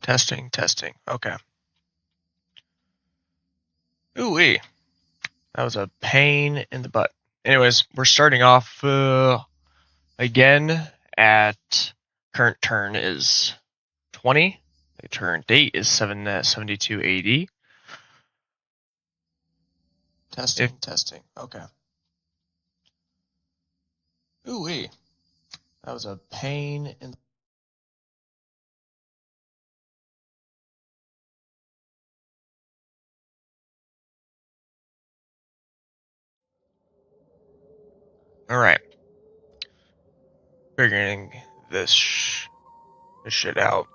Testing, testing. Okay. Ooh-wee. That was a pain in the butt. Anyways, we're starting off again at current turn is 20. The turn date is 772 AD. Testing, testing. Okay. Ooh-wee. That was a pain in the Alright. Figuring this shit out.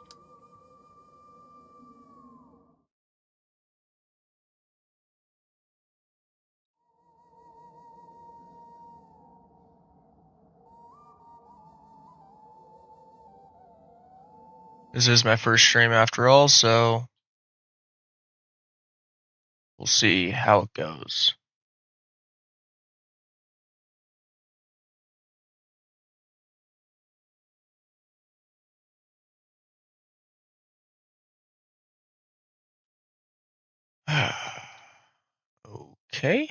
This is my first stream after all, so we'll see how it goes. Okay.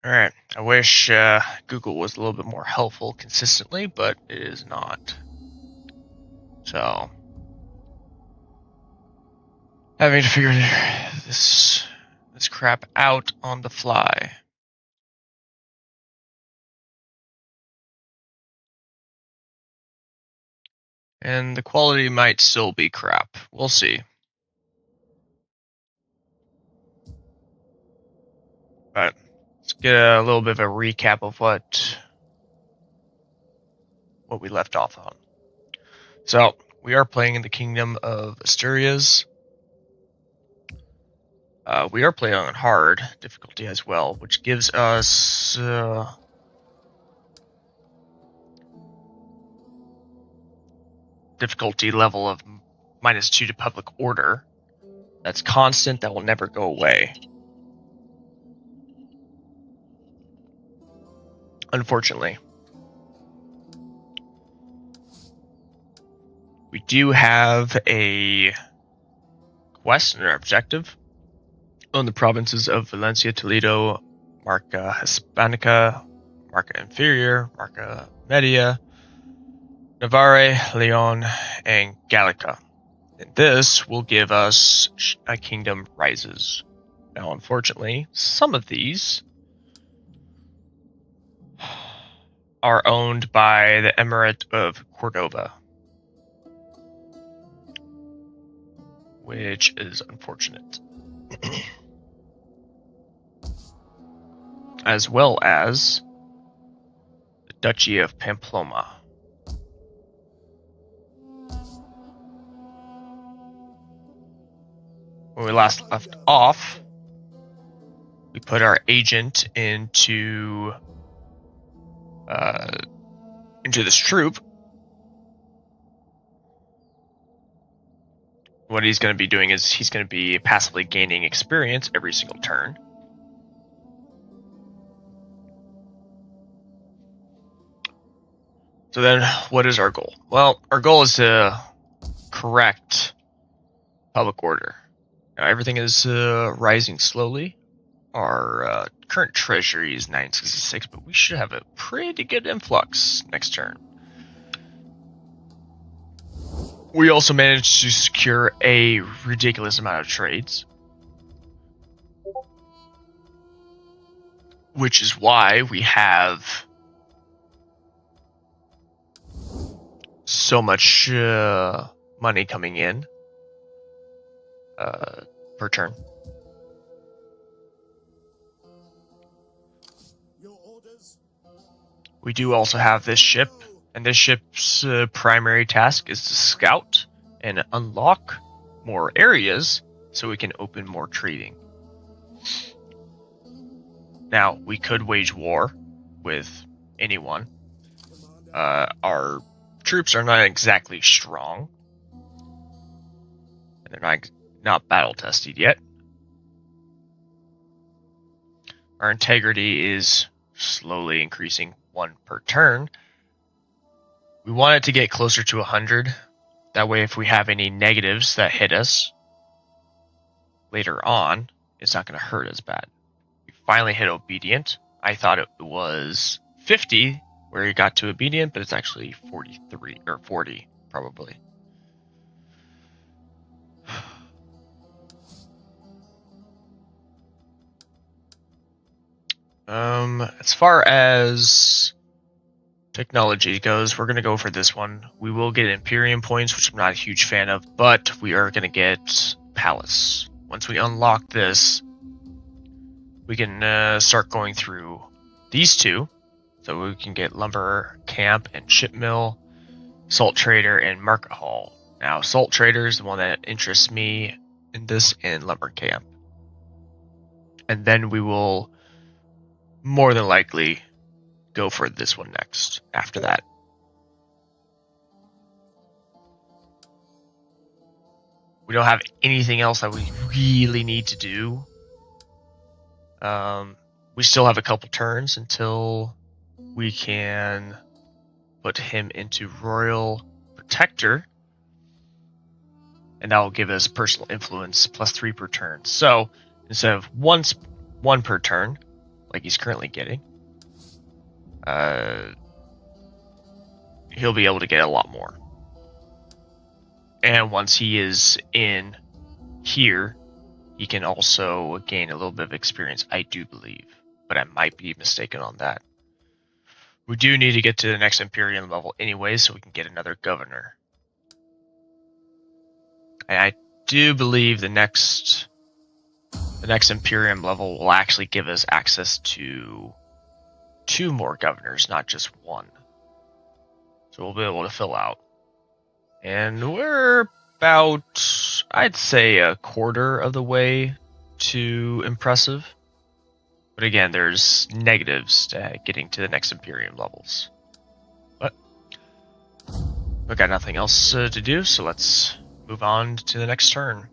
Alright, I wish Google was a little bit more helpful consistently, but it is not. So, having to figure this crap out on the fly. And the quality might still be crap. We'll see. But let's get a little bit of a recap of what we left off on. So, we are playing in the Kingdom of Asturias. We are playing on hard difficulty as well, which gives us difficulty level of -2 to public order. That's constant, that will never go away. Unfortunately. We do have a quest and our objective on the provinces of Valencia, Toledo, Marca Hispanica, Marca Inferior, Marca Media, Navarre, Leon, and Gallica. And this will give us a kingdom rises. Now, unfortunately, some of these are owned by the Emirate of Cordova, which is unfortunate. As well as the Duchy of Pamplona. When we last left off, we put our agent into this troop. What he's going to be doing is he's going to be passively gaining experience every single turn. So then, what is our goal? Well, our goal is to correct public order. Now, everything is rising slowly. Our current treasury is 966, but we should have a pretty good influx next turn. We also managed to secure a ridiculous amount of trades, which is why we have so much money coming in per turn. We do also have this ship, and this ship's primary task is to scout and unlock more areas so we can open more trading. Now, we could wage war with anyone. Our troops are not exactly strong, and they're not battle tested yet. Our integrity is slowly increasing 1 per turn. We want it to get closer to 100. That way, if we have any negatives that hit us later on, it's not going to hurt as bad. We finally hit obedient. I thought it was 50 where he got to obedient, but it's actually 43 or 40 probably. As far as technology goes, we're going to go for this one. We will get Imperium points, which I'm not a huge fan of, but we are going to get Palace. Once we unlock this, we can start going through these two. So we can get Lumber Camp and Ship Mill, Salt Trader, and Market Hall. Now, Salt Trader is the one that interests me in this, and Lumber Camp. And then we will more than likely go for this one next after that. We don't have anything else that we really need to do. We still have a couple turns until we can put him into Royal Protector, and that will give us personal influence +3 per turn. So instead of one per turn, like he's currently getting, he'll be able to get a lot more. And once he is in here, he can also gain a little bit of experience, I do believe, but I might be mistaken on that. We do need to get to the next Imperium level anyway, so we can get another governor. And I do believe the next Imperium level will actually give us access to 2 more governors, not just 1. So we'll be able to fill out. And we're about, I'd say, a quarter of the way to impressive. But again, there's negatives to getting to the next Imperium levels. But we've got nothing else to do, so let's move on to the next turn.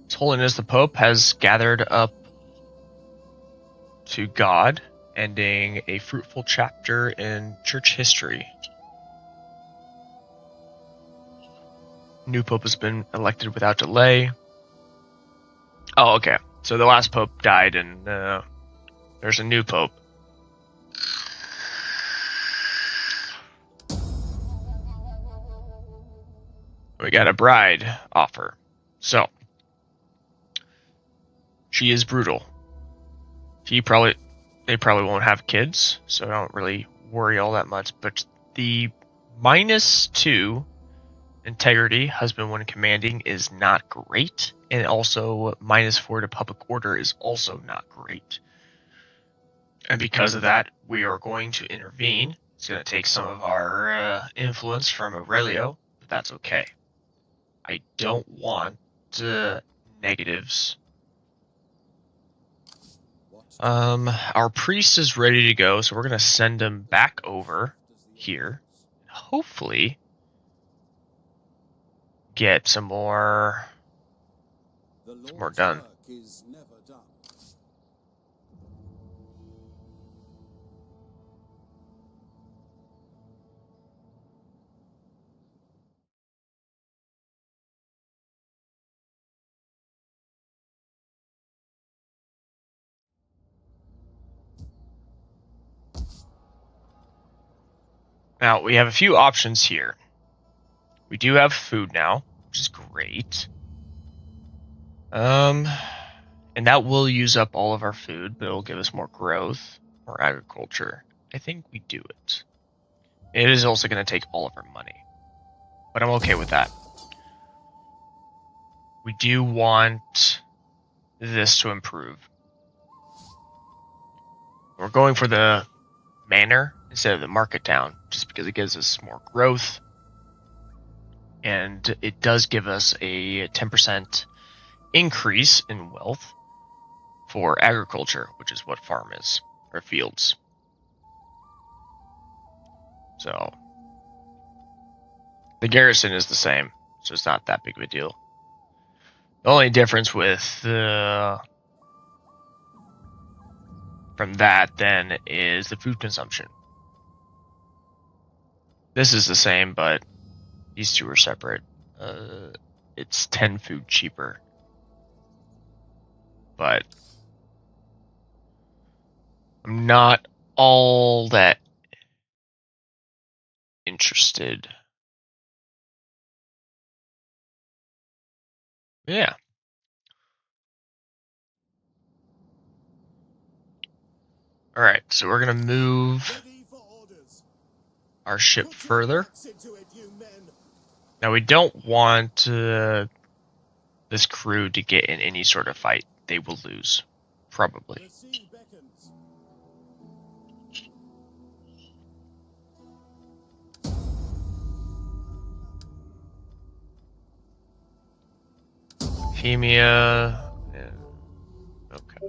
His Holiness the Pope has gathered up to God, ending a fruitful chapter in church history. New Pope has been elected without delay. Oh, okay. So the last Pope died, and there's a new Pope. We got a bride offer. So she is brutal. They probably won't have kids, so I don't really worry all that much. But the -2 integrity, husband when commanding, is not great, and also -4 to public order is also not great. And because of that, we are going to intervene. It's going to take some of our influence from Aurelio, but that's okay. I don't want negatives. Our priest is ready to go, so we're going to send him back over here. Hopefully get some more done. Now, we have a few options here. We do have food now, which is great. And that will use up all of our food, but it'll give us more growth, more agriculture. I think we do it. It is also going to take all of our money, but I'm okay with that. We do want this to improve. We're going for the manor instead of the market town, just because it gives us more growth, and it does give us a 10% increase in wealth for agriculture, which is what farm is, or fields. So the garrison is the same, so it's not that big of a deal. The only difference with from that then is the food consumption. This is the same, but these two are separate. It's 10 food cheaper. But I'm not all that interested. Yeah. Alright, so we're going to move our ship further. Now we don't want this crew to get in any sort of fight. They will lose. Probably. Femia. Yeah. Okay.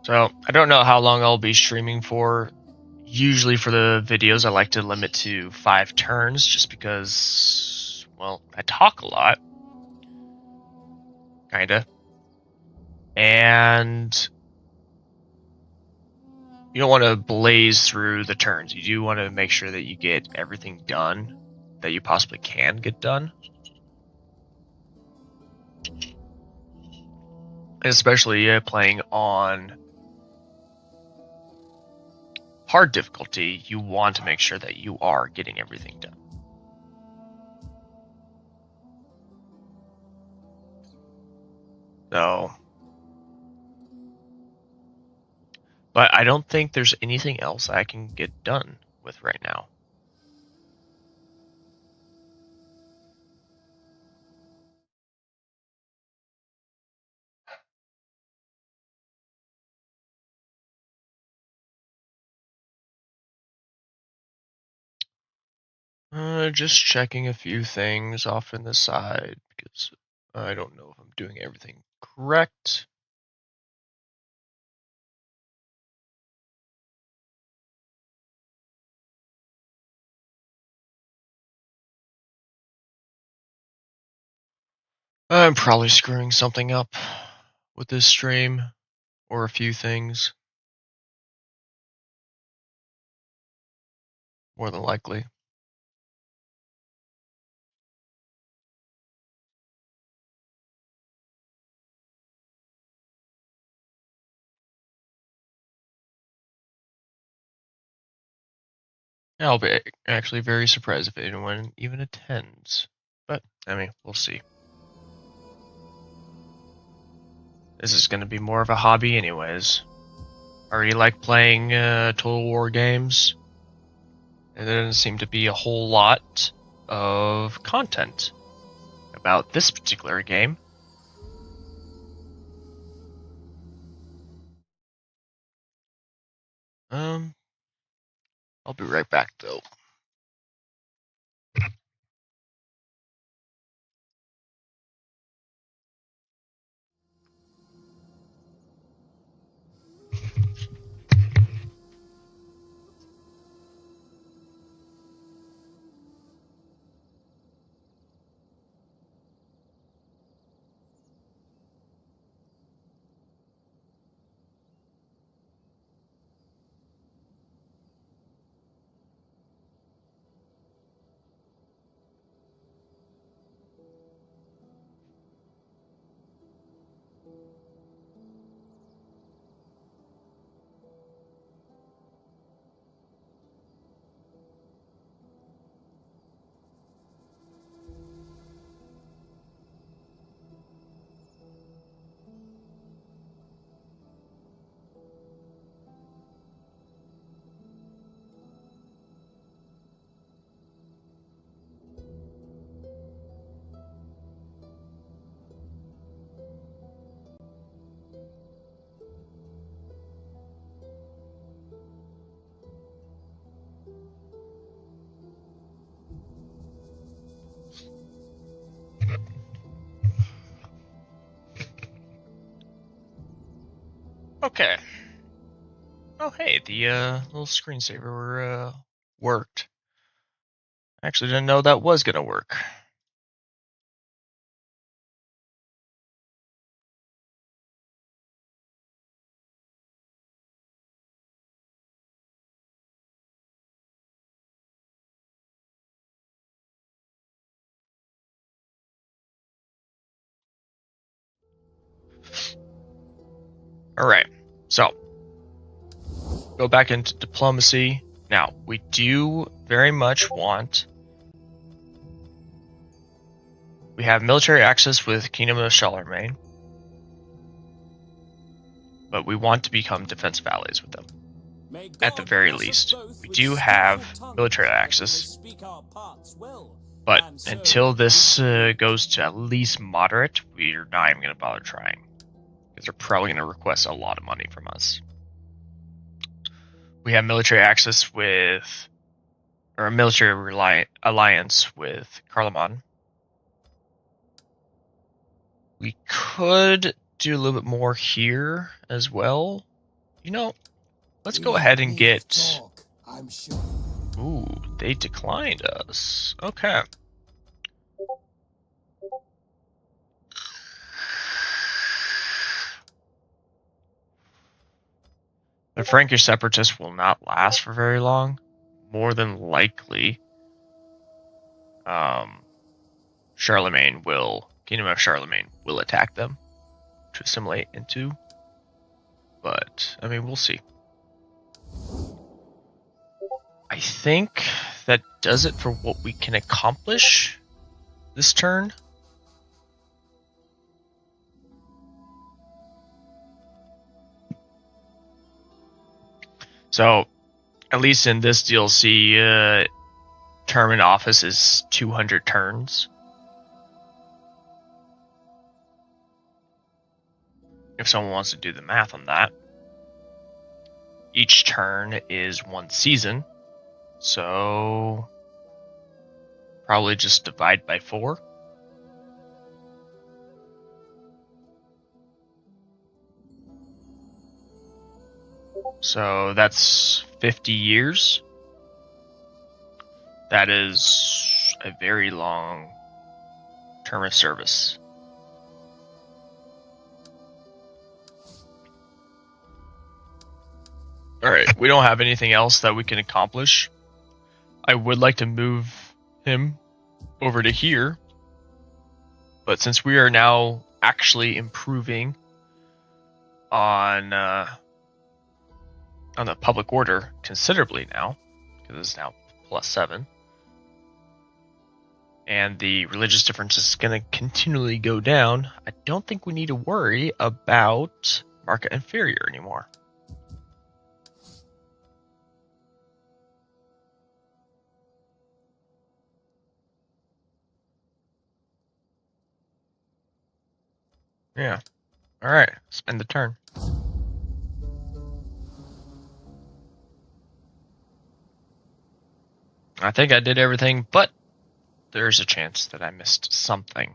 So, I don't know how long I'll be streaming for. Usually for the videos, I like to limit to 5 turns just because, well, I talk a lot. Kinda. And you don't want to blaze through the turns. You do want to make sure that you get everything done that you possibly can get done. Especially playing on hard difficulty, you want to make sure that you are getting everything done. So, but I don't think there's anything else I can get done with right now. Just checking a few things off in the side because I don't know if I'm doing everything correct. I'm probably screwing something up with this stream or a few things. More than likely. I'll be actually very surprised if anyone even attends. But, I mean, we'll see. This is going to be more of a hobby anyways. I already like playing Total War games. And there doesn't seem to be a whole lot of content about this particular game. I'll be right back though. Okay. Oh hey, the little screensaver worked. I actually didn't know that was gonna work. Alright, so go back into diplomacy. Now, we do very much want. We have military access with Kingdom of Charlemagne, but we want to become defensive allies with them. At the very least, we do have military access, but until this goes to at least moderate, we're not even going to bother trying, because they're probably going to request a lot of money from us. We have military access with, or a military alliance with Charlemagne. We could do a little bit more here as well, You know, let's go ahead and get... Talk, I'm sure. Ooh, they declined us. Okay. The Frankish separatists will not last for very long. More than likely, Kingdom of Charlemagne will attack them to assimilate into. But, I mean, we'll see. I think that does it for what we can accomplish this turn. So, at least in this DLC, term in office is 200 turns. If someone wants to do the math on that. Each turn is 1 season. So, probably just divide by 4. So that's 50 years. That is a very long term of service. Alright, we don't have anything else that we can accomplish. I would like to move him over to here. But since we are now actually improving on the public order considerably now, because it's now +7, and the religious difference is going to continually go down, I don't think we need to worry about market inferior anymore. Yeah. Alright, spend the turn. I think I did everything, but there's a chance that I missed something.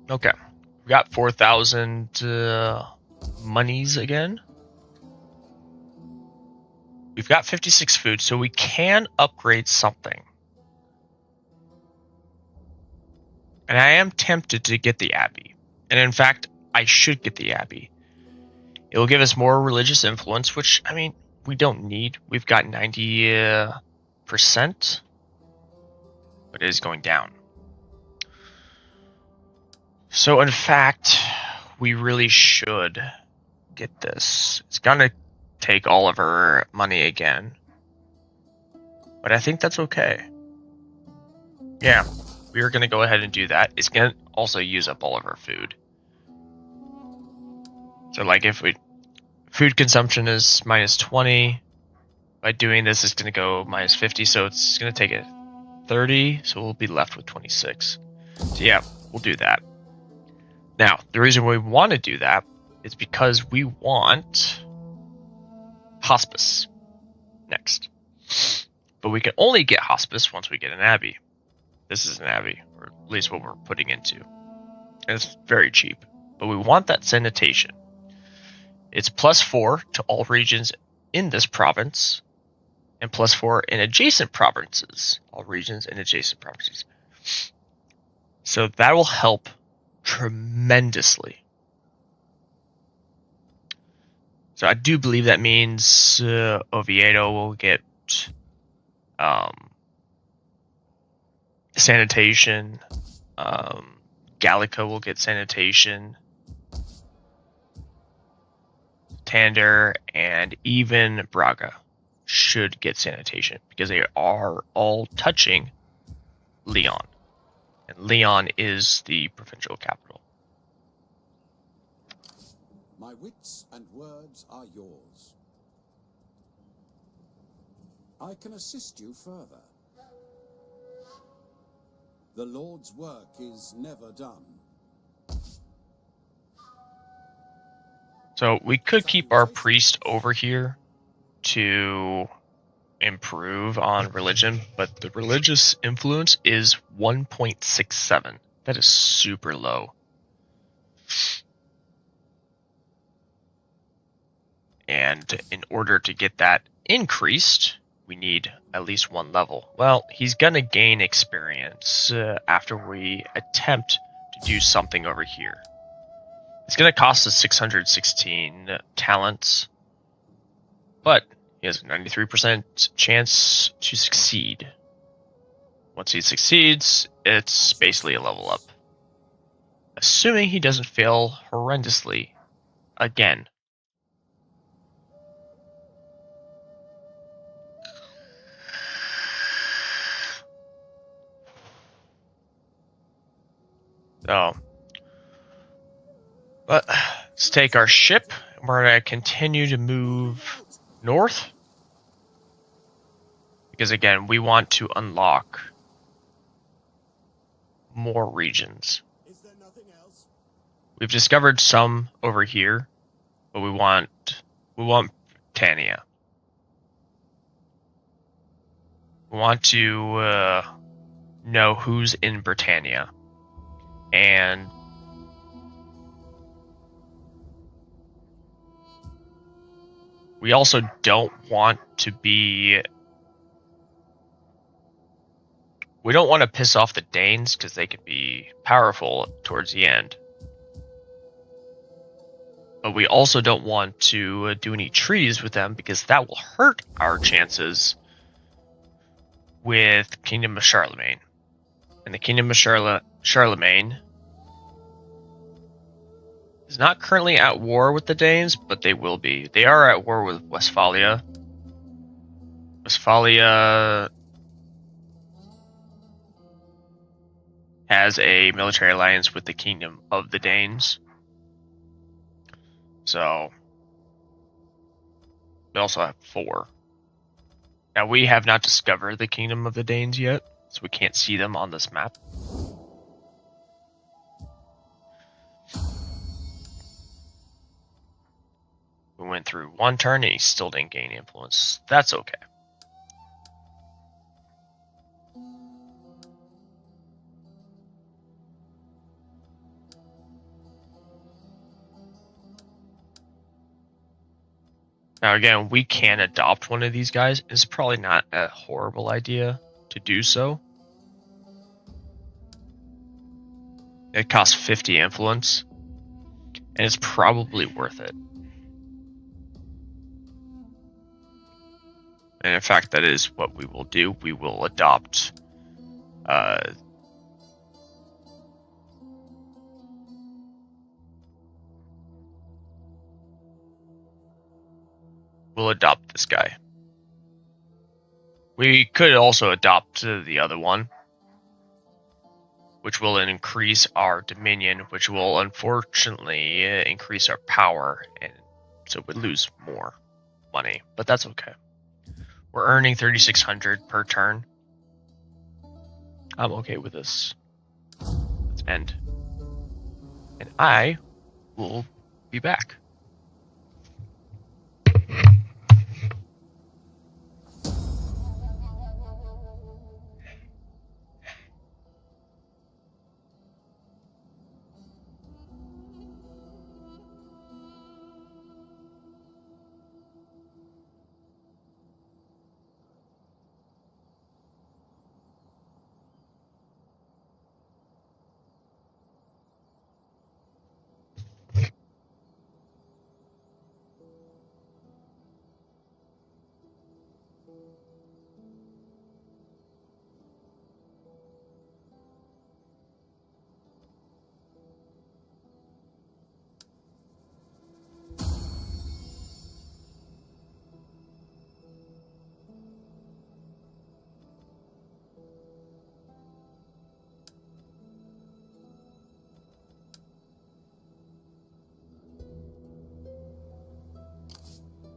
Okay. We got 4,000 monies again. We've got 56 food, so we can upgrade something. And I am tempted to get the Abbey. And in fact, I should get the Abbey. It will give us more religious influence, which, I mean, we don't need. We've got 90%, but it is going down. So in fact, we really should get this. It's gonna take all of our money again. But I think that's okay. Yeah, we are gonna go ahead and do that. It's gonna also use up all of our food. So like if food consumption is -20, by doing this it's gonna go -50, so it's gonna take it 30, so we'll be left with 26. So yeah, we'll do that. Now, the reason we want to do that is because we want hospice next. But we can only get hospice once we get an abbey. This is an abbey, or at least what we're putting into. And it's very cheap. But we want that sanitation. It's +4 to all regions in this province, and +4 in adjacent provinces. All regions in adjacent provinces. So that will help tremendously. So I do believe that means Oviedo will get sanitation. Gallica will get sanitation. Tander and even Braga should get sanitation because they are all touching Leon. And Leon is the provincial capital. My wits and words are yours. I can assist you further. The Lord's work is never done. So we could keep our priest over here to improve on religion, but the religious influence is 1.67. That is super low. And in order to get that increased, we need at least one level. Well, he's going to gain experience after we attempt to do something over here. It's going to cost us 616 talents, but he has a 93% chance to succeed. Once he succeeds, it's basically a level up. Assuming he doesn't fail horrendously again. So, but let's take our ship, and we're going to continue to move north. Because again, we want to unlock more regions. Is there nothing else? We've discovered some over here, but we want Britannia. We want to know who's in Britannia. And we also don't want to be... We don't want to piss off the Danes because they can be powerful towards the end. But we also don't want to do any treaties with them because that will hurt our chances with Kingdom of Charlemagne. And the Kingdom of Charlemagne is not currently at war with the Danes, but they will be. They are at war with Westphalia. Westphalia has a military alliance with the Kingdom of the Danes. So, we also have 4. Now, we have not discovered the Kingdom of the Danes yet, so we can't see them on this map. We went through one turn and he still didn't gain influence. That's okay. Now again, we can adopt one of these guys. It's probably not a horrible idea to do so. It costs 50 influence, and it's probably worth it. And in fact, that is what we will do. We will adopt we'll adopt this guy. We could also adopt the other one, which will increase our dominion, which will unfortunately increase our power, and so we lose more money, but that's okay. We're earning 3,600 per turn. I'm okay with this. Let's end. And I will be back.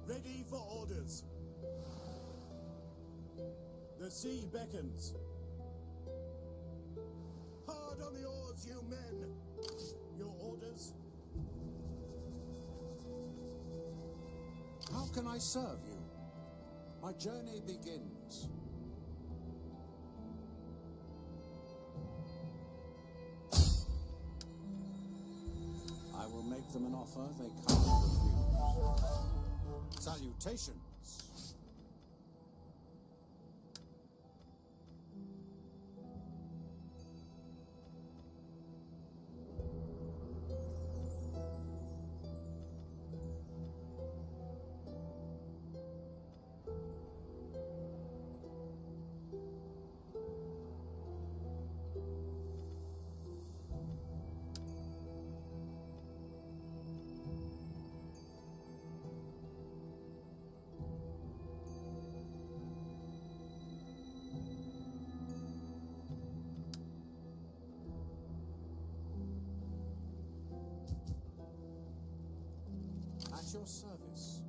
Ready for orders. The sea beckons. Hard on the oars, you men. Your orders? can I serve you? My journey begins. I will make them an offer they can't refuse. Salutations. At your service.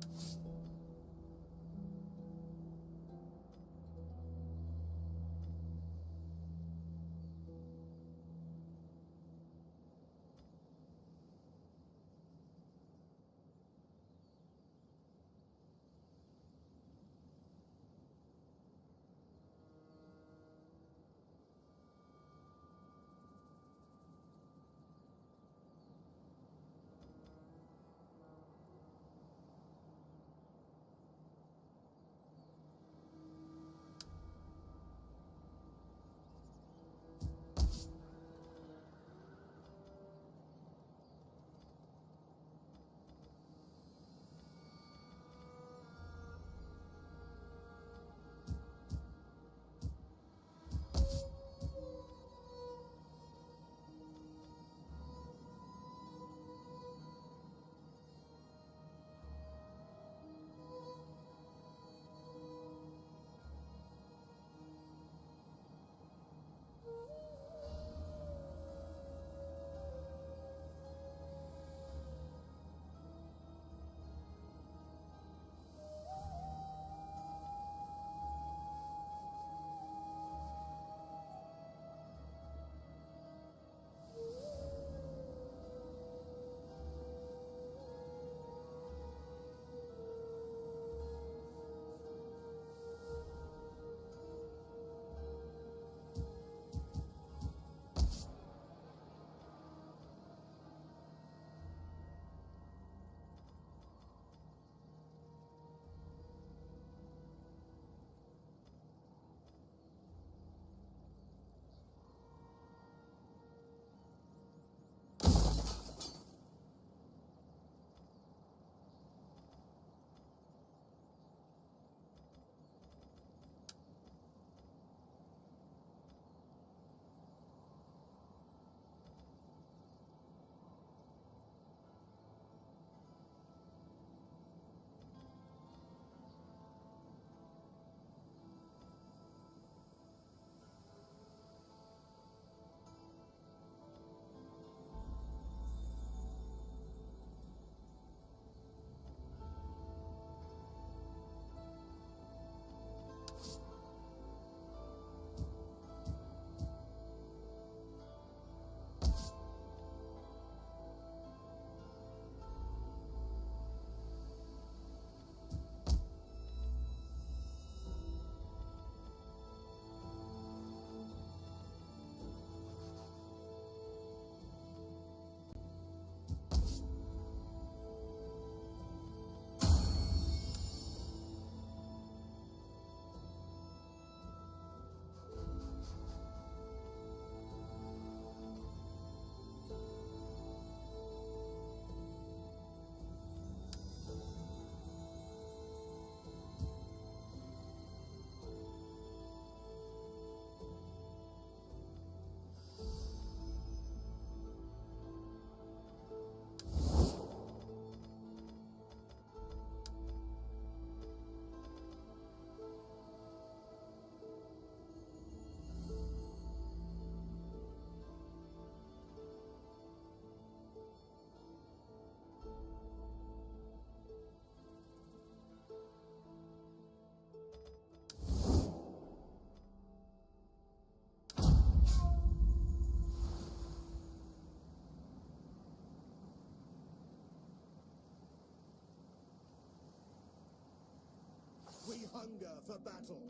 for battle.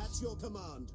At your command.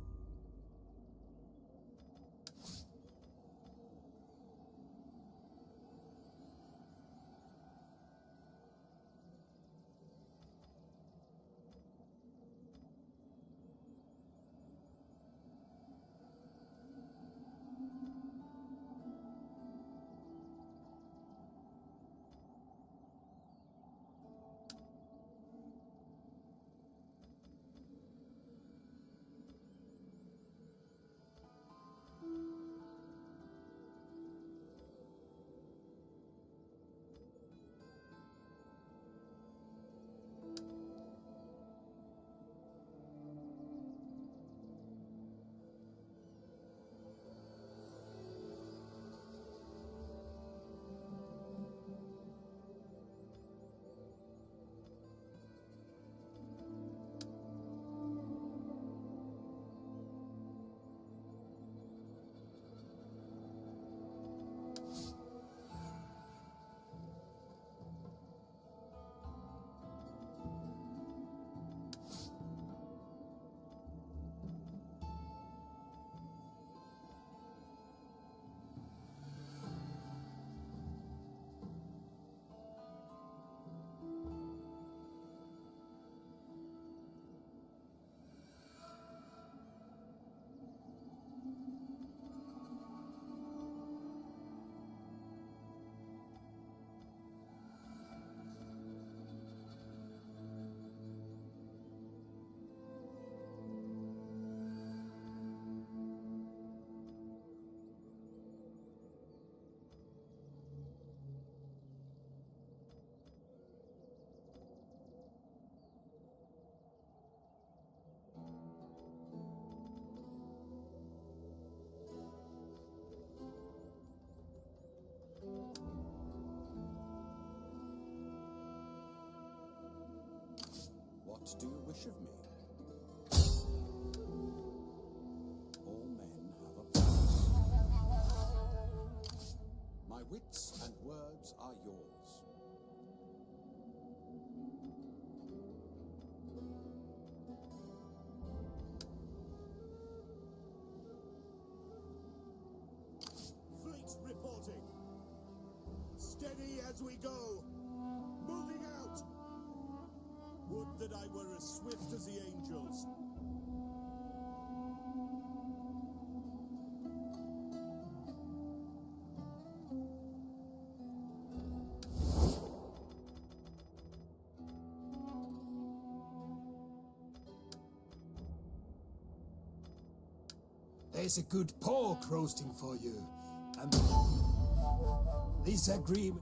What do you wish of me? All men have a price. My wits and words are yours. Fleet reporting. Steady as we go. Moving out. Would that I were as swift as the angels. There's a good pork roasting for you. And this agreement...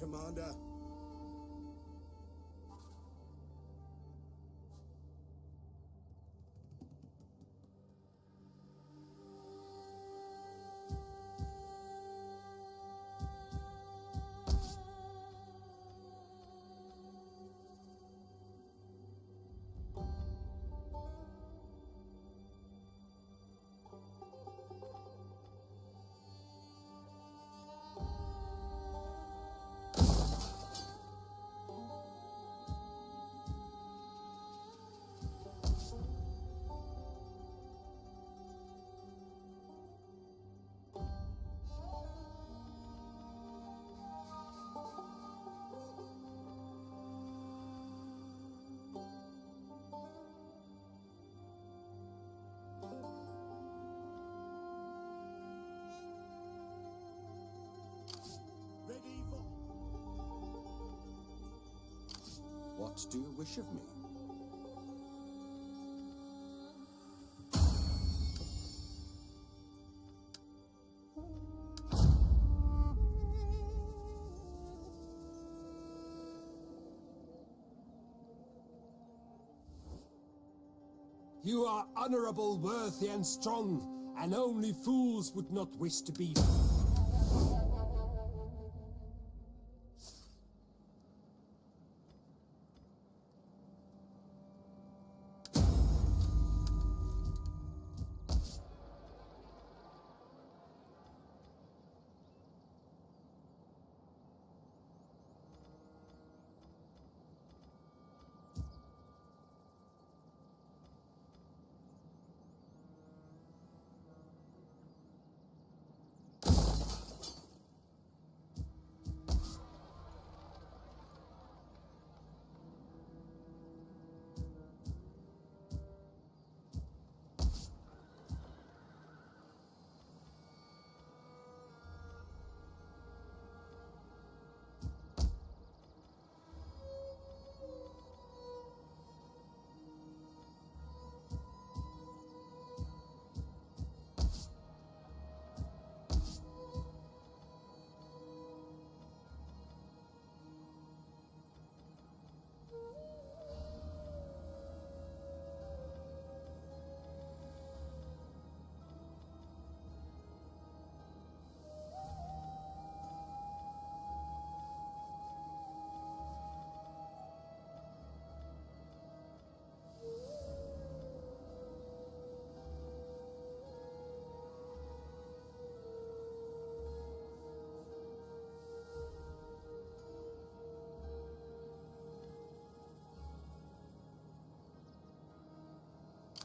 Commander. Ready for... What do you wish of me? You are honorable, worthy, and strong, and only fools would not wish to be.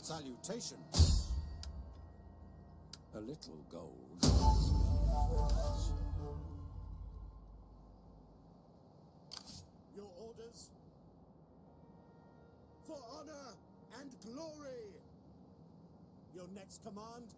Salutations. A little gold. Your orders? For honor and glory! Your next command?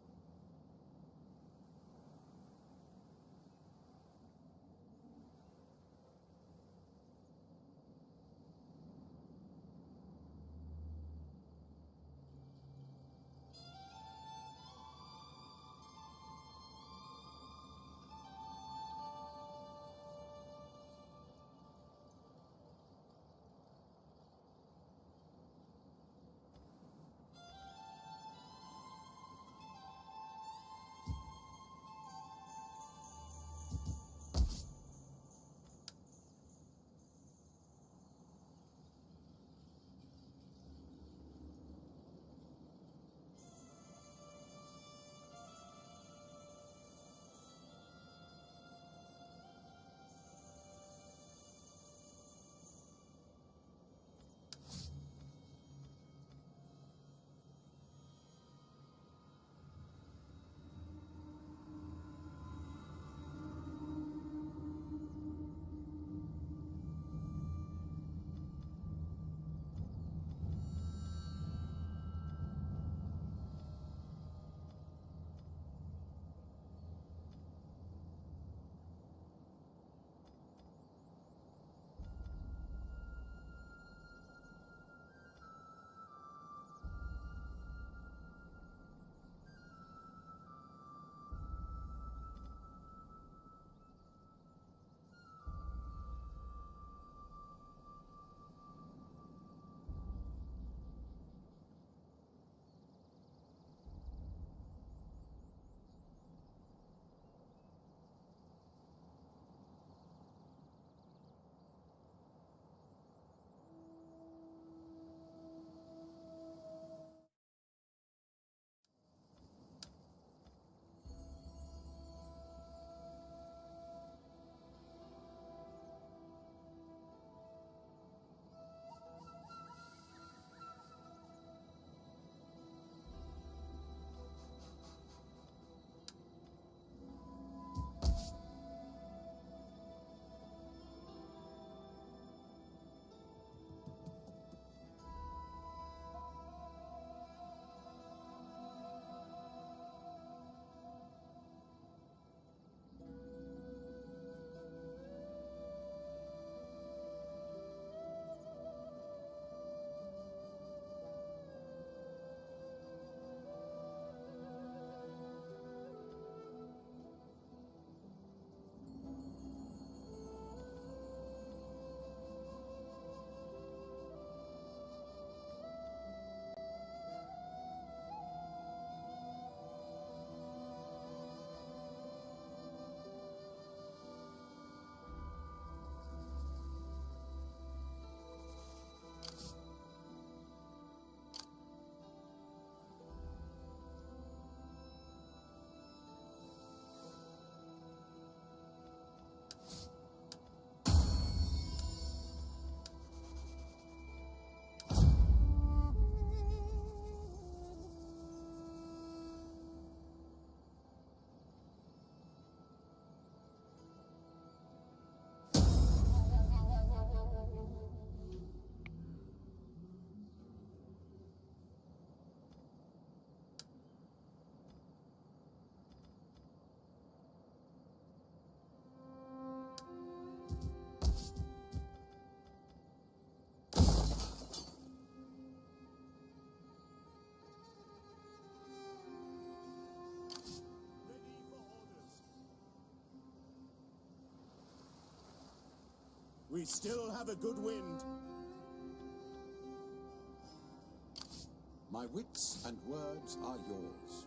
We still have a good wind. My wits and words are yours.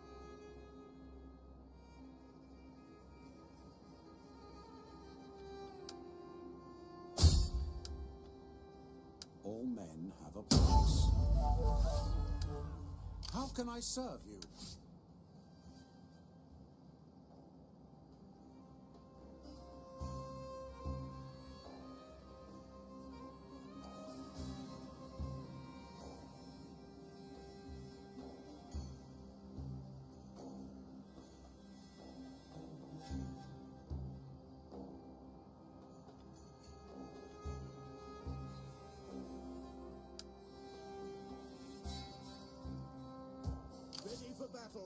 All men have a price. How can I serve you? Ready for battle.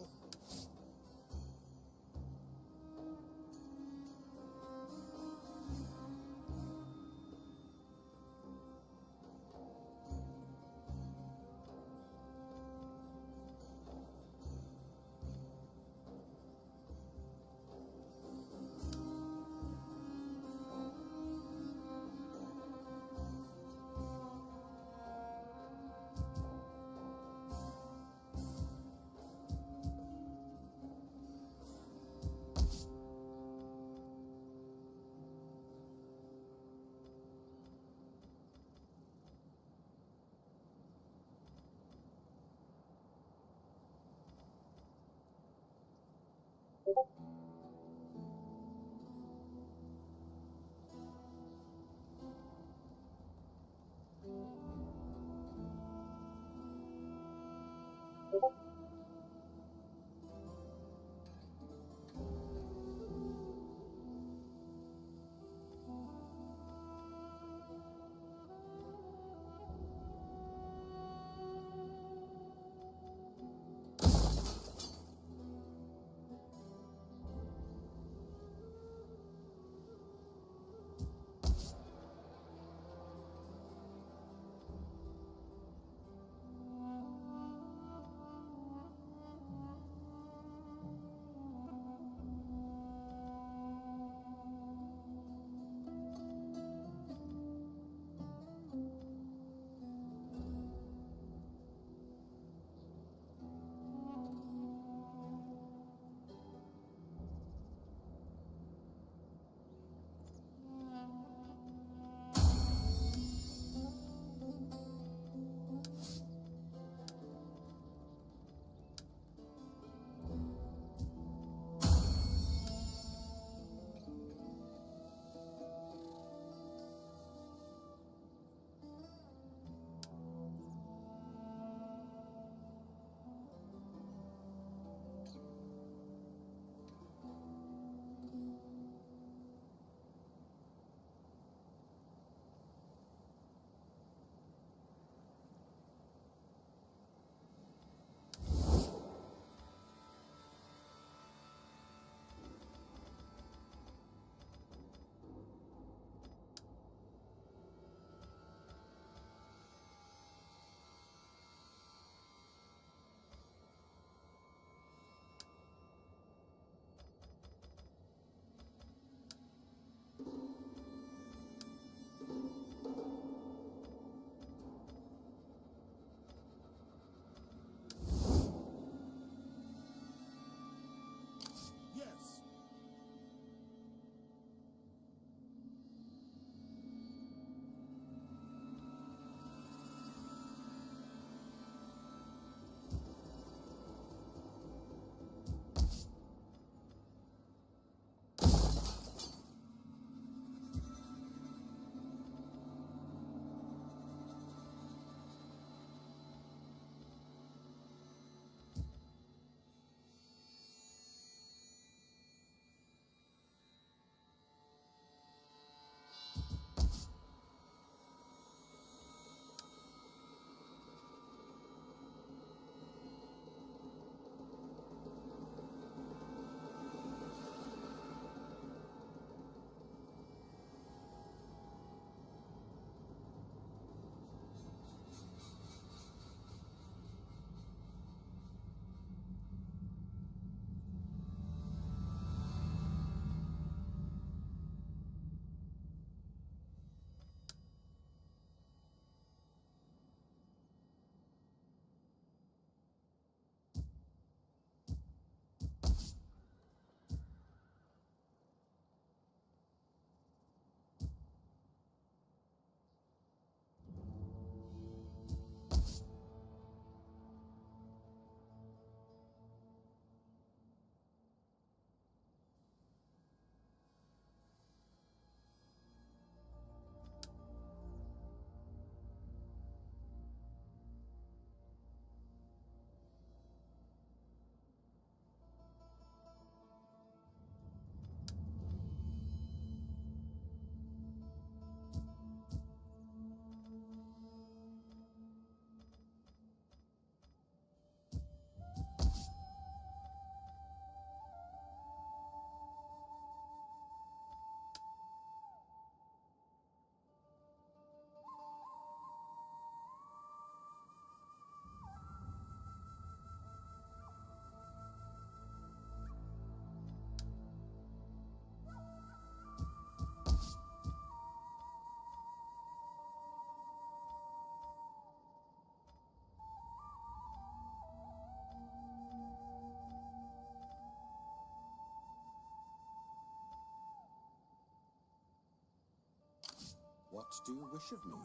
What do you wish of me?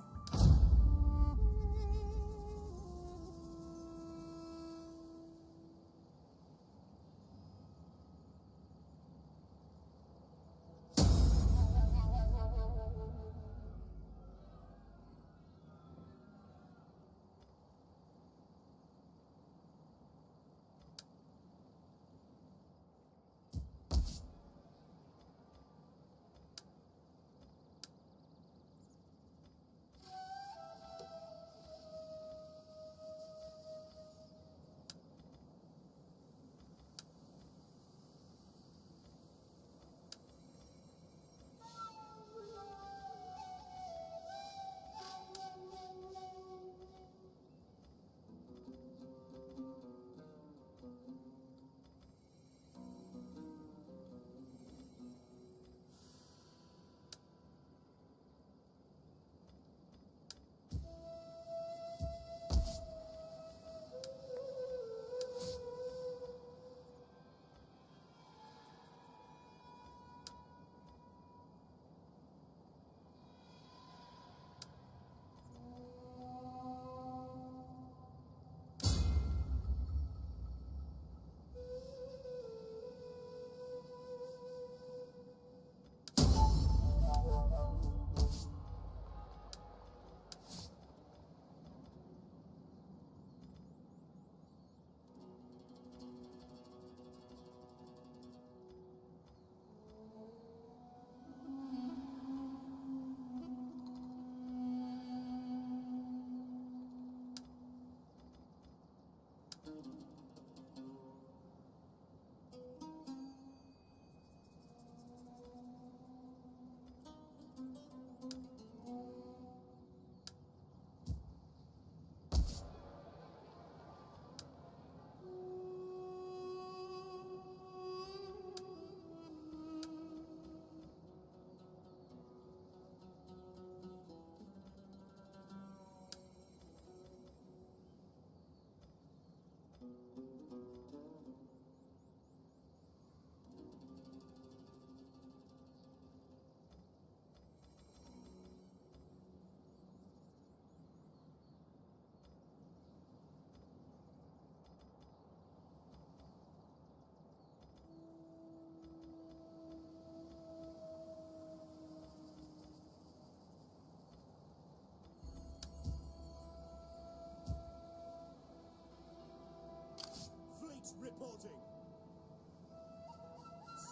Fleet reporting.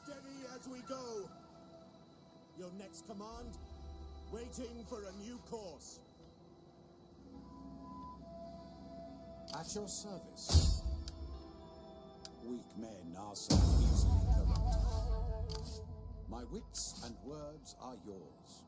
Steady as we go. Your next command? Waiting for a new course. At your service. Weak men are so easily corrupted. My wits and words are yours.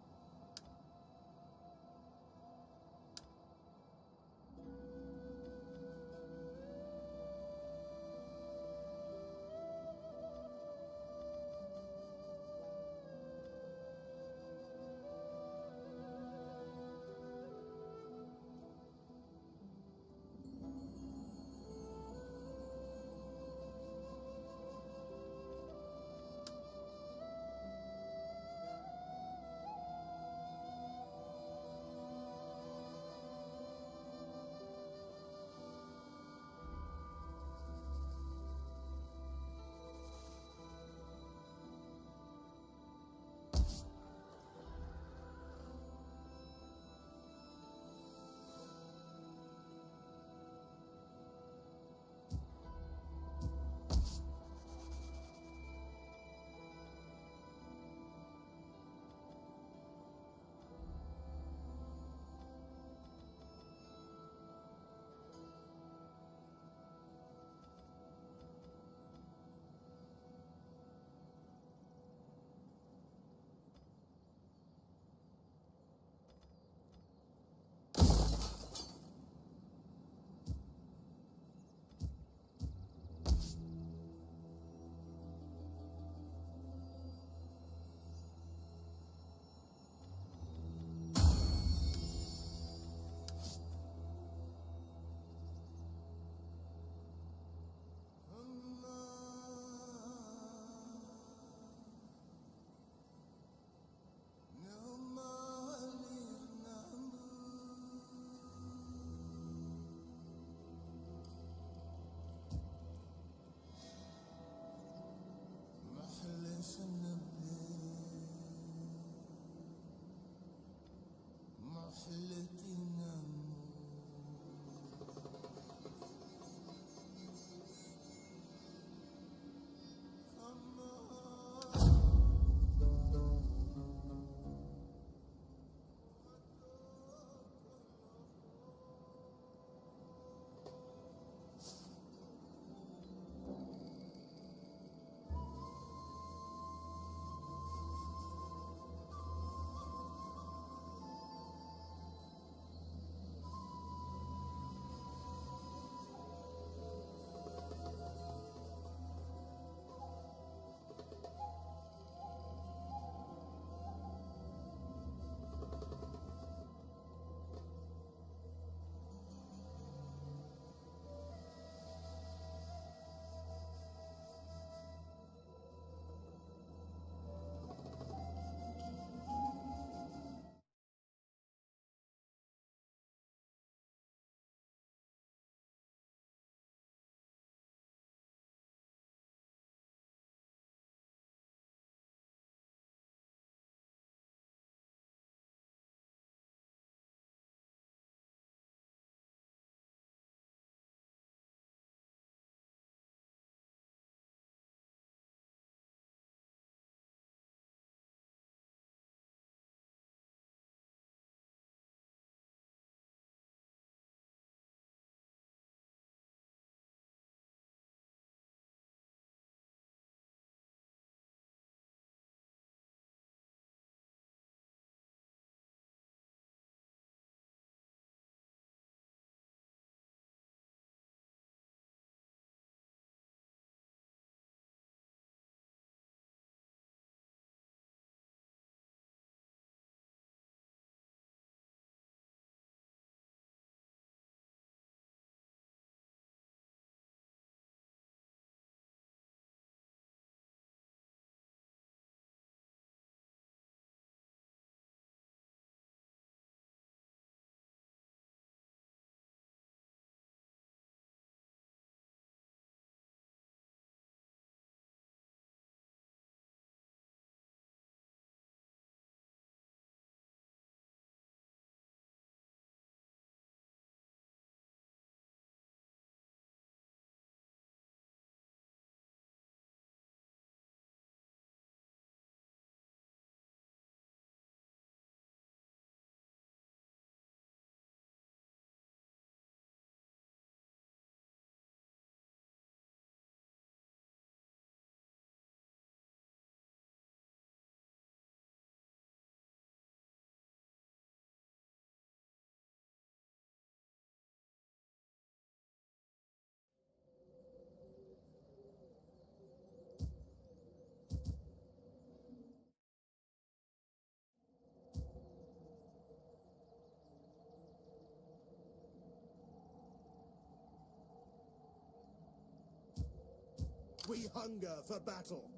We hunger for battle.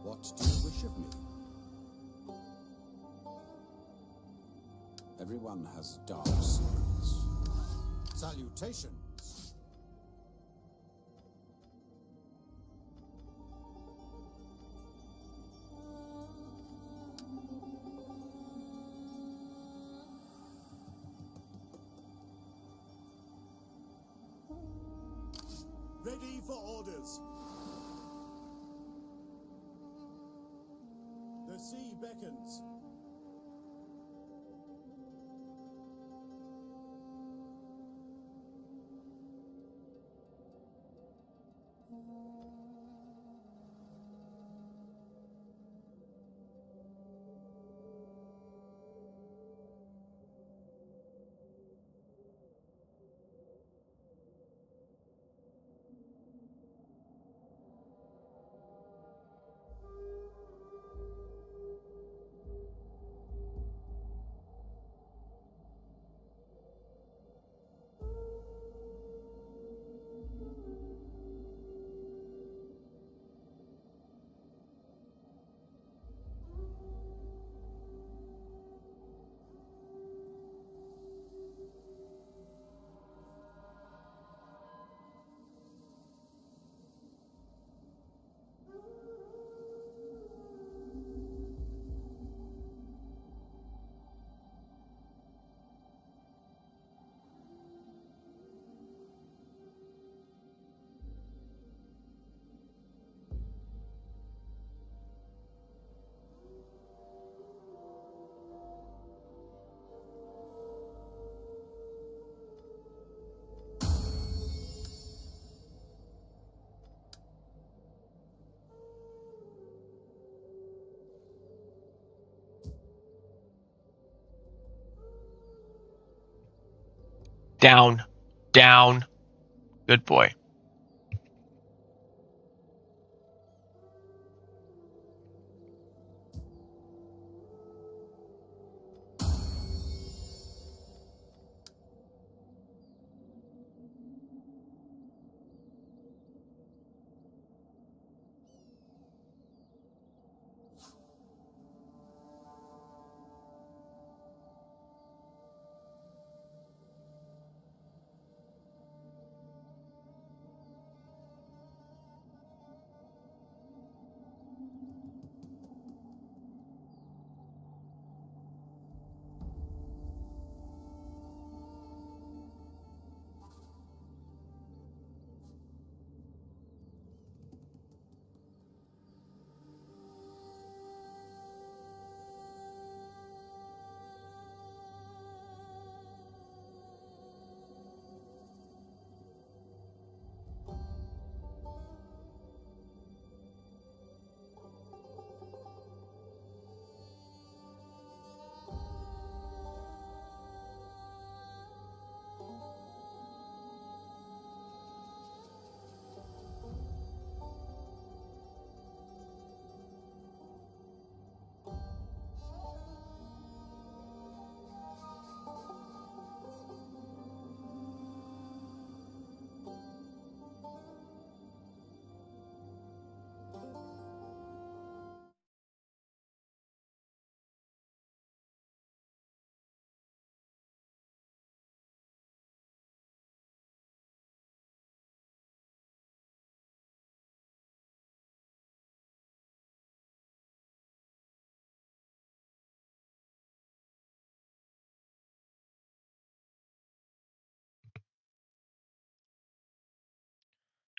What do you wish of me? Everyone has dark secrets. Salutations. orders. The sea beckons. Down. Down. Good boy.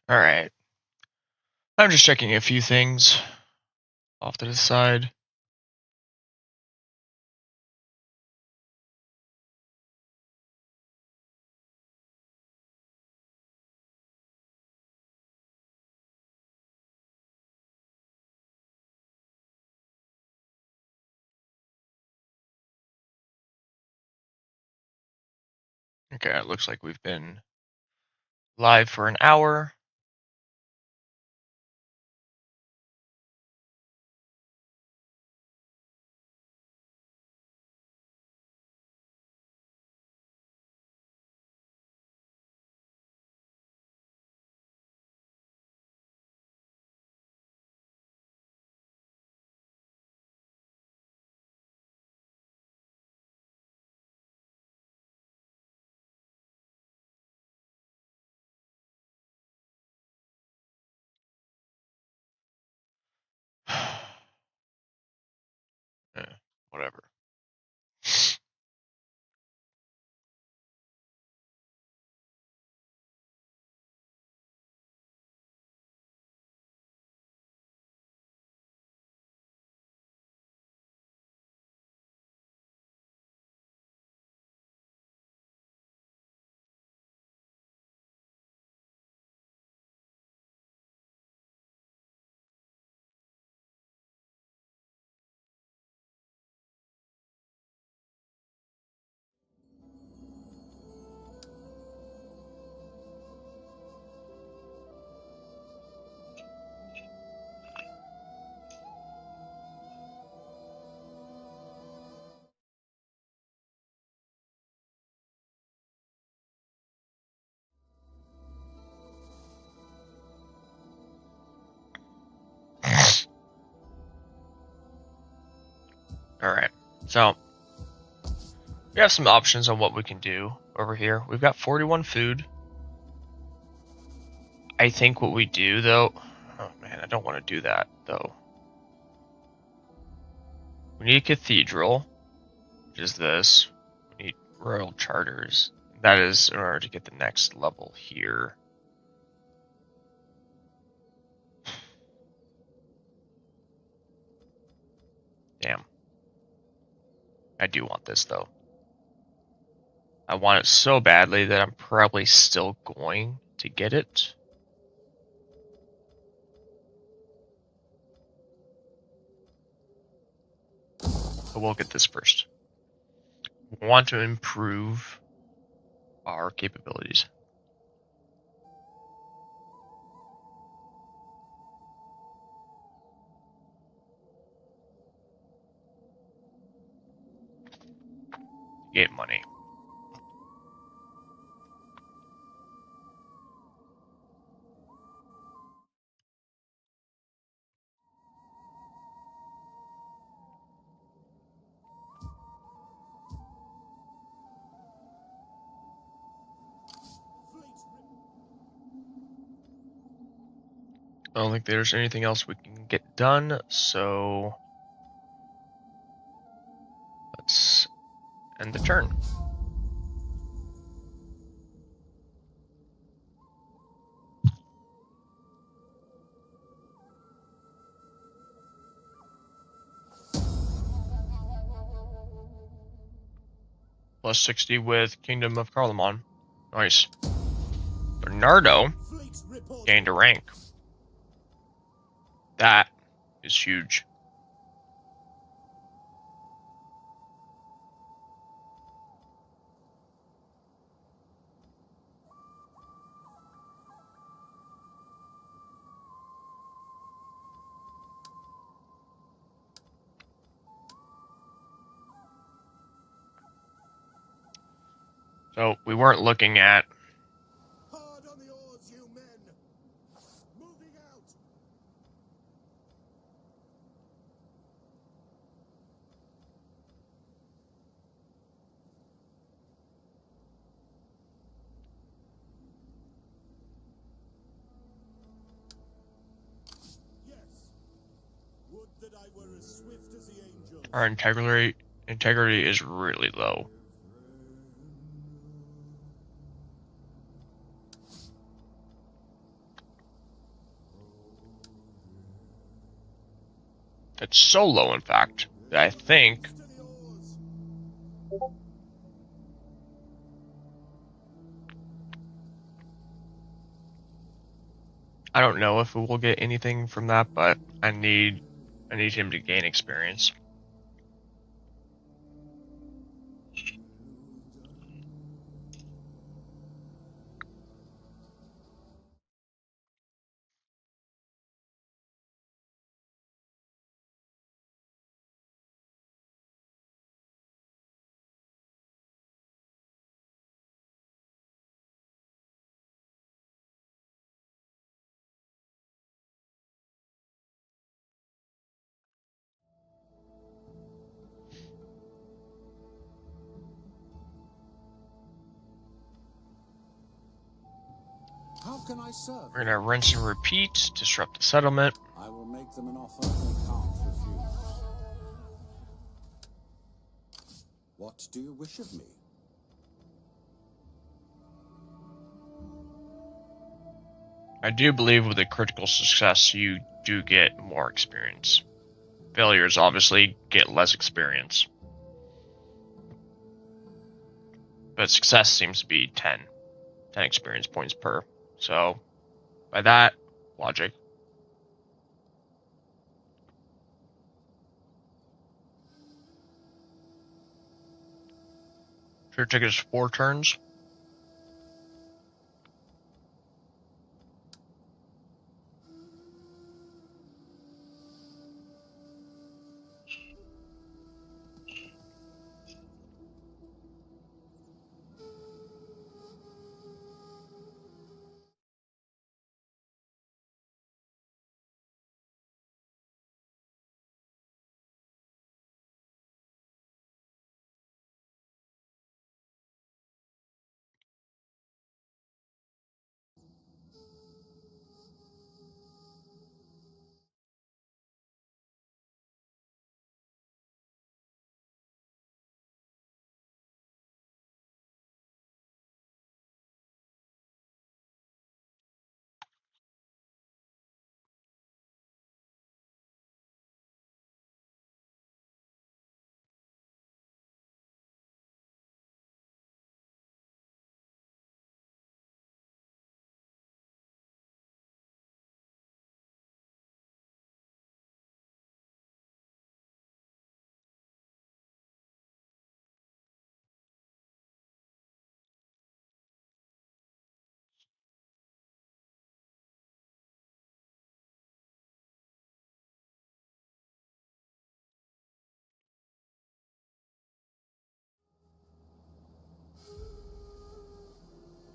All right. I'm just checking a few things off to the side. Okay, it looks like we've been live for an hour. Whatever. Alright, so we have some options on what we can do over here. We've got 41 food. I think what we do, though... Oh, man, I don't want to do that, though. We need a cathedral, which is this. We need royal charters. That is in order to get the next level here. Damn. I do want this, though. I want it so badly that I'm probably still going to get it. But we'll get this first. We want to improve our capabilities. Get money. I don't think there's anything else we can get done, so let's end the turn. Plus 60 with Kingdom of Charlemagne. Nice. Bernardo Fleet reporting. gained a rank. That is huge. So we weren't looking at... Hard on the oars, you men. Moving out. Yes. Would that I were as swift as the angels. Our integrity is really low. It's so low, in fact, that I think To the oars. I don't know if we will get anything from that, but I need him to gain experience. How can I serve? We're gonna rinse and repeat, disrupt the settlement. I will make them an offer they can't refuse. What do you wish of me? I do believe with a critical success, you do get more experience. Failures obviously get less experience. But success seems to be 10 experience points per. So, by that logic, should take us 4 turns.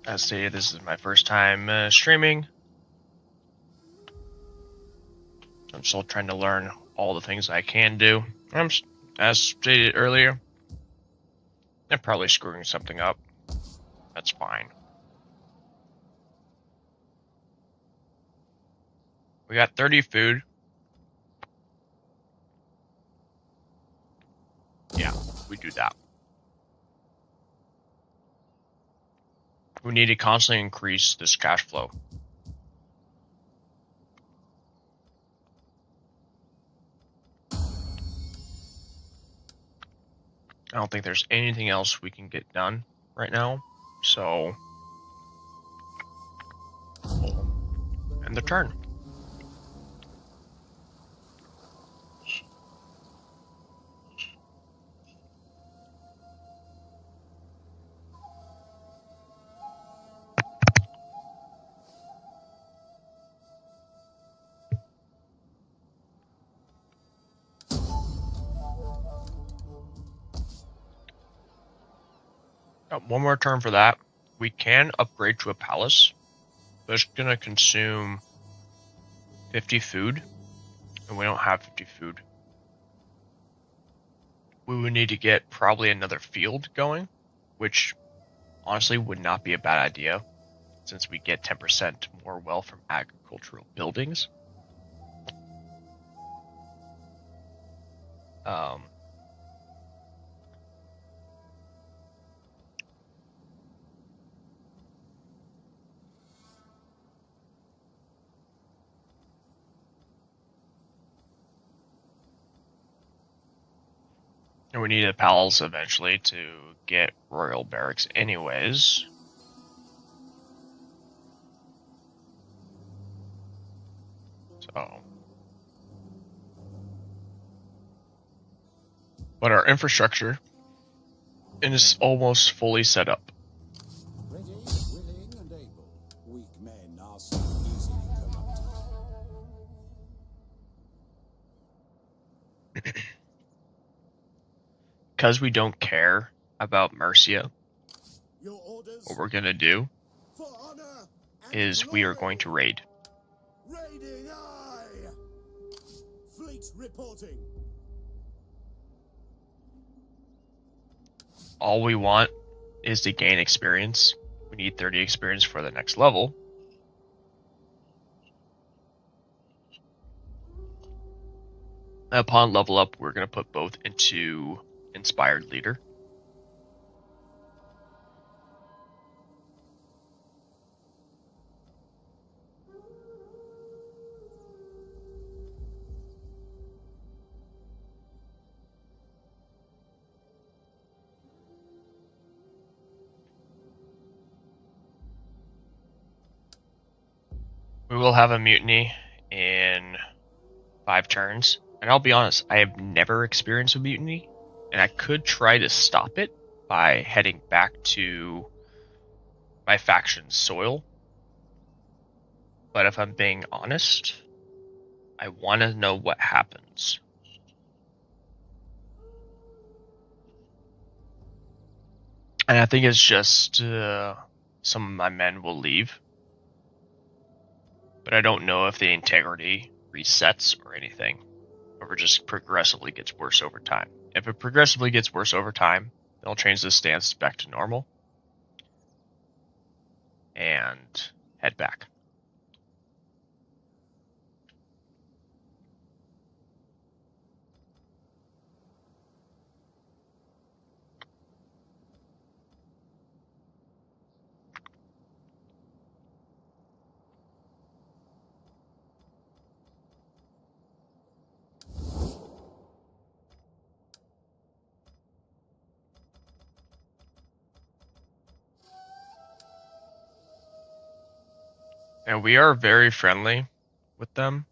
As stated, this is my first time streaming. I'm still trying to learn all the things I can do. As stated earlier, I'm probably screwing something up. That's fine. We got 30 food. Yeah, we do that. We need to constantly increase this cash flow. I don't think there's anything else we can get done right now, so end the turn. One more turn for that. We can upgrade to a palace, but it's gonna consume 50 food, and we don't have 50 food. We would need to get probably another field going, which honestly would not be a bad idea, since we get 10% more wealth from agricultural buildings. And we need a palace eventually to get royal barracks anyways. So. But our infrastructure is almost fully set up. Ready, willing, and able. Weak men are so easily corrupted. Because we don't care about Mercia, Your orders what we're going to do for honor and is we are glory. going to raid. Raiding eye. Fleet reporting. All we want is to gain experience. We need 30 experience for the next level. Upon level up, we're going to put both into Inspired Leader. We will have a mutiny in 5 turns. And I'll be honest, I have never experienced a mutiny, and I could try to stop it by heading back to my faction's soil. But if I'm being honest, I want to know what happens. And I think it's just some of my men will leave. But I don't know if the integrity resets or anything, or it just progressively gets worse over time. If it progressively gets worse over time, they'll change the stance back to normal and head back. And we are very friendly with them,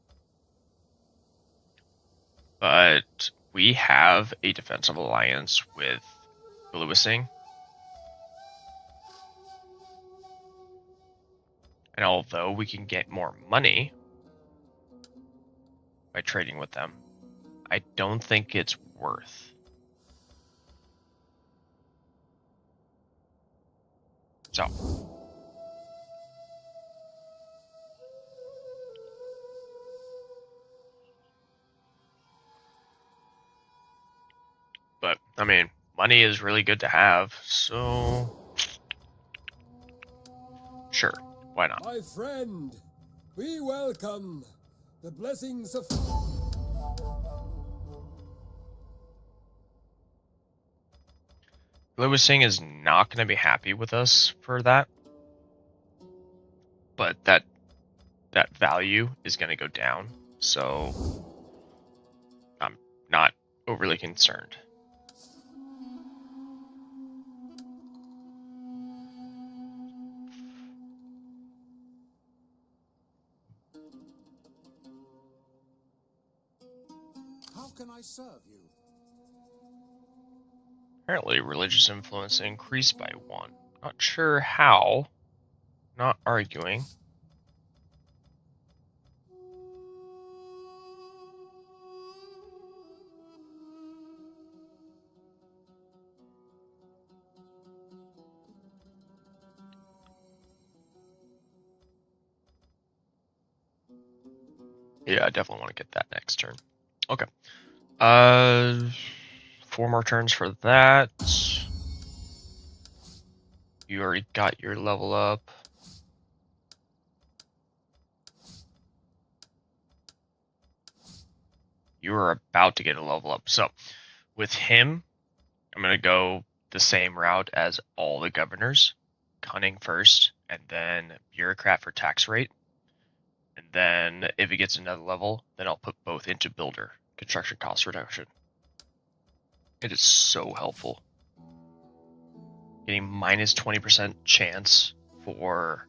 but we have a defensive alliance with Lewising. And although we can get more money by trading with them, I don't think it's worth. So, But, I mean, money is really good to have, so... Sure, why not? My friend, we welcome the blessings of... Lewis Singh is not going to be happy with us for that. But that value is going to go down, so I'm not overly concerned. How can I serve you? Apparently, religious influence increased by 1. Not sure how. Not arguing. Yeah, I definitely want to get that next turn. Okay. 4 more turns for that. You already got your level up. You are about to get a level up. So, with him, I'm going to go the same route as all the governors. Cunning first, and then bureaucrat for tax rate. And then if he gets another level, then I'll put both into builder, construction cost reduction. It is so helpful. Getting minus 20% chance for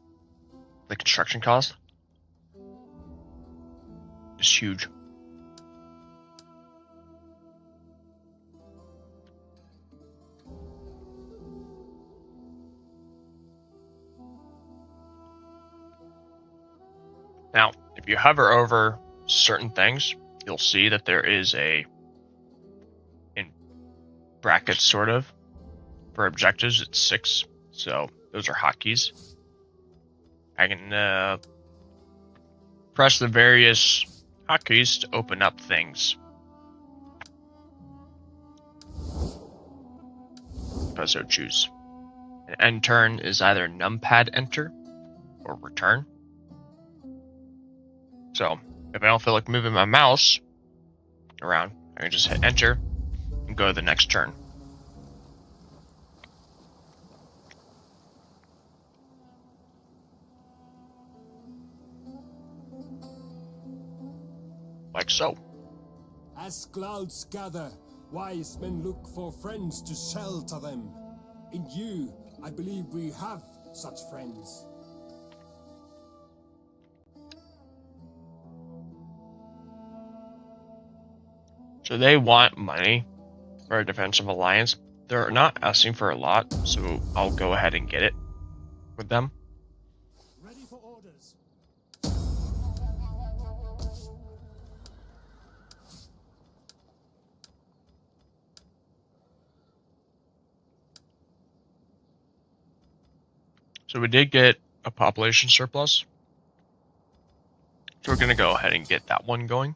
the construction cost is huge. Now, if you hover over certain things, you'll see that there is a, in brackets sort of, for objectives, it's 6. So those are hotkeys. I can press the various hotkeys to open up things. If I so choose. An end turn is either numpad enter or return. So if I don't feel like moving my mouse around, I can just hit enter and go to the next turn. Like so. As clouds gather, wise men look for friends to shelter them. In you, I believe we have such friends. So they want money for a defensive alliance. They're not asking for a lot, so I'll go ahead and get it with them. Ready for orders. So we did get a population surplus. So we're going to go ahead and get that one going.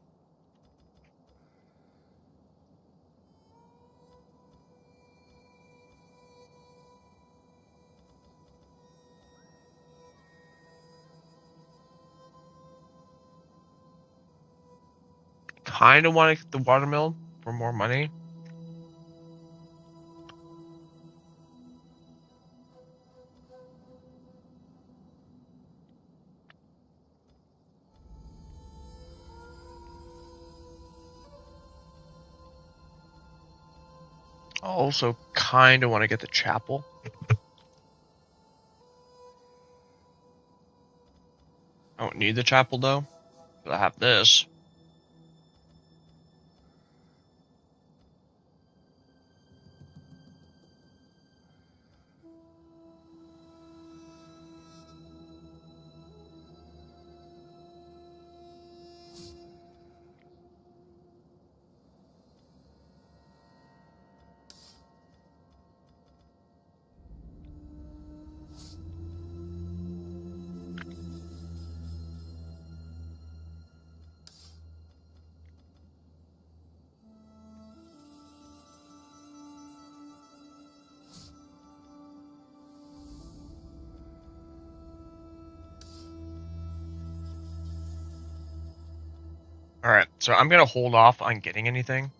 Kind of want to get the watermill for more money. I also kind of want to get the chapel. I don't need the chapel though, but I have this. Alright, so I'm gonna hold off on getting anything.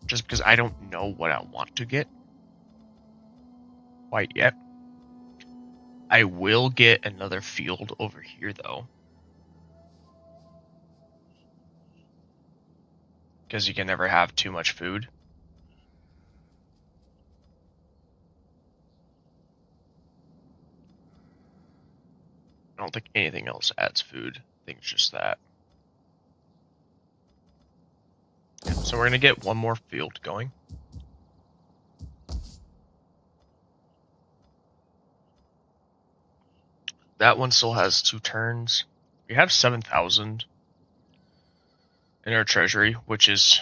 Just because I don't know what I want to get quite yet. I will get another field over here, though. Because you can never have too much food. I don't think anything else adds food. I think it's just that. So we're going to get one more field going. That one still has 2 turns. We have 7,000 in our treasury, which is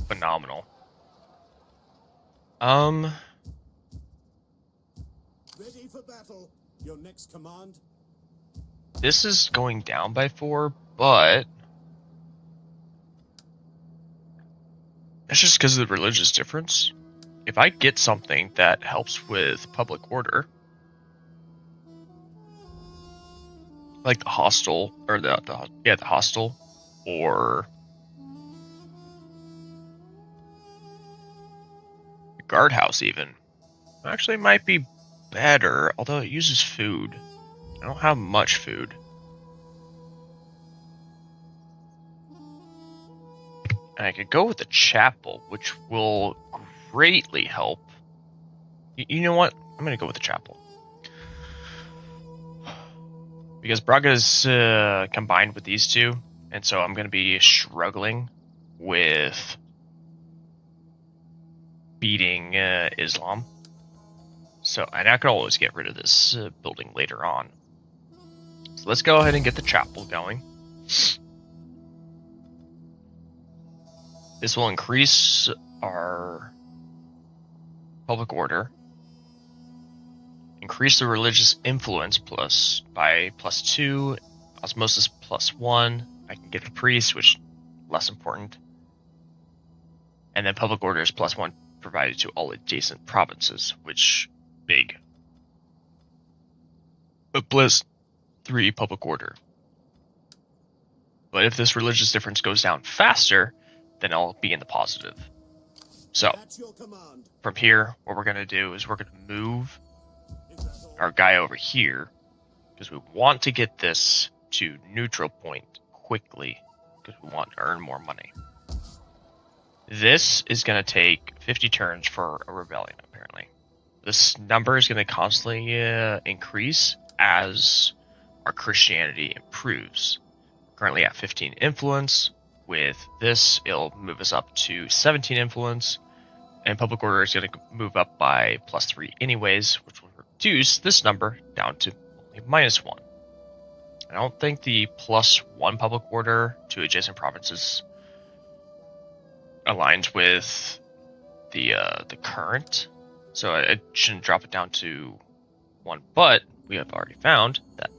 phenomenal. Ready for battle. Your next command? This is going down by 4, but it's just because of the religious difference. If I get something that helps with public order, like the hostel, or the hostel, or the guardhouse even, actually might be better, although it uses food. I don't have much food. And I could go with the chapel, which will greatly help. You know what? I'm going to go with the chapel. Because Braga is combined with these two, and so I'm going to be struggling with beating Islam. So, and I could always get rid of this building later on. So let's go ahead and get the chapel going. This will increase our public order, increase the religious influence by +2, osmosis +1. I can get a priest, which less important, and then public order is +1 provided to all adjacent provinces, which big. But +3 public order. But if this religious difference goes down faster, then I'll be in the positive. So, from here, what we're going to do is we're going to move our guy over here, because we want to get this to neutral point quickly, because we want to earn more money. This is going to take 50 turns for a rebellion, apparently. This number is going to constantly increase as our Christianity improves. We're currently at 15 influence. With this, it'll move us up to 17 influence, and public order is going to move up by +3 anyways, which will reduce this number down to only -1. I don't think the +1 public order to adjacent provinces aligns with the current, so it shouldn't drop it down to 1. But we have already found that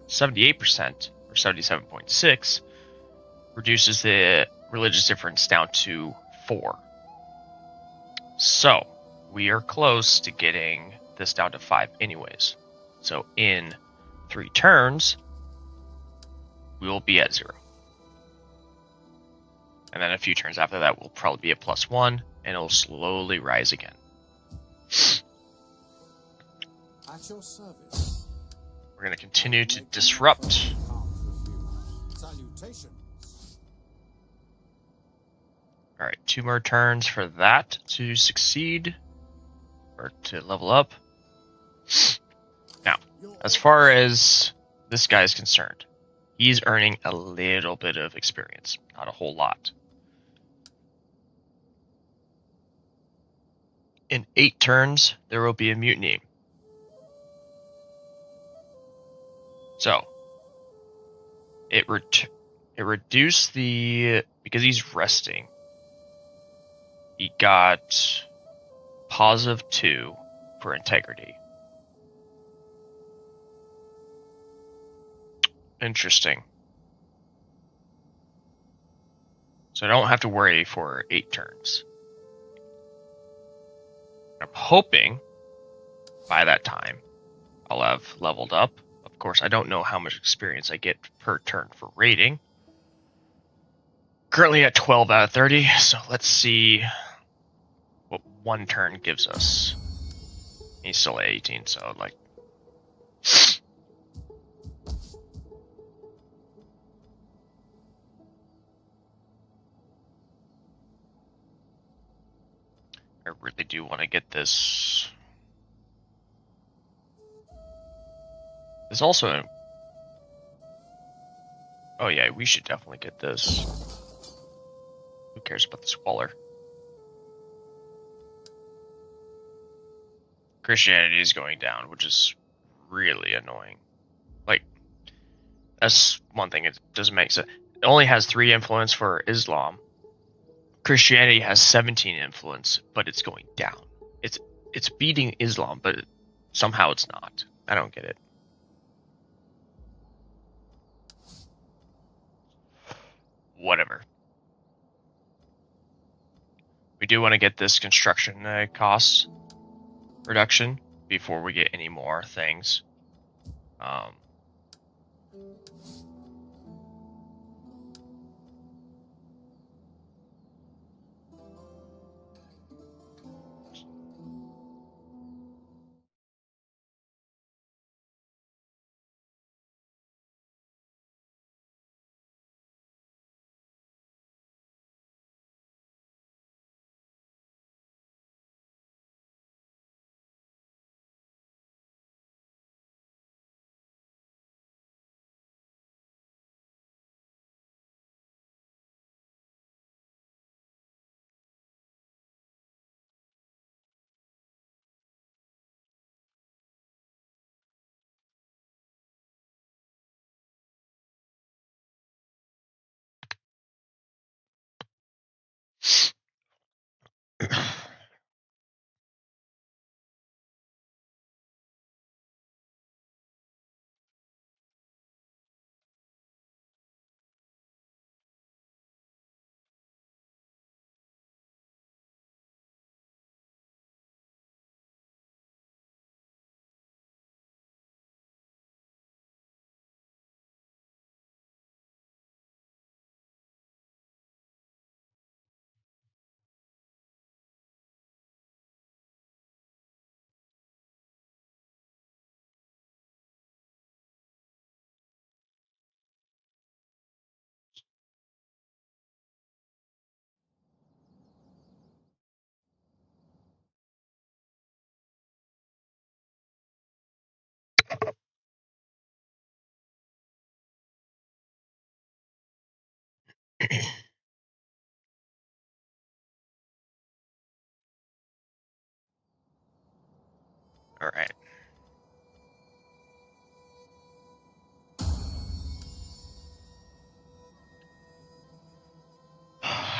78% or 77.6 reduces the religious difference down to 4. So we are close to getting this down to 5 anyways. So in 3 turns, we will be at 0. And then a few turns after that, we'll probably be at +1, and it'll slowly rise again. At your service. We're going to continue to disrupt. Salutations. Alright, 2 more turns for that to succeed, or to level up. Now, as far as this guy is concerned, he's earning a little bit of experience, not a whole lot. In 8 turns, there will be a mutiny. So, it reduced the, because he's resting, he got +2 for integrity. Interesting. So I don't have to worry for 8 turns. I'm hoping by that time I'll have leveled up. Of course, I don't know how much experience I get per turn for raiding. Currently at 12 out of 30, so let's see what one turn gives us. He's still at 18, so like... I really do want to get this. There's also... Oh yeah, we should definitely get this. Who cares about the squalor? Christianity is going down, which is really annoying. Like, that's one thing it doesn't make sense. It only has 3 influence for Islam. Christianity has 17 influence, but it's going down. It's beating Islam, but somehow it's not. I don't get it. Whatever. We do want to get this construction cost reduction before we get any more things. All right.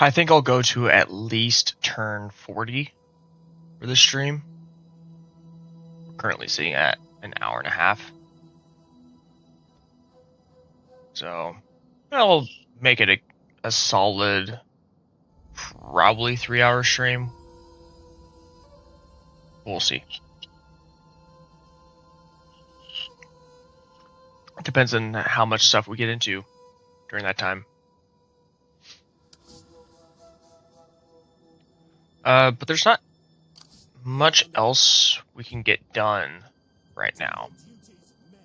I think I'll go to at least turn 40 for this stream. We're currently sitting at an hour and a half. So I'll make it a solid, probably 3-hour stream. We'll see. It depends on how much stuff we get into during that time. But there's not much else we can get done right now. Duties, men.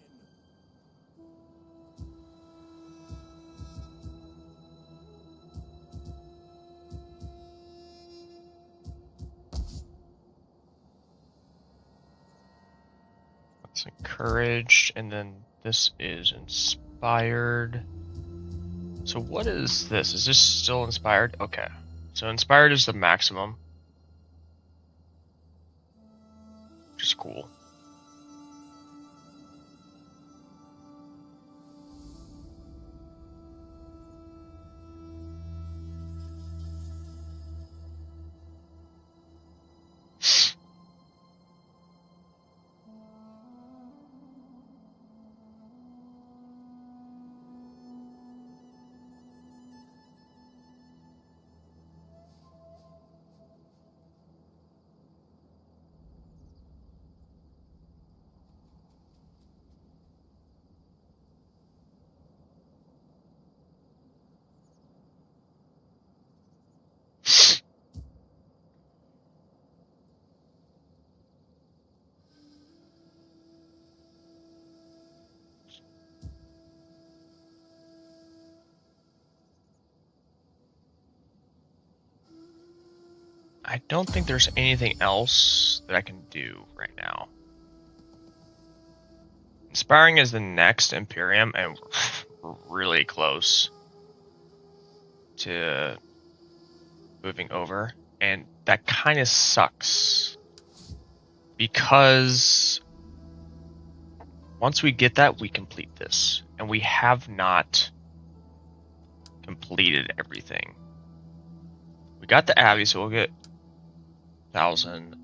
That's encouraged, and then this is inspired. So what is this? Is this still inspired? Okay. So inspired is the maximum, which is cool. don't think there's anything else that I can do right now. Inspiring is the next Imperium, and we're really close to moving over, and that kind of sucks because once we get that, we complete this, and we have not completed everything. We got the Abbey, so we'll get 1,000.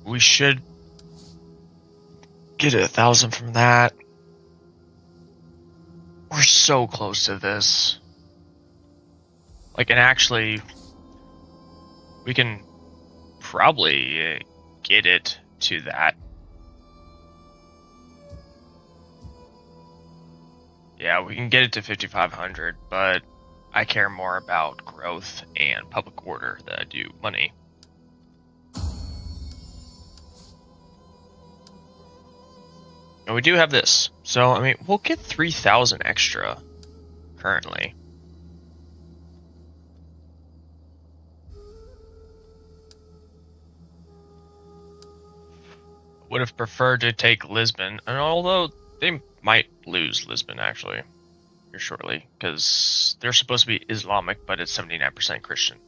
We should get 1,000 from that. We're so close to this. Like, and actually, we can probably get it to that. Yeah, we can get it to 5,500, but I care more about growth and public order than I do money. And we do have this. So, I mean, we'll get 3,000 extra currently. Would have preferred to take Lisbon, and although they might lose Lisbon actually here shortly, because they're supposed to be Islamic, but it's 79% Christian.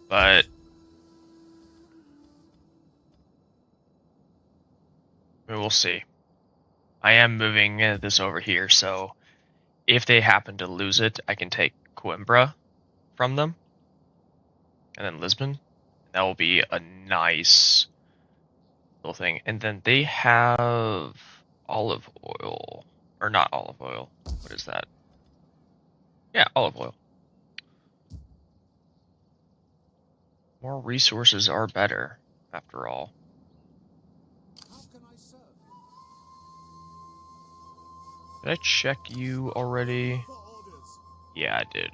But we will see. I am moving this over here, so if they happen to lose it, I can take Coimbra from them, and then Lisbon. That will be a nice little thing. And then they have olive oil, or not olive oil. What is that? Yeah, olive oil. More resources are better, after all. How can I serve you? Did I check you already? For orders. Yeah, I did.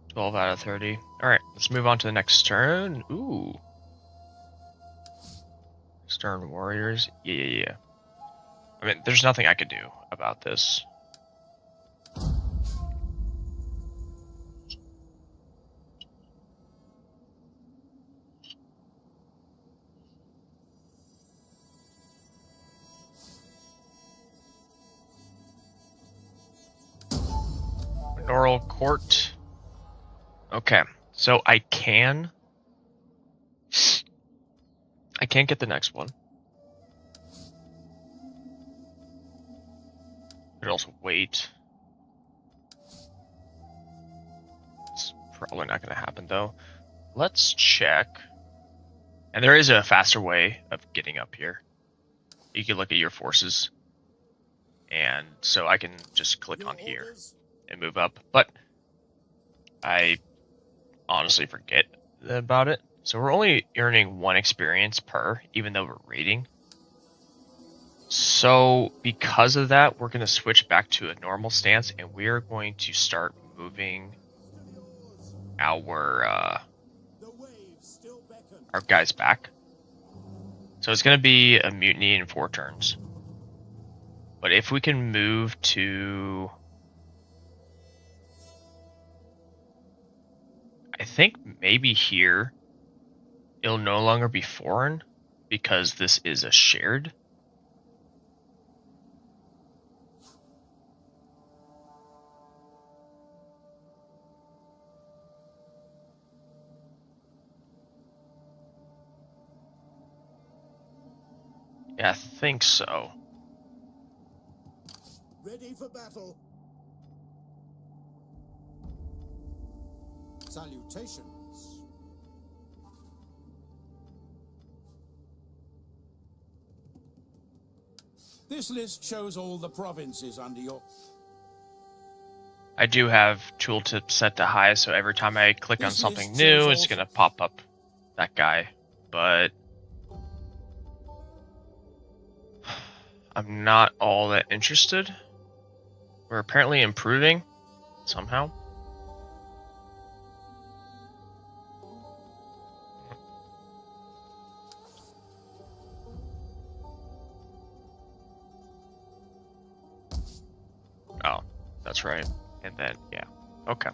12 out of 30. Alright, let's move on to the next turn. Ooh. Stern Warriors. Yeah. I mean, there's nothing I could do about this. Manorial Court. Okay, so I can get the next one. Could also wait. It's probably not going to happen though. Let's check. And there is a faster way of getting up here. You can look at your forces. And so I can just click Your on here orders? and move up. But I honestly forget about it. So we're only earning 1 experience per, even though we're raiding. So because of that, we're going to switch back to a normal stance, and we're going to start moving our The waves still beckon. our guys back. So it's going to be a mutiny in 4 turns. But if we can move to, I think maybe here, it'll no longer be foreign because this is a shared. Yeah, I think so. Ready for battle. Salutations. This list shows all the provinces under your... I do have tooltip set to high, so every time I click on This something list new, shows it's all- going to pop up that guy. But I'm not all that interested. We're apparently improving somehow. Oh, that's right. And then, yeah. Okay.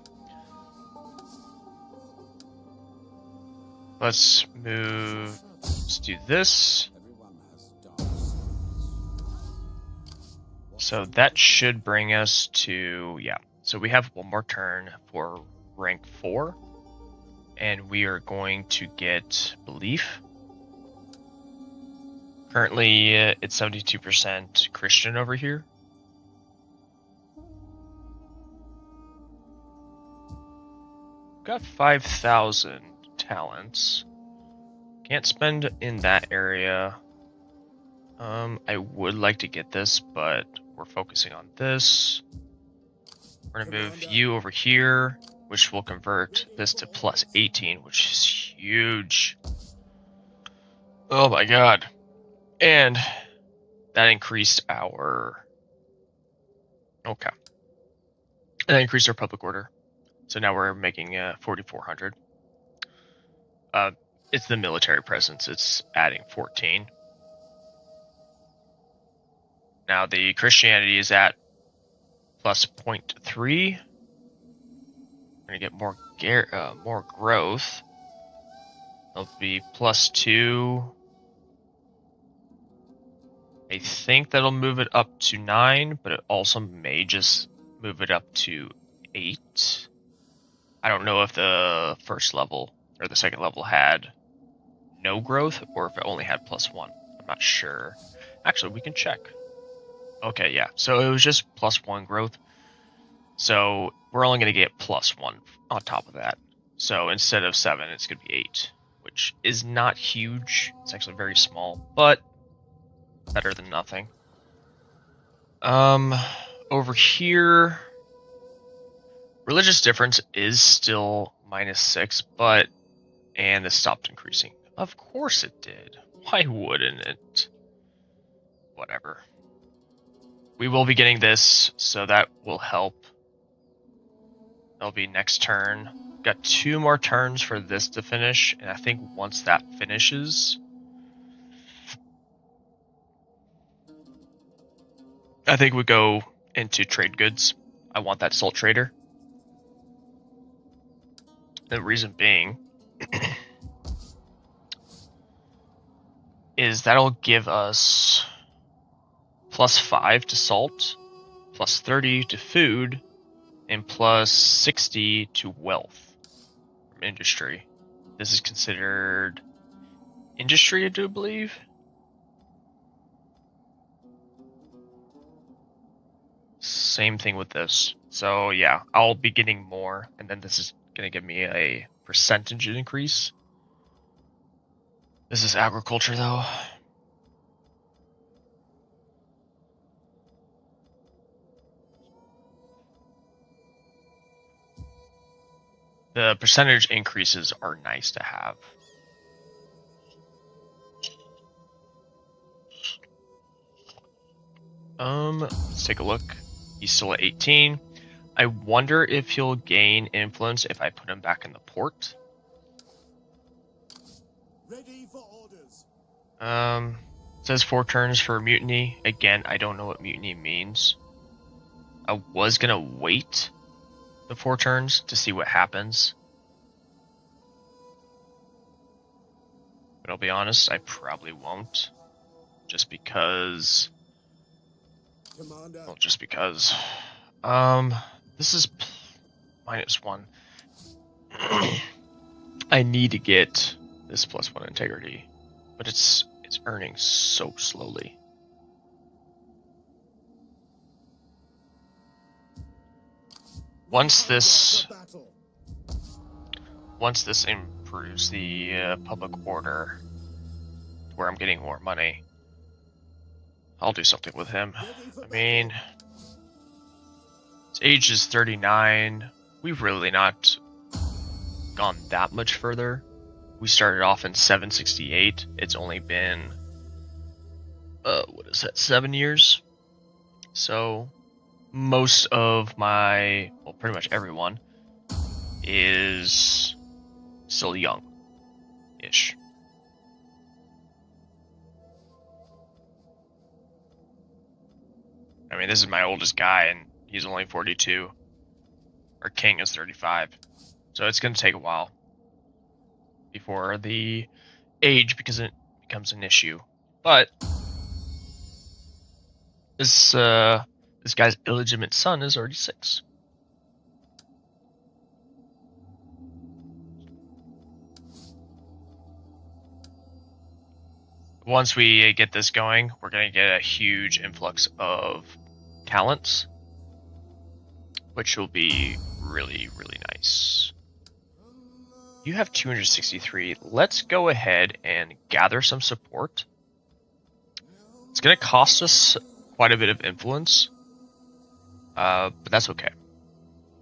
let's move. Let's do this. Everyone has dark sides. So that should bring us to, yeah. So we have one more turn for rank 4. And we are going to get belief. Currently, it's 72% Christian over here. Got 5,000 talents. Can't spend in that area. I would like to get this, but we're focusing on this. We're gonna move you over here, which will convert this to plus 18, which is huge. Oh my god. And that increased our... Okay. That increased our public order. So now we're making 4,400. It's the military presence. It's adding 14. Now the Christianity is at plus 0.3. We're gonna get more growth. It'll be plus 2. I think that'll move it up to 9, but it also may just move it up to 8. I don't know if the first level or the second level had no growth or if it only had plus 1. I'm not sure. Actually, we can check. Okay, yeah. So it was just plus 1 growth. So we're only going to get plus 1 on top of that. So instead of 7, it's going to be 8, which is not huge. It's actually very small, but better than nothing. Over here, religious difference is still -6, but, and this stopped increasing. Of course it did. Why wouldn't it? Whatever. We will be getting this, so that will help. That'll be next turn. Got 2 more turns for this to finish, and I think once that finishes, I think we go into trade goods. I want that salt trader. The reason being is that'll give us plus 5 to salt, plus 30 to food, and plus 60 to wealth from industry. This is considered industry, I do believe. Same thing with this. So yeah, I'll be getting more, and then this is going to give me a percentage increase. This is agriculture though. The percentage increases are nice to have. Let's take a look. He's still at 18. I wonder if he'll gain influence if I put him back in the port. Ready for orders. It says 4 turns for mutiny. Again, I don't know what mutiny means. I was gonna wait the 4 turns to see what happens. But I'll be honest, I probably won't. Just because... Commander. Well, just because. This is -1. I need to get this +1 integrity, but it's earning so slowly. Once this improves the public order, where I'm getting more money, I'll do something with him. I mean, his age is 39. We've really not gone that much further. We started off in 768. It's only been, what is that, 7 years? So, most of my, well, pretty much everyone is still young-ish. I mean, this is my oldest guy, and he's only 42. Our king is 35. So it's going to take a while. before the age because it becomes an issue. But this guy's illegitimate son is already 6. Once we get this going, we're going to get a huge influx of talents, which will be really, really nice. You have 263. Let's go ahead and gather some support. It's going to cost us quite a bit of influence, but that's okay.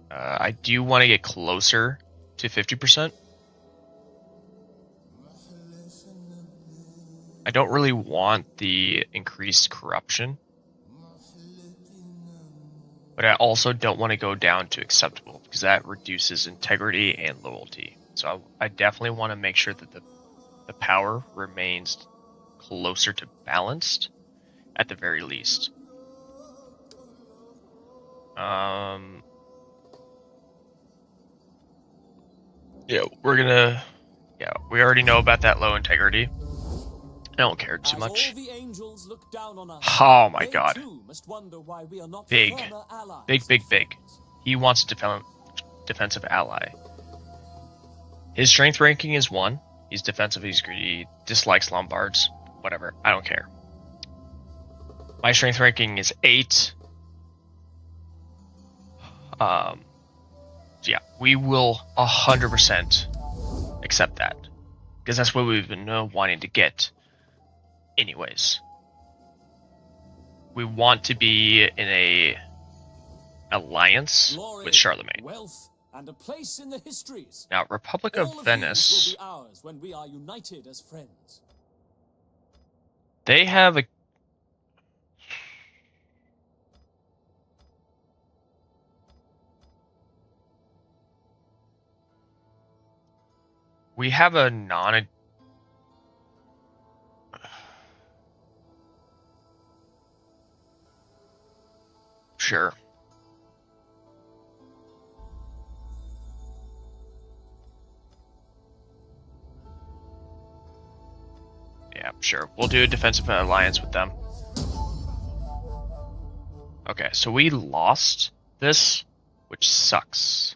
I do want to get closer to 50%. I don't really want the increased corruption, but I also don't want to go down to acceptable because that reduces integrity and loyalty. So I definitely want to make sure that the power remains closer to balanced at the very least. We already know about that low integrity. I don't care too much. Oh my god. Big. He wants a defensive ally. His strength ranking is 1. He's defensive, he's greedy, dislikes Lombards. Whatever, I don't care. My strength ranking is 8. Yeah, we will 100% accept that. Because that's what we've been wanting to get. Anyways, we want to be in a alliance with Charlemagne. Wealth, and a place in the histories. Now, Republic of Venice, will be ours when we are united as friends. They have a non. Sure. Yeah, sure. We'll do a defensive alliance with them. Okay, so we lost this, which sucks.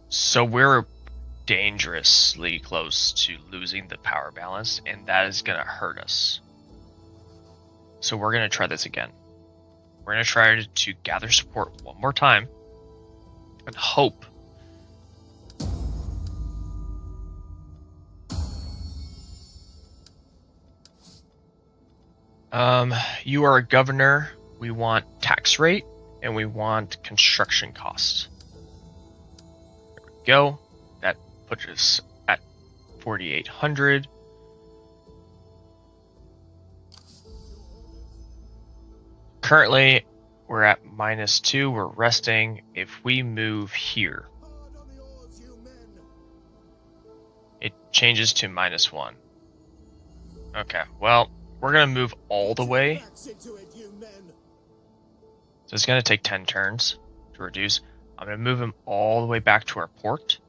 So we're dangerously close to losing the power balance, and that is gonna hurt us. So we're gonna try this again. We're gonna try to gather support one more time and hope you are a governor. We want tax rate and we want construction costs. There we go. That puts us at 4,800. Currently, we're at -2. We're resting. If we move here, it changes to -1. Okay, well, we're going to move all the way. So it's going to take 10 turns to reduce. I'm going to move him all the way back to our port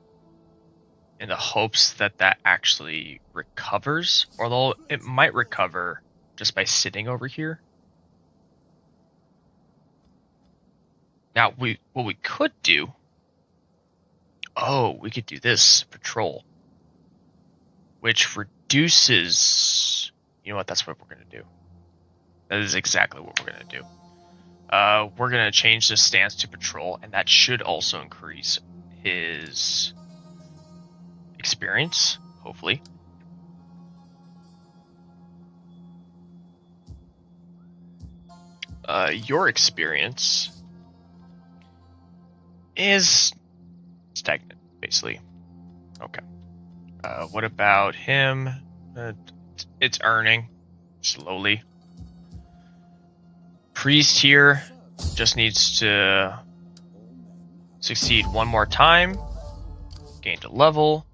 in the hopes that that actually recovers, although it might recover just by sitting over here. Now, what we could do, we could do this patrol, which reduces, you know what, that's what we're going to do. That is exactly what we're going to do. We're going to change the stance to patrol, and that should also increase his experience, hopefully. Your experience is stagnant, basically. Okay. What about him? It's earning slowly. Priest here just needs to succeed one more time. Gained a level.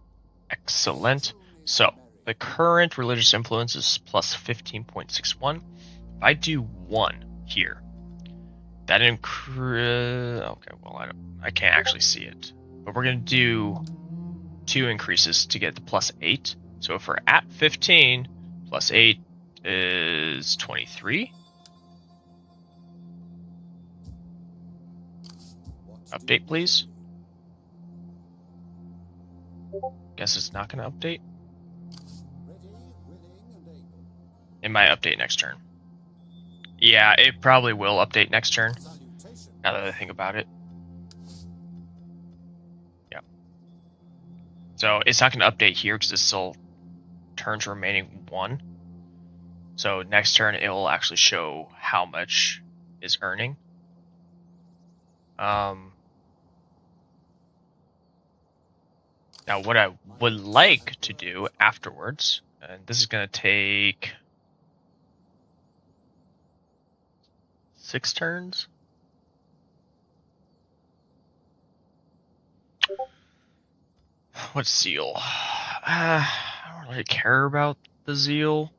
Excellent. So, the current religious influence is plus 15.61. If I do 1 here, That okay, well, I can't actually see it. But we're going to do 2 increases to get the +8. So if we're at 15, +8 is 23. Update, please. Guess it's not going to update. Ready, willing, and able. It might update next turn. Yeah, it probably will update next turn. Salutation. Now that I think about it. Yeah. So it's not going to update here because it's still turns remaining 1. So next turn it will actually show how much is earning. Now what I would like to do afterwards, and this is going to take 6 turns. What's zeal? I don't really care about the zeal.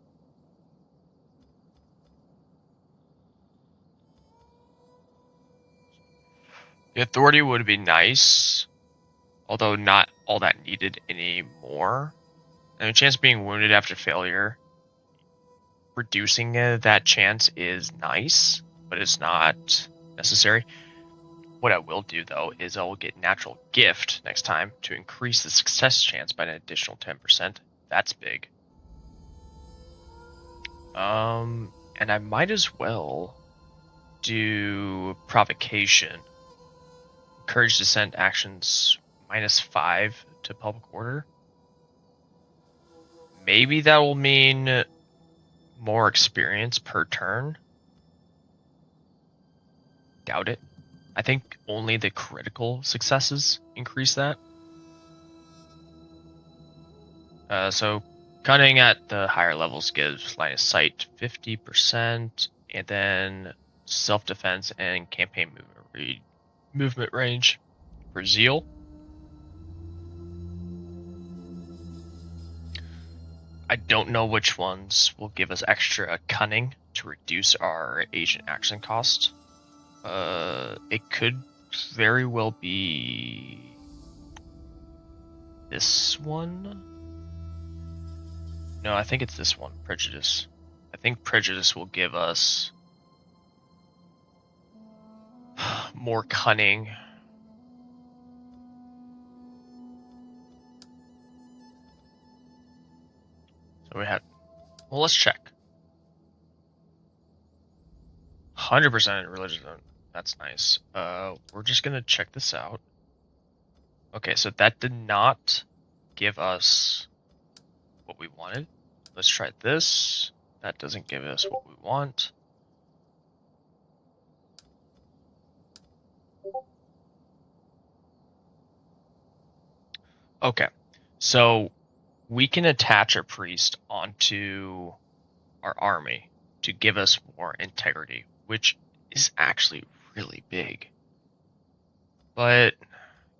The authority would be nice, although not all that needed anymore. And a chance of being wounded after failure, reducing that chance is nice, but it's not necessary. What I will do, though, is I will get Natural Gift next time to increase the success chance by an additional 10%. That's big. And I might as well do Provocation. Encourage Dissent actions -5 to public order. Maybe that will mean more experience per turn. Doubt it. I think only the critical successes increase that. So cunning at the higher levels gives line of sight 50%, and then self-defense and campaign movement range for zeal. I don't know which ones will give us extra cunning to reduce our agent action cost. It could very well be this one. No, I think it's this one, Prejudice. I think Prejudice will give us more cunning. So we had, well, let's check. 100% religion. That's nice. We're just gonna check this out. Okay, so that did not give us what we wanted. Let's try this. That doesn't give us what we want. Okay, so we can attach a priest onto our army to give us more integrity, which is actually really big. But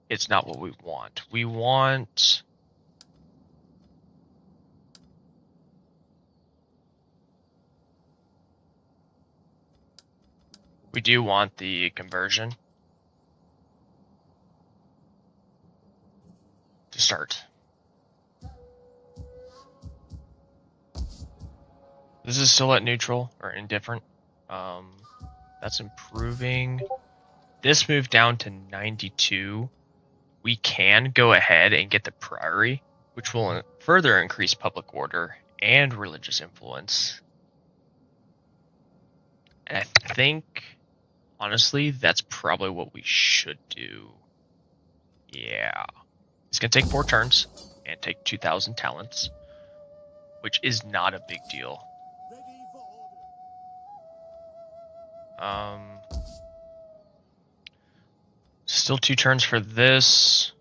it's not what we want. We want... We do want the conversion to start. This is still at neutral or indifferent. That's improving. This moved down to 92. We can go ahead and get the priory, which will further increase public order and religious influence. And I think, honestly, that's probably what we should do. Yeah. It's going to take 4 turns and take 2,000 talents, which is not a big deal. Ready for order. Still 2 turns for this.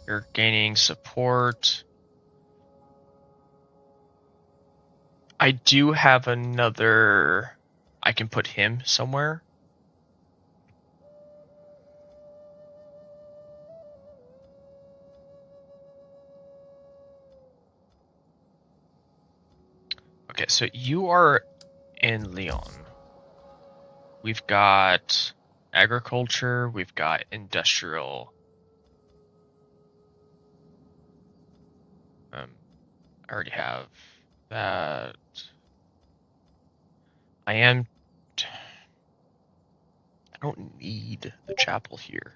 You're gaining support. I do have another... I can put him somewhere. Okay, so you are in Lyon. we've got agriculture, we've got industrial. I already have that. I don't need the chapel here.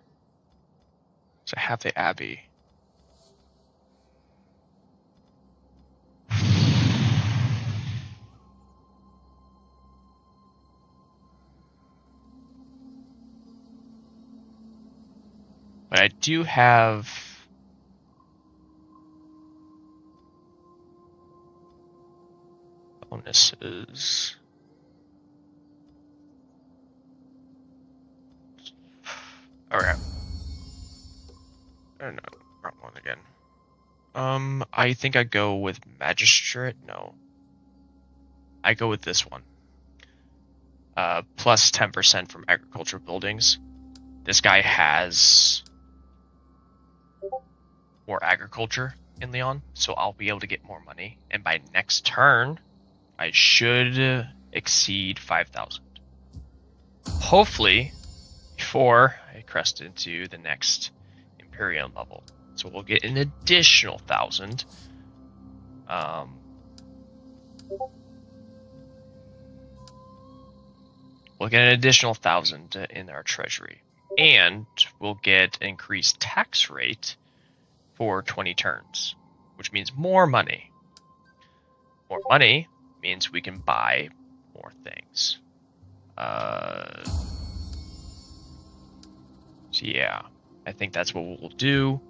So I have the abbey. But I do have bonuses. Alright. Oh no, wrong one again. I think I go with magistrate. No. I go with this one. Plus 10% from agricultural buildings. This guy has more agriculture in Leon, so I'll be able to get more money. And by next turn, I should exceed 5,000. Hopefully, before I crest into the next Imperium level. So we'll get an additional 1,000. We'll get an additional 1,000 in our treasury. And we'll get an increased tax rate for 20 turns, which means more money. More money means we can buy more things. So yeah, I think that's what we'll do.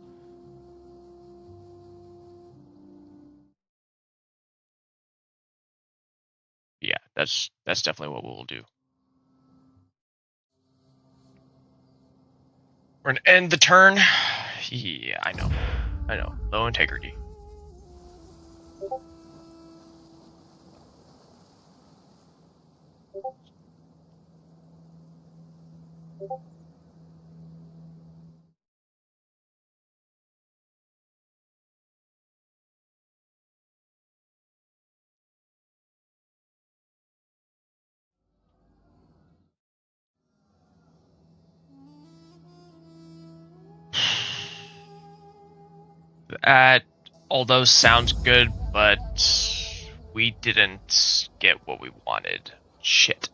Yeah, that's definitely what we'll do. We're gonna end the turn. Yeah, I know. Low integrity. That, although sounds good, but we didn't get what we wanted. Shit.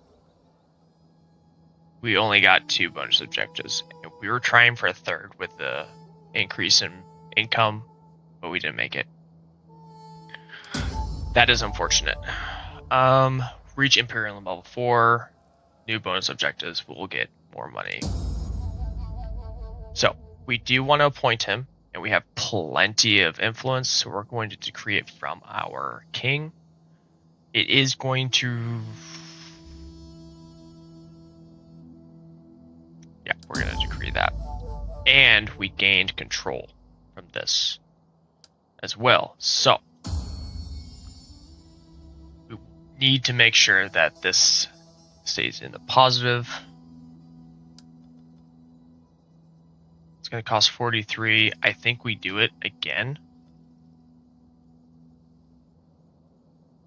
We only got 2 bonus objectives. We were trying for a third with the increase in income, but we didn't make it. That is unfortunate. Reach Imperium level 4. New bonus objectives. We'll get more money. So, we do want to appoint him, and we have plenty of influence, so we're going to decree it from our king. It is going to... Yeah, we're going to decree that. And we gained control from this as well. So, we need to make sure that this stays in the positive. It's going to cost 43. I think we do it again.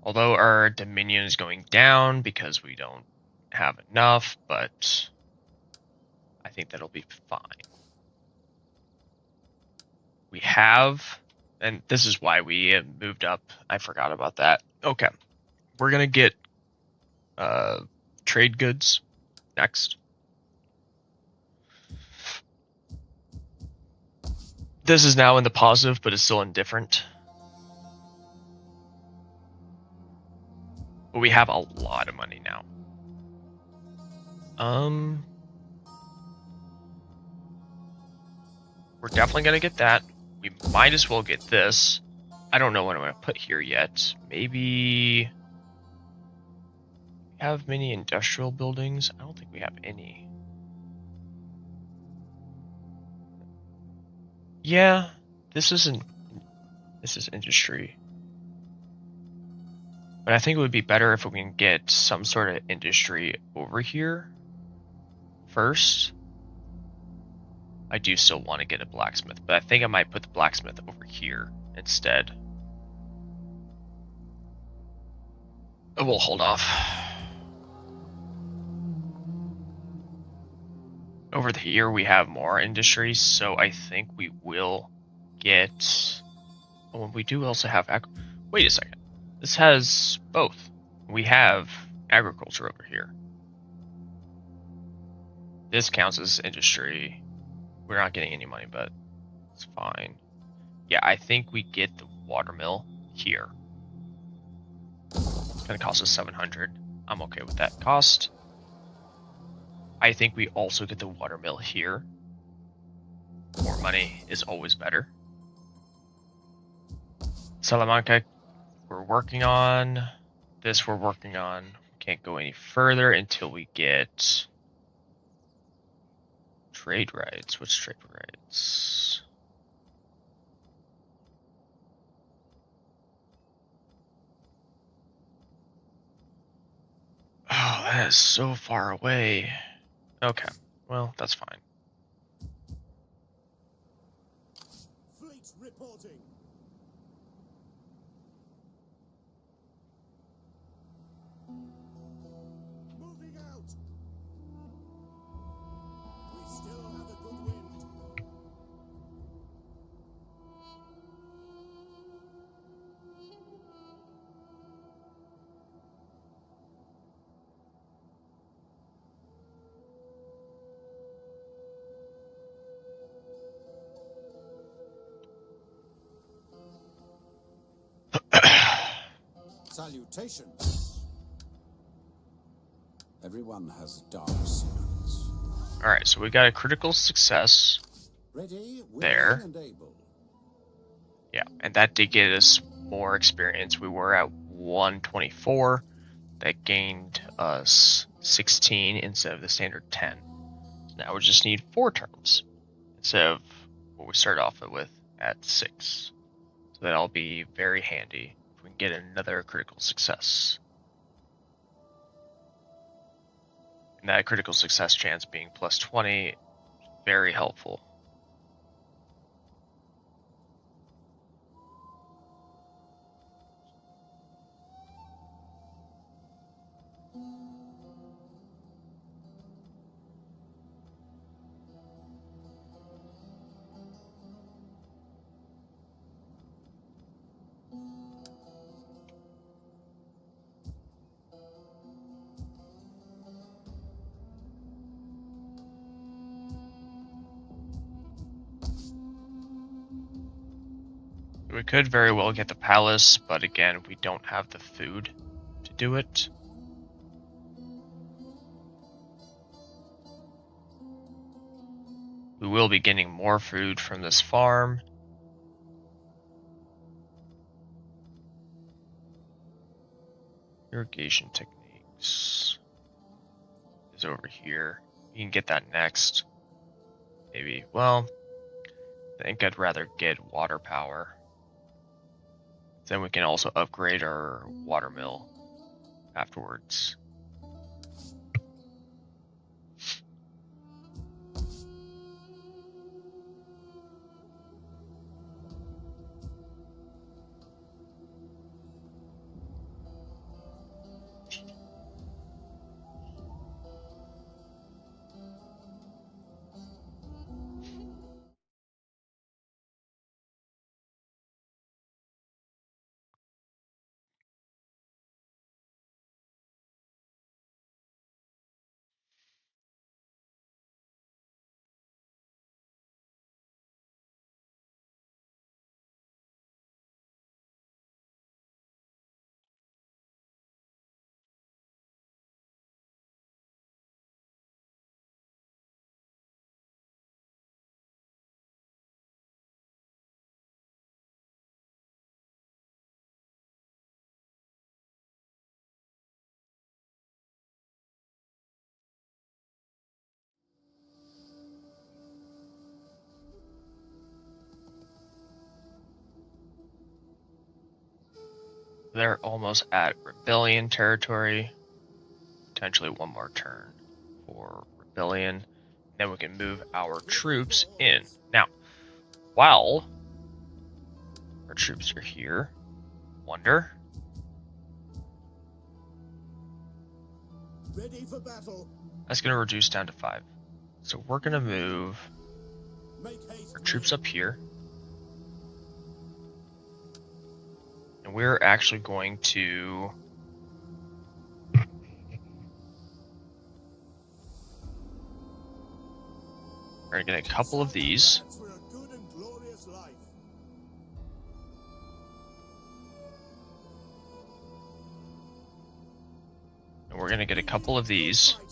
Although our dominion is going down because we don't have enough, but I think that'll be fine. We have, and this is why we moved up. I forgot about that. Okay. We're going to get trade goods next. This is now in the positive, but it's still indifferent. But we have a lot of money now. We're definitely going to get that. We might as well get this. I don't know what I'm going to put here yet. Maybe... have many industrial buildings? I don't think we have any. Yeah, this is industry. But I think it would be better if we can get some sort of industry over here first. I do still want to get a blacksmith, but I think I might put the blacksmith over here instead. We'll hold off. over here we have more industry, so I think we will get. Oh, we do also have. Wait a second. This has both. We have agriculture over here. This counts as industry. We're not getting any money, but it's fine. Yeah, I think we get the watermill here. It's gonna cost us 700. I'm okay with that cost. I think we also get the watermill here. More money is always better. Salamanca, we're working on. This we're working on. Can't go any further until we get trade rights. What's trade rights? Oh, that is so far away. Okay, well, that's fine. Fleet reporting. Moving out. We still have a good wind. Salutations. Everyone has dark secrets. Alright, so we got a critical success. Ready, willing, There. and able. Yeah, and that did get us more experience. We were at 124. That gained us 16 instead of the standard 10. So now we just need 4 turns instead of what we started off with at 6. So that'll be very handy if we can get another critical success. And that critical success chance being plus 20, very helpful. We could very well get the palace, but again, we don't have the food to do it. We will be getting more food from this farm. Irrigation techniques is over here. You can get that next. Maybe. Well, I think I'd rather get water power. Then we can also upgrade our water mill afterwards. They're almost at rebellion territory. Potentially one more turn for rebellion. Then we can move our troops in. Now, while our troops are here, wonder. Ready for battle. That's going to reduce down to 5. So we're gonna move Make haste. our troops up here. And we're actually going to we're gonna get a couple of these. For a good and glorious life. And we're gonna get a couple of these. Fighters.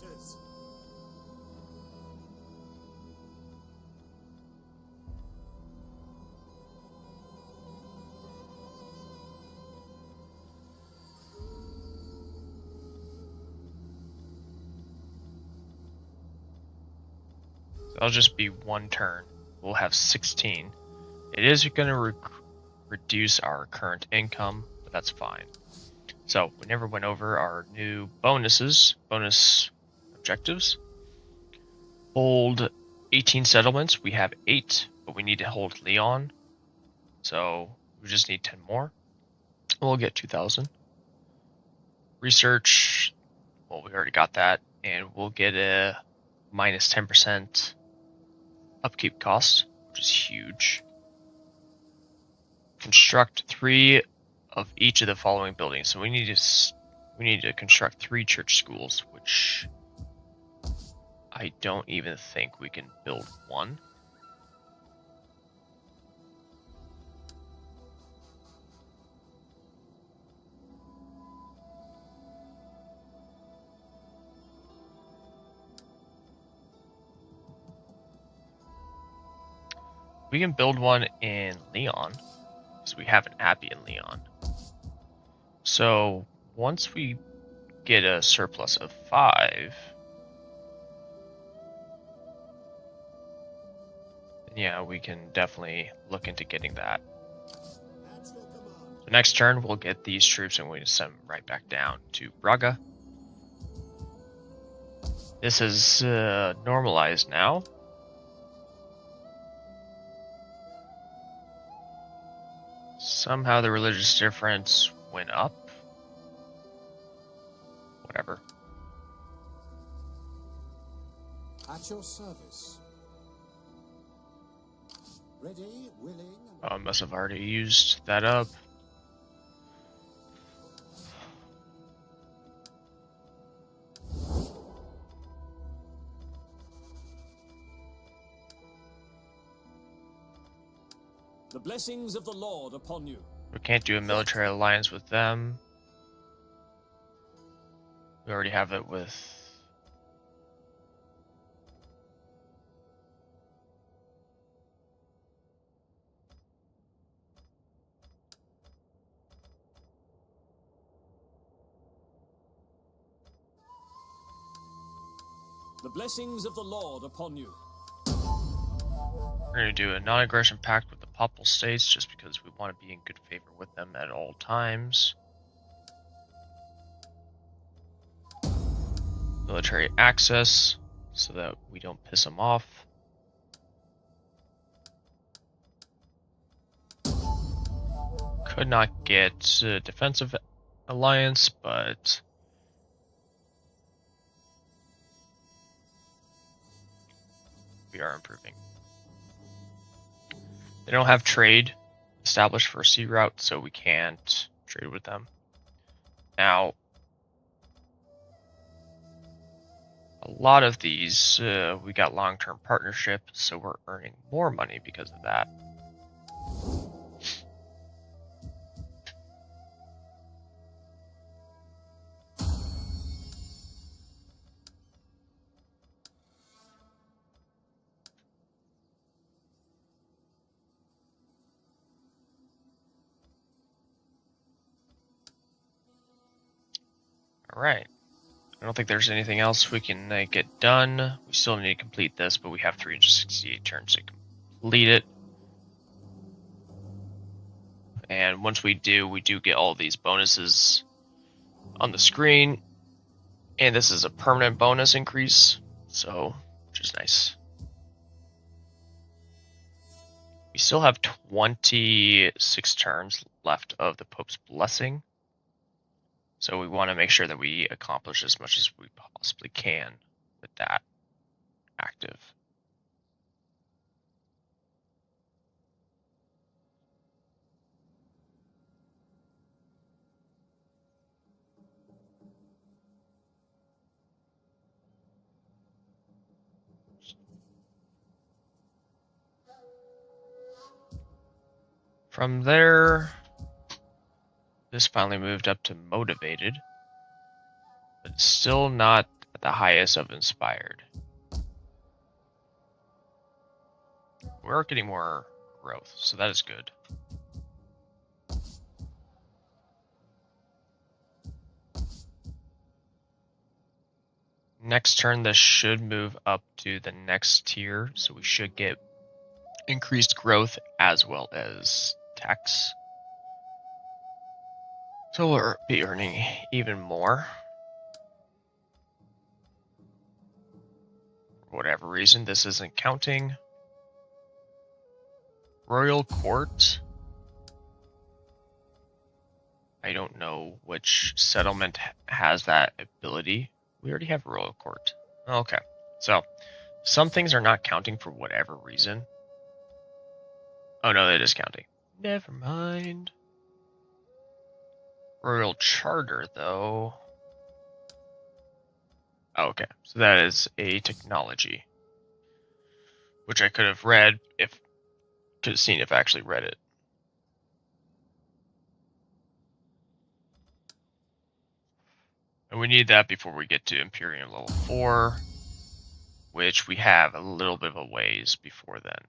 That'll just be one turn. We'll have 16. It is going to reduce our current income, but that's fine. So we never went over our new bonus objectives. Hold 18 settlements. We have 8, but we need to hold Leon. So we just need 10 more. We'll get 2,000. Research, well, we already got that, and we'll get a minus 10% upkeep cost, which is huge. Construct 3 of each of the following buildings. So we need to construct 3 church schools, which I don't even think we can build one. We can build one in Leon, because we have an abbey in Leon. So once we get a surplus of 5, yeah, we can definitely look into getting that. At your command. So next turn, we'll get these troops and we'll send them right back down to Braga. This is normalized now. Somehow the religious difference went up. Whatever. At your service. Ready, willing, and I must have already used that up. The blessings of the Lord upon you. We can't do a military alliance with them. We already have it with... The blessings of the Lord upon you. We're going to do a non-aggression pact with the Papal States just because we want to be in good favor with them at all times. Military access so that we don't piss them off. Could not get a defensive alliance, but we are improving. They don't have trade established for a sea route, so we can't trade with them. Now, a lot of these, we got long-term partnership, so we're earning more money because of that. Alright. I don't think there's anything else we can get done. We still need to complete this, but we have 368 turns to complete it. And once we do get all these bonuses on the screen. And this is a permanent bonus increase, so which is nice. We still have 26 turns left of the Pope's Blessing. So we want to make sure that we accomplish as much as we possibly can with that active. objective. From there, this finally moved up to motivated, but still not at the highest of inspired. We're getting more growth, so that is good. Next turn, this should move up to the next tier, so we should get increased growth as well as tax. So we'll be earning even more. For whatever reason, this isn't counting. Royal Court. I don't know which settlement has that ability. We already have Royal Court. Okay, so some things are not counting for whatever reason. Oh no, it is counting. Never mind. Royal Charter, though. Oh, okay, so that is a technology, which I could have read if could have seen if I actually read it. And we need that before we get to Imperium level 4, which we have a little bit of a ways before then.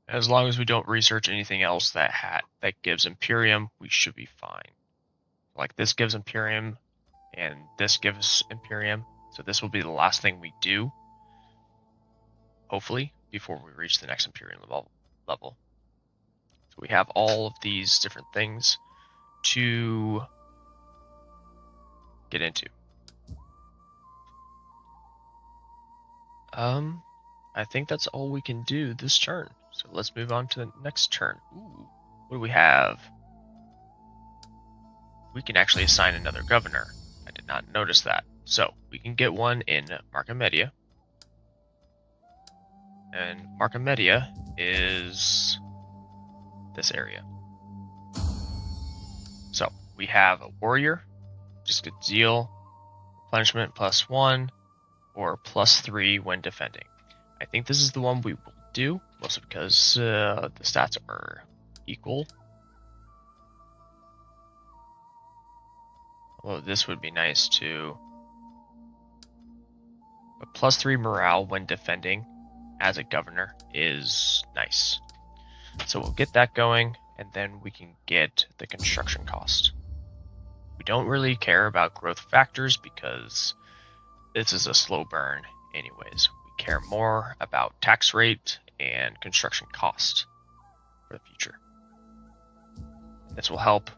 As long as we don't research anything else that gives Imperium, we should be fine. Like this gives Imperium, and this gives Imperium. So this will be the last thing we do, hopefully, before we reach the next Imperium level. So we have all of these different things to get into. I think that's all we can do this turn. So let's move on to the next turn. Ooh, what do we have? We can actually assign another governor. I did not notice that. So we can get one in Marcomedia. And Marcomedia is this area. So we have a warrior, just get zeal, replenishment +1, or +3 when defending. I think this is the one we will do, mostly because the stats are equal. Although this would be nice too. But +3 morale when defending as a governor is nice. So we'll get that going, and then we can get the construction cost. We don't really care about growth factors because this is a slow burn anyways. We care more about tax rate and construction cost for the future. This will help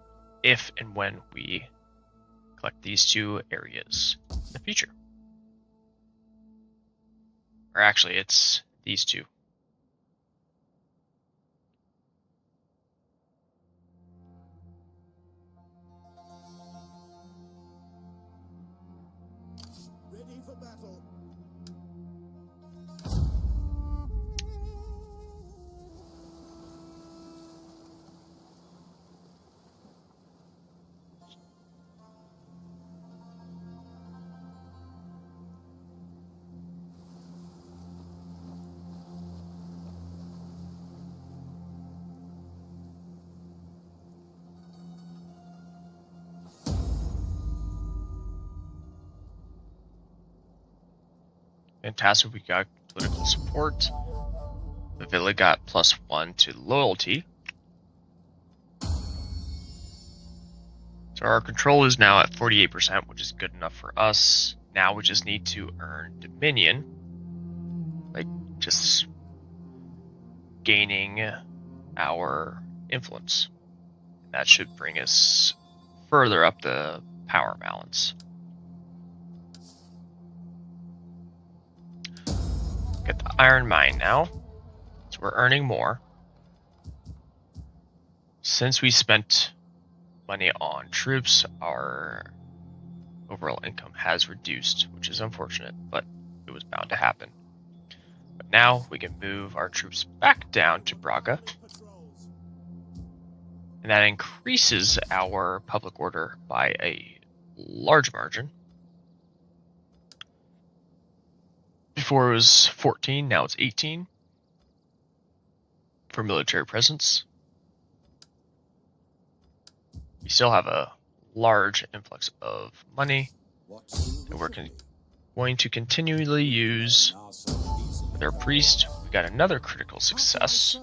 if and when we collect these two areas in the future. Or actually, it's these two. Ready for battle. Fantastic, we got political support. The villa got +1 to loyalty. So our control is now at 48%, which is good enough for us. Now we just need to earn Dominion. Like, just gaining our influence. That should bring us further up the power balance. Get the iron mine now. So we're earning more. since we spent money on troops, our overall income has reduced, which is unfortunate, but it was bound to happen. But now we can move our troops back down to Braga, Patrols. and that increases our public order by a large margin. Before it was 14, now it's 18 for military presence. We still have a large influx of money What that we're going to continually use. With our priest, we got another critical success.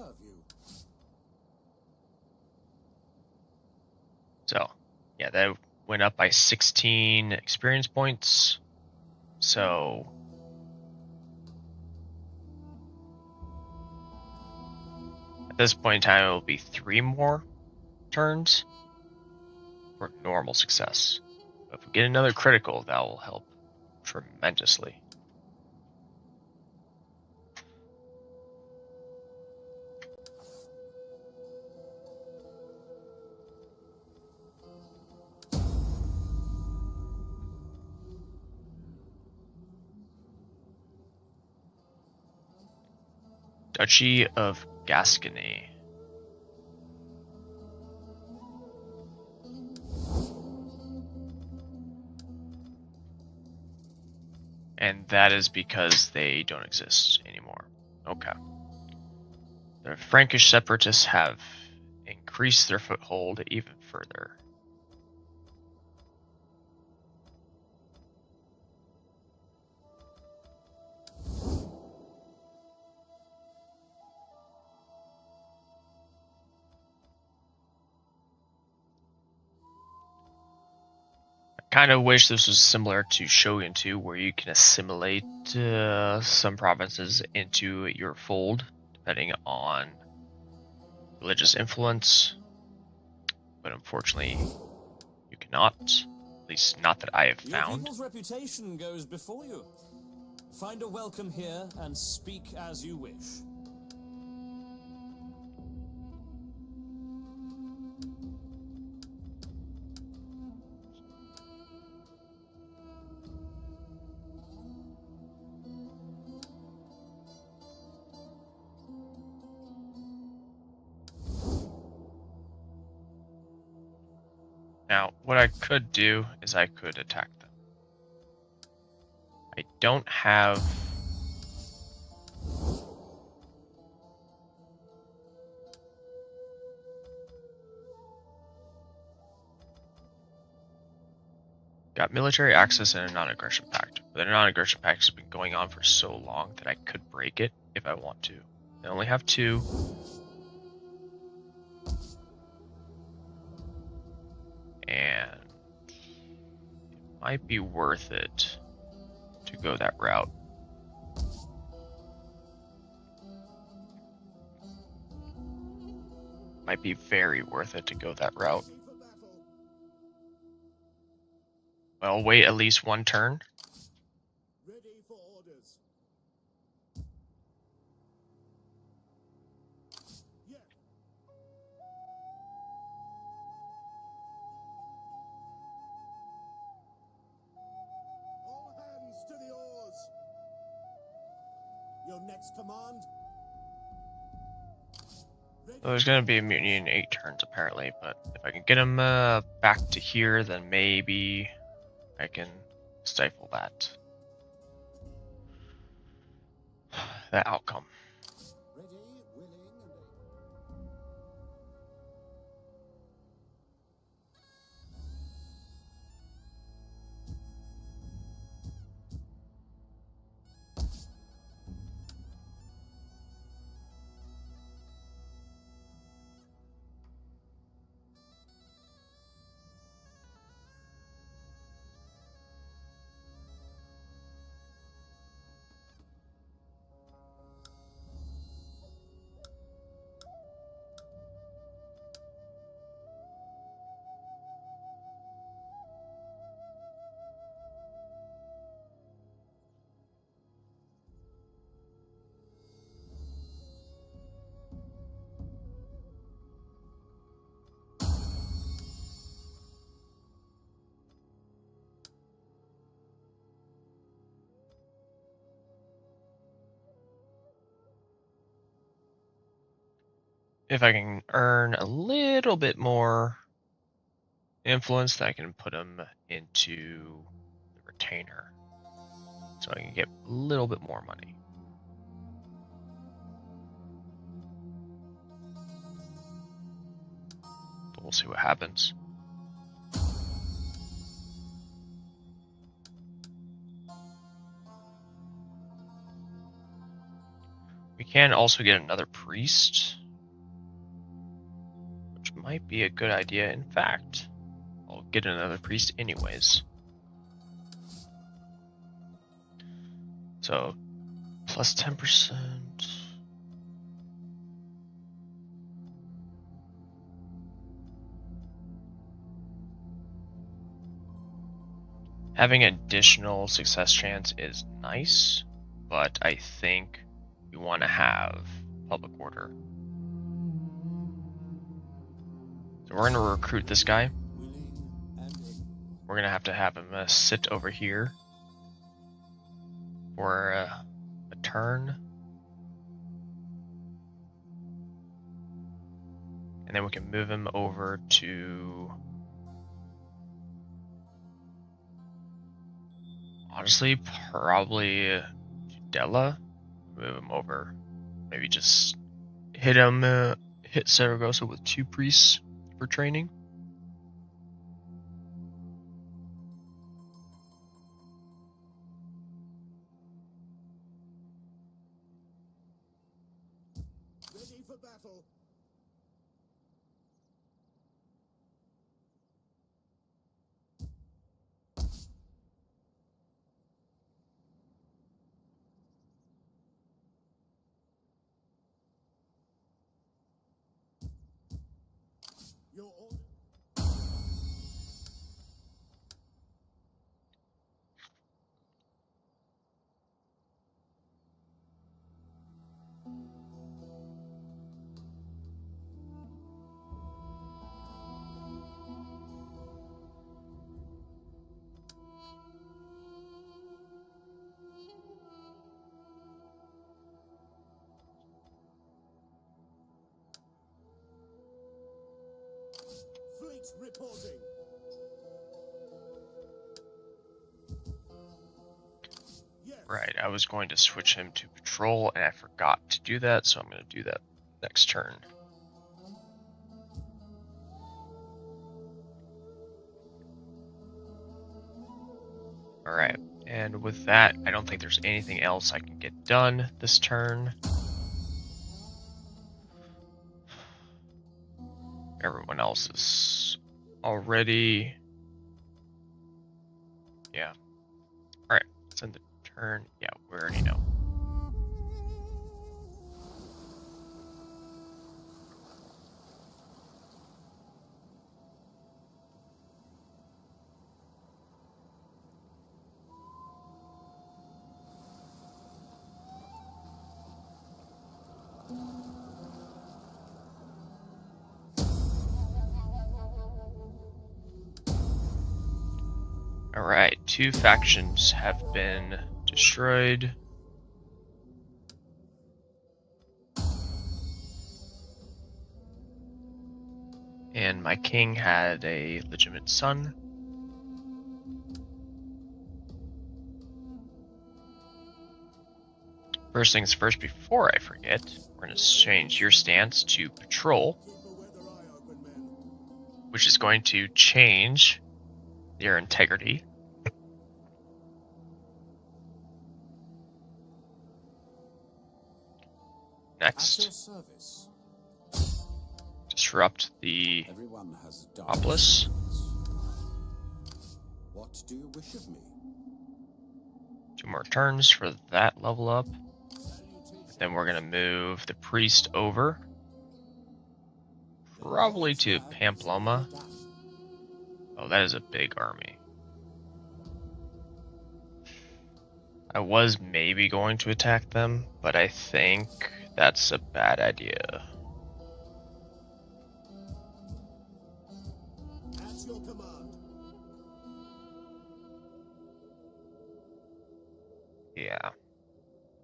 So, yeah, that went up by 16 experience points. So, at this point in time, it will be 3 more turns for normal success. But if we get another critical, that will help tremendously. Duchy of Gascony. And that is because they don't exist anymore. Okay. The Frankish separatists have increased their foothold even further. Kind of wish this was similar to Shogun 2, where you can assimilate some provinces into your fold, depending on religious influence. But unfortunately, you cannot. At least not that I have Your found. people's reputation goes before you. Find a welcome here and speak as you wish. Now, what I could do is I could attack them. I don't have... Got military access and a non-aggression pact. But the non-aggression pact has been going on for so long that I could break it if I want to. I only have 2. And it might be worth it to go that route. Might be very worth it to go that route. Ready for battle. Well, wait at least 1 turn. Ready for orders. Yeah. All hands to the oars. Your next command. Ready Well, there's going to be a mutiny in 8 turns apparently, but if I can get him back to here, then maybe I can stifle that outcome. Ready, willing, and able. if I can earn a little bit more influence, then I can put him into the retainer. So I can get a little bit more money. But we'll see what happens. We can also get another priest, which might be a good idea. In fact, I'll get another priest anyways. So, plus 10%. Having additional success chance is nice, but I think we want to have public order. So we're going to recruit this guy. We're going to have him sit over here for a turn. And then we can move him over to... honestly, probably Attila. Move him over. Maybe just hit Saragossa with 2 priests for training. Ready for battle. Your order. Fleet reporting. Yes. Right, I was going to switch him to patrol, and I forgot to do that, so I'm going to do that next turn. Alright, and with that, I don't think there's anything else I can get done this turn. Everyone else is already... yeah. Alright, let's end the turn. Yeah, we already know. Alright, 2 factions have been destroyed. And my king had a legitimate son. First things first, before I forget, we're going to change your stance to patrol, Keep a weather eye open, men. which is going to change your integrity. At your Next, service. disrupt the Everyone has dark obelisk. secrets. What do you wish of me? 2 more turns for that level up. Then we're going to move the priest over, probably to Pamplona. Oh, that is a big army. I was maybe going to attack them, but I think that's a bad idea. At your command. Yeah, I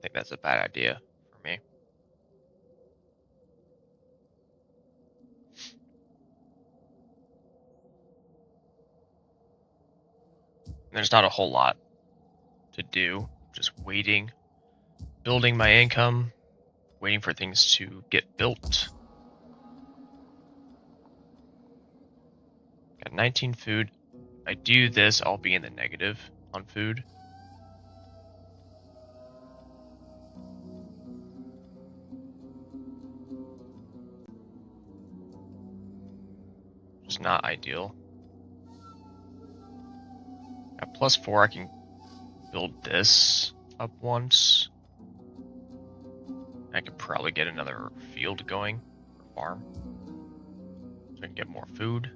think that's a bad idea for me. There's not a whole lot to do. Just waiting, building my income, waiting for things to get built. Got 19 food. If I do this, I'll be in the negative on food. It's not ideal. At +4, I can build this up once. I could probably get another field going, or farm, so I can get more food.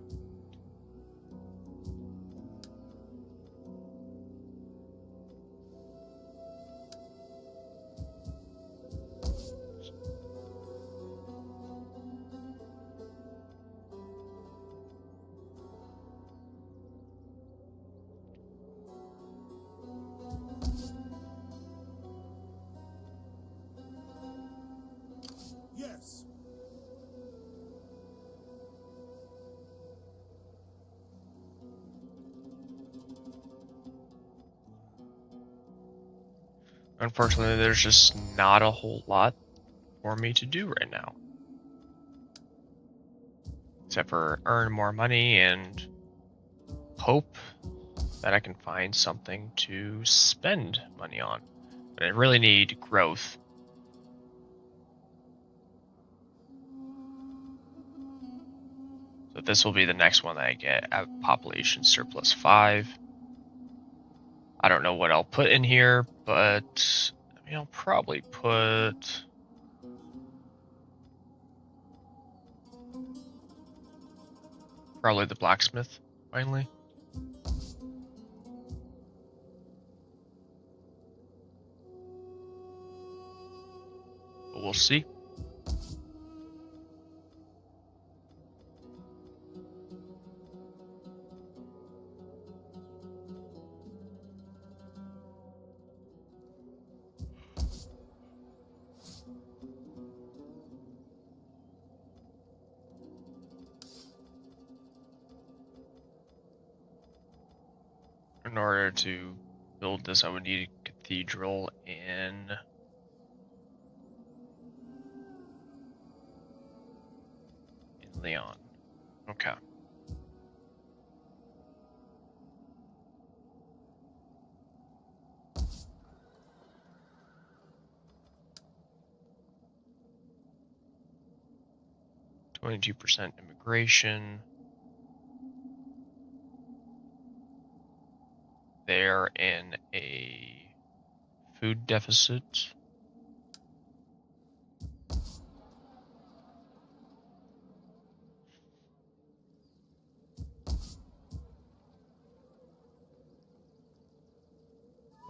Yes. Unfortunately, there's just not a whole lot for me to do right now. Except for earn more money and hope that I can find something to spend money on. But I really need growth. So this will be the next one that I get at population surplus 5. I don't know what I'll put in here, but I mean, I'll probably put the blacksmith finally. But we'll see. In order to build this, I would need a cathedral in Leon. Okay. %, immigration. They're in a food deficit.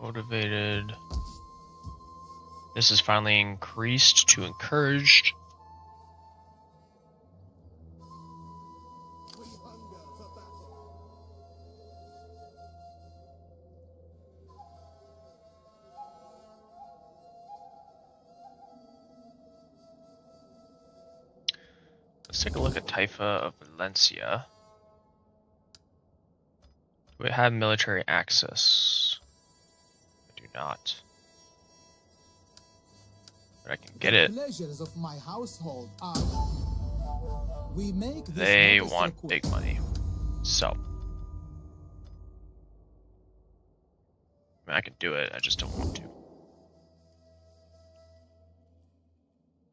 Motivated. This is finally increased to encouraged. We hunger for battle. Let's take a look at Taifa of Valencia. Do we have military access? I do not. But I can get it. Pleasures of my household are. We make this They modest want request. big money. So. I mean, I can do it, I just don't want to.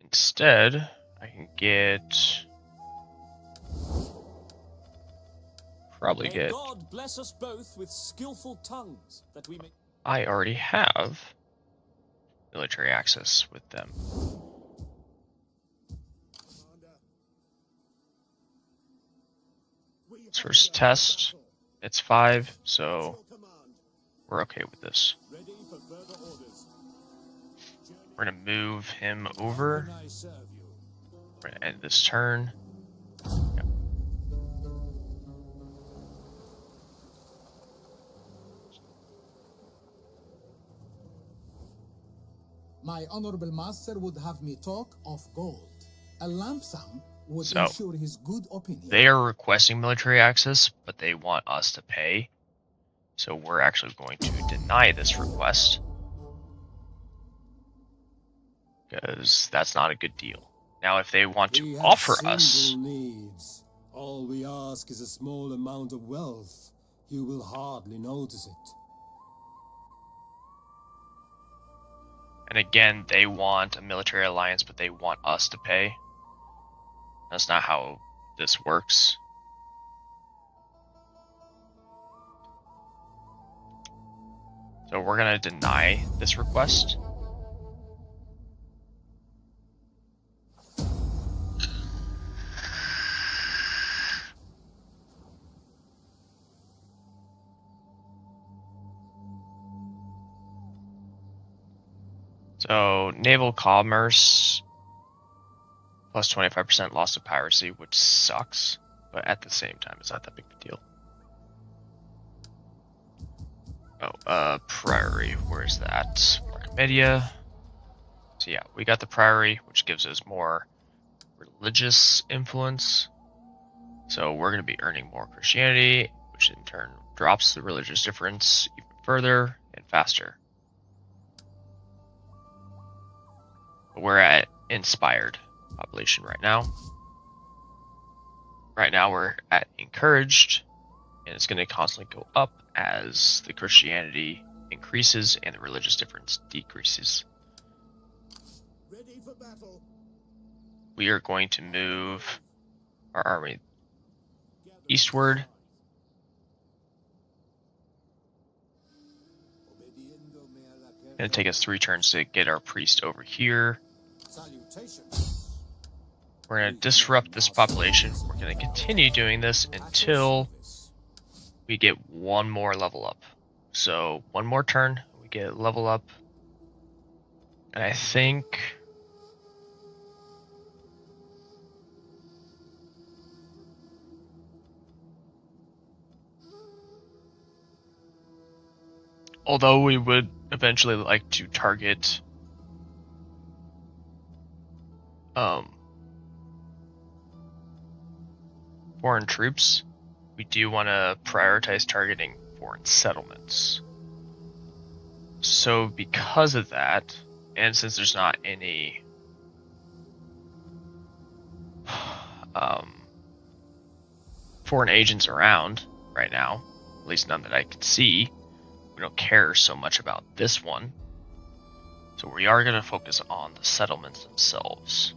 Instead, I can get... Probably May get... God bless us both with skillful tongues, that we may... I already have military access with them. Commander. We Let's hunger first for test. battle. It's 5, At so your command. we're okay with this. Ready for further orders. We're gonna move him How over. can I serve you? We're gonna end this turn. Yep. My honorable master would have me talk of gold. A lamp sum would So, ensure his good opinion. They are requesting military access, but they want us to pay. So we're actually going to deny this request, because that's not a good deal. Now, if they want to We have offer us, simple needs. All we ask is a small amount of wealth. You will hardly notice it. and again, they want a military alliance, but they want us to pay. That's not how this works. So we're going to deny this request. So naval commerce plus 25% loss to piracy, which sucks, but at the same time, it's not that big of a deal. Oh, priory, where's that? Market media. So yeah, we got the priory, which gives us more religious influence. So we're going to be earning more Christianity, which in turn drops the religious difference even further and faster. But we're at inspired population right now. Right now we're at encouraged, and it's going to constantly go up as the Christianity increases and the religious difference decreases. Ready for battle. We are going to move our army eastward. It's going to take us 3 turns to get our priest over here. Salutations. We're going to disrupt this population. We're going to continue doing this until we get one more level up. So one more turn, we get a level up. And I think although we would eventually like to target foreign troops, we do want to prioritize targeting foreign settlements. So because of that, and since there's not any foreign agents around right now, at least none that I can see, we don't care so much about this one. So we are going to focus on the settlements themselves.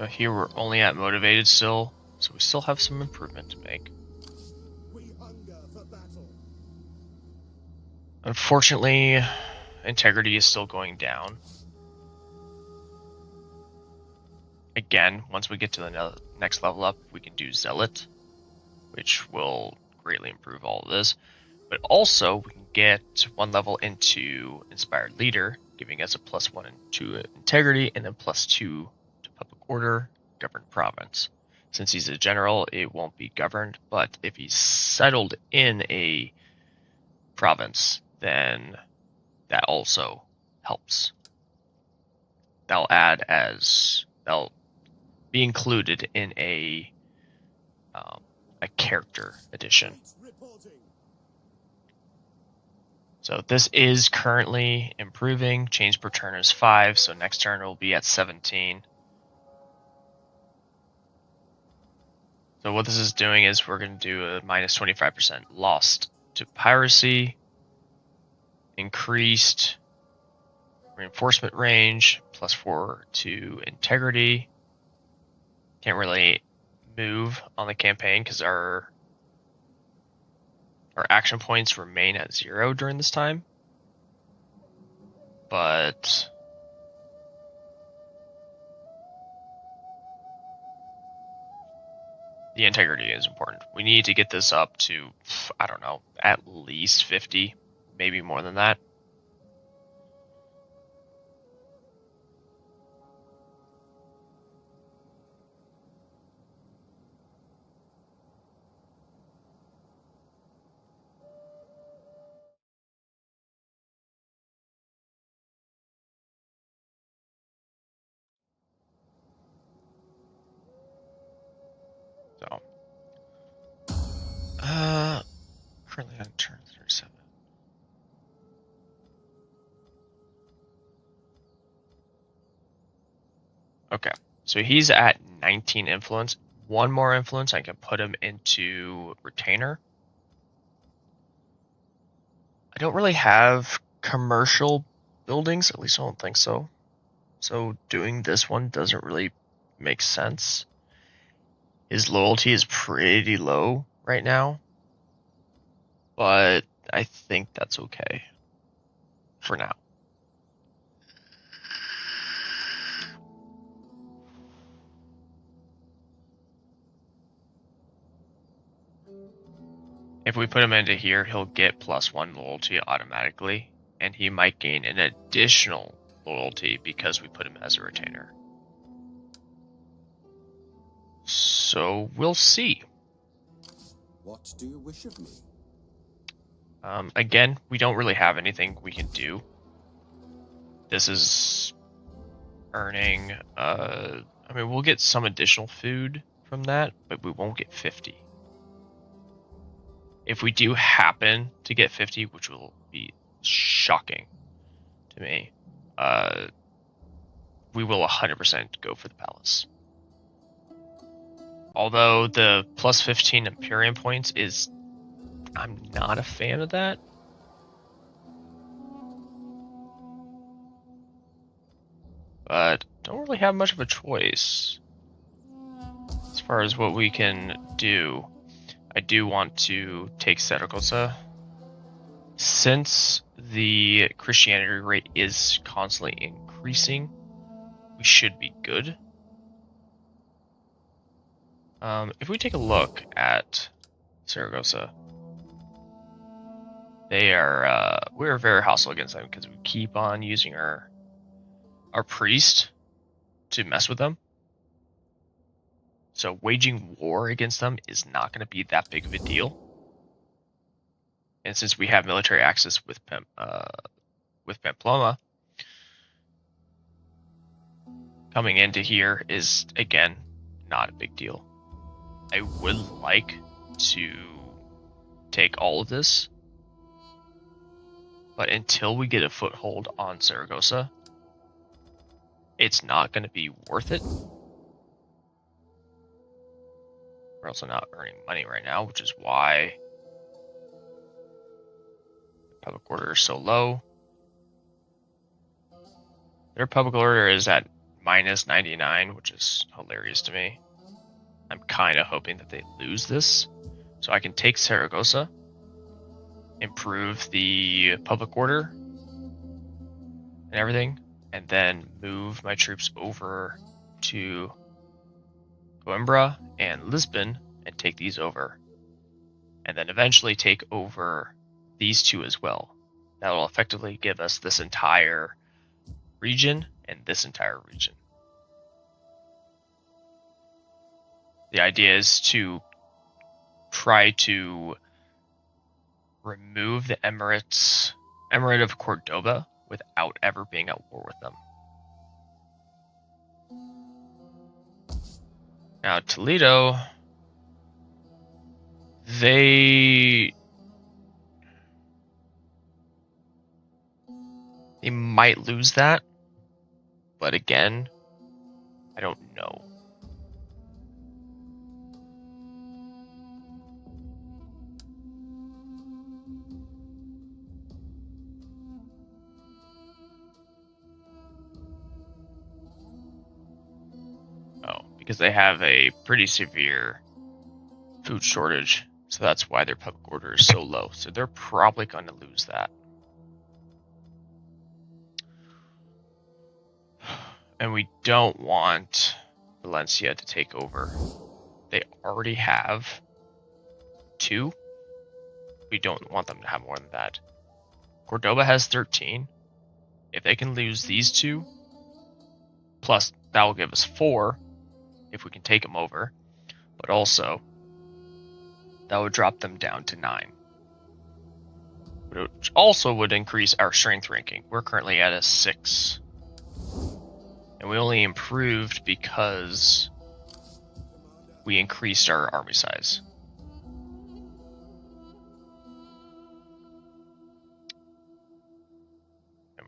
Here we're only at motivated still, so we still have some improvement to make. We hunger for battle. Unfortunately, integrity is still going down. Again, once we get to the next level up, we can do Zealot, which will greatly improve all of this. But also, we can get 1 level into Inspired Leader, giving us a +1 to integrity, and then +2 to public order, governed province. Since he's a general, it won't be governed, but if he's settled in a province, then that also helps. They'll be included in a character edition. So this is currently improving. Change per turn is 5, so next turn will be at 17. So what this is doing is we're going to do a -25% lost to piracy, increased reinforcement range, +4 to integrity. Can't really move on the campaign because our action points remain at 0 during this time. But the integrity is important. We need to get this up to, I don't know, at least 50, maybe more than that. currently on turn 37. Okay, so he's at 19 influence. One more influence, I can put him into retainer. I don't really have commercial buildings, at least I don't think so. So doing this one doesn't really make sense. His loyalty is pretty low right now, but I think that's okay for now. If we put him into here, he'll get +1 loyalty automatically, and he might gain an additional loyalty because we put him as a retainer. So we'll see. What do you wish of me? Again, we don't really have anything we can do. This is earning, I mean, we'll get some additional food from that, but we won't get 50. If we do happen to get 50, which will be shocking to me, we will 100% go for the palace. Although the +15 Imperium points is, I'm not a fan of that. But don't really have much of a choice as far as what we can do. I do want to take Saragossa. Since the Christianity rate is constantly increasing, we should be good. If we take a look at Saragossa, they are we're very hostile against them because we keep on using our priest to mess with them. So waging war against them is not going to be that big of a deal. And since we have military access with Pamplona, coming into here is, again, not a big deal. I would like to take all of this, but until we get a foothold on Saragossa, it's not going to be worth it. We're also not earning money right now, which is why public order is so low. Their public order is at -99, which is hilarious to me. I'm kind of hoping that they lose this, so I can take Saragossa, improve the public order and everything, and then move my troops over to Coimbra and Lisbon and take these over. And then eventually take over these two as well. That will effectively give us this entire region and this entire region. The idea is to try to remove the Emirate of Cordoba without ever being at war with them. Now Toledo, they might lose that, but again, I don't know. Because they have a pretty severe food shortage, so that's why their public order is so low. So they're probably going to lose that. And we don't want Valencia to take over. They already have 2. We don't want them to have more than that. Cordoba has 13. If they can lose these 2, plus that will give us 4 if we can take them over, but also that would drop them down to 9, which also would increase our strength ranking. We're currently at a 6, and we only improved because we increased our army size.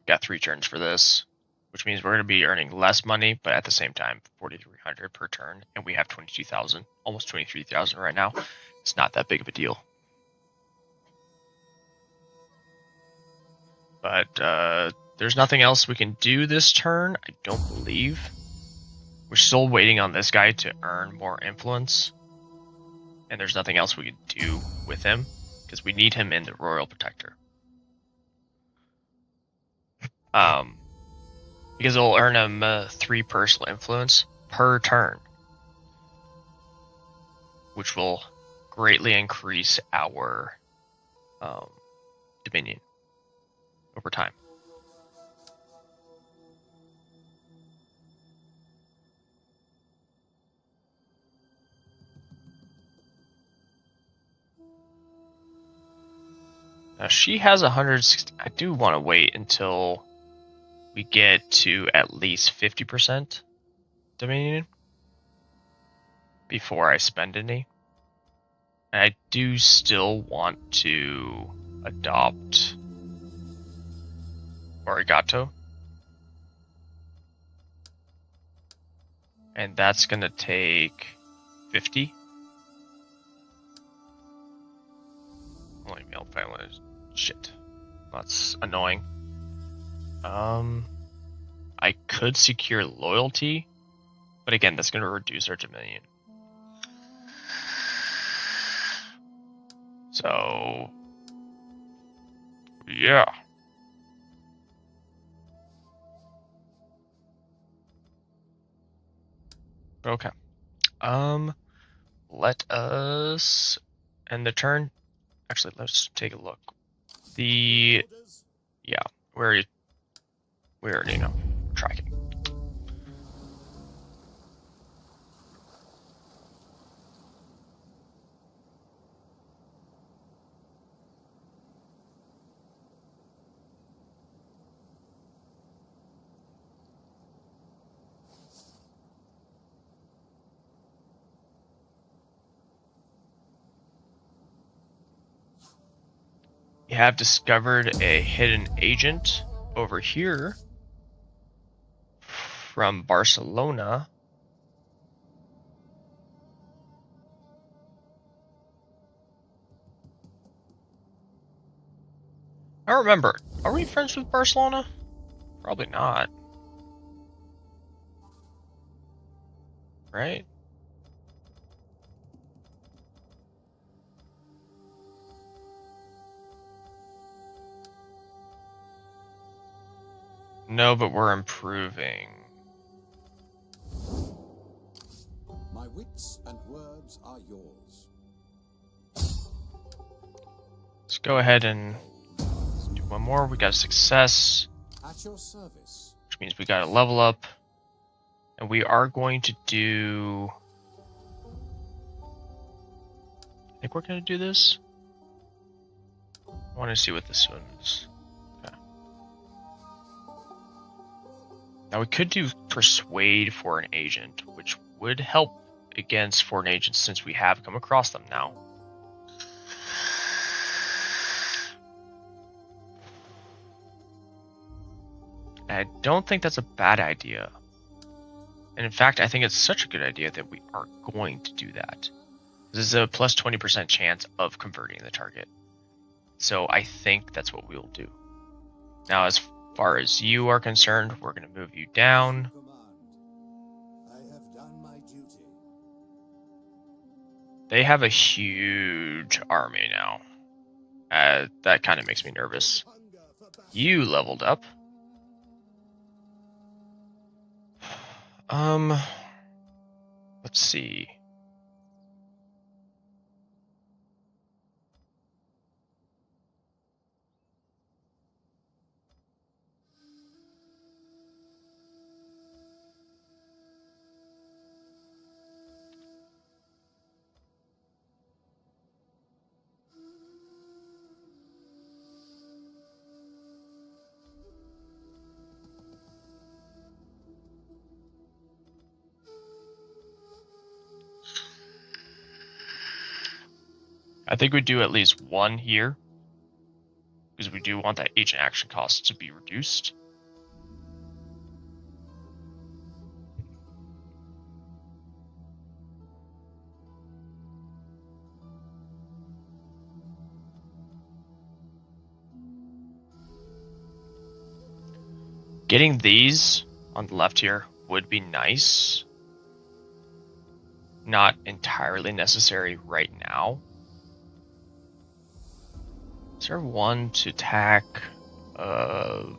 got 3 turns for this, which means we're going to be earning less money, but at the same time, 4,300 per turn, and we have 22,000, almost 23,000 right now. It's not that big of a deal. But there's nothing else we can do this turn, I don't believe. We're still waiting on this guy to earn more influence, and there's nothing else we can do with him, because we need him in the Royal Protector. Because it'll earn him 3 personal influence per turn, which will greatly increase our dominion over time. Now she has 160. I do want to wait until we get to at least 50% dominion before I spend any. And I do still want to adopt Arigato. And that's gonna take 50. Only male family. Shit. That's annoying. I could secure loyalty, but again, that's gonna reduce our dominion. So, yeah. Okay. Let us end the turn. Actually, let's take a look. Yeah, we already know. Tracking. You have discovered a hidden agent over here from Barcelona. I don't remember. Are we friends with Barcelona? Probably not. Right? No, but we're improving. My wits and words are yours. Let's go ahead and do one more. We got a success, At your service. which means we got to level up. And we are going to do... I think we're going to do this. I want to see what this one is. Okay. Now we could do persuade for an agent, which would help against foreign agents since we have come across them now. I don't think that's a bad idea. And in fact, I think it's such a good idea that we are going to do that. This is a plus 20% chance of converting the target. So I think that's what we will do. Now, as far as you are concerned, we're going to move you down. I have done my duty. They have a huge army now. That kind of makes me nervous. You leveled up. Let's see. I think we do at least one here, because we do want that agent action cost to be reduced. Getting these on the left here would be nice. Not entirely necessary right now. Is there one to attack for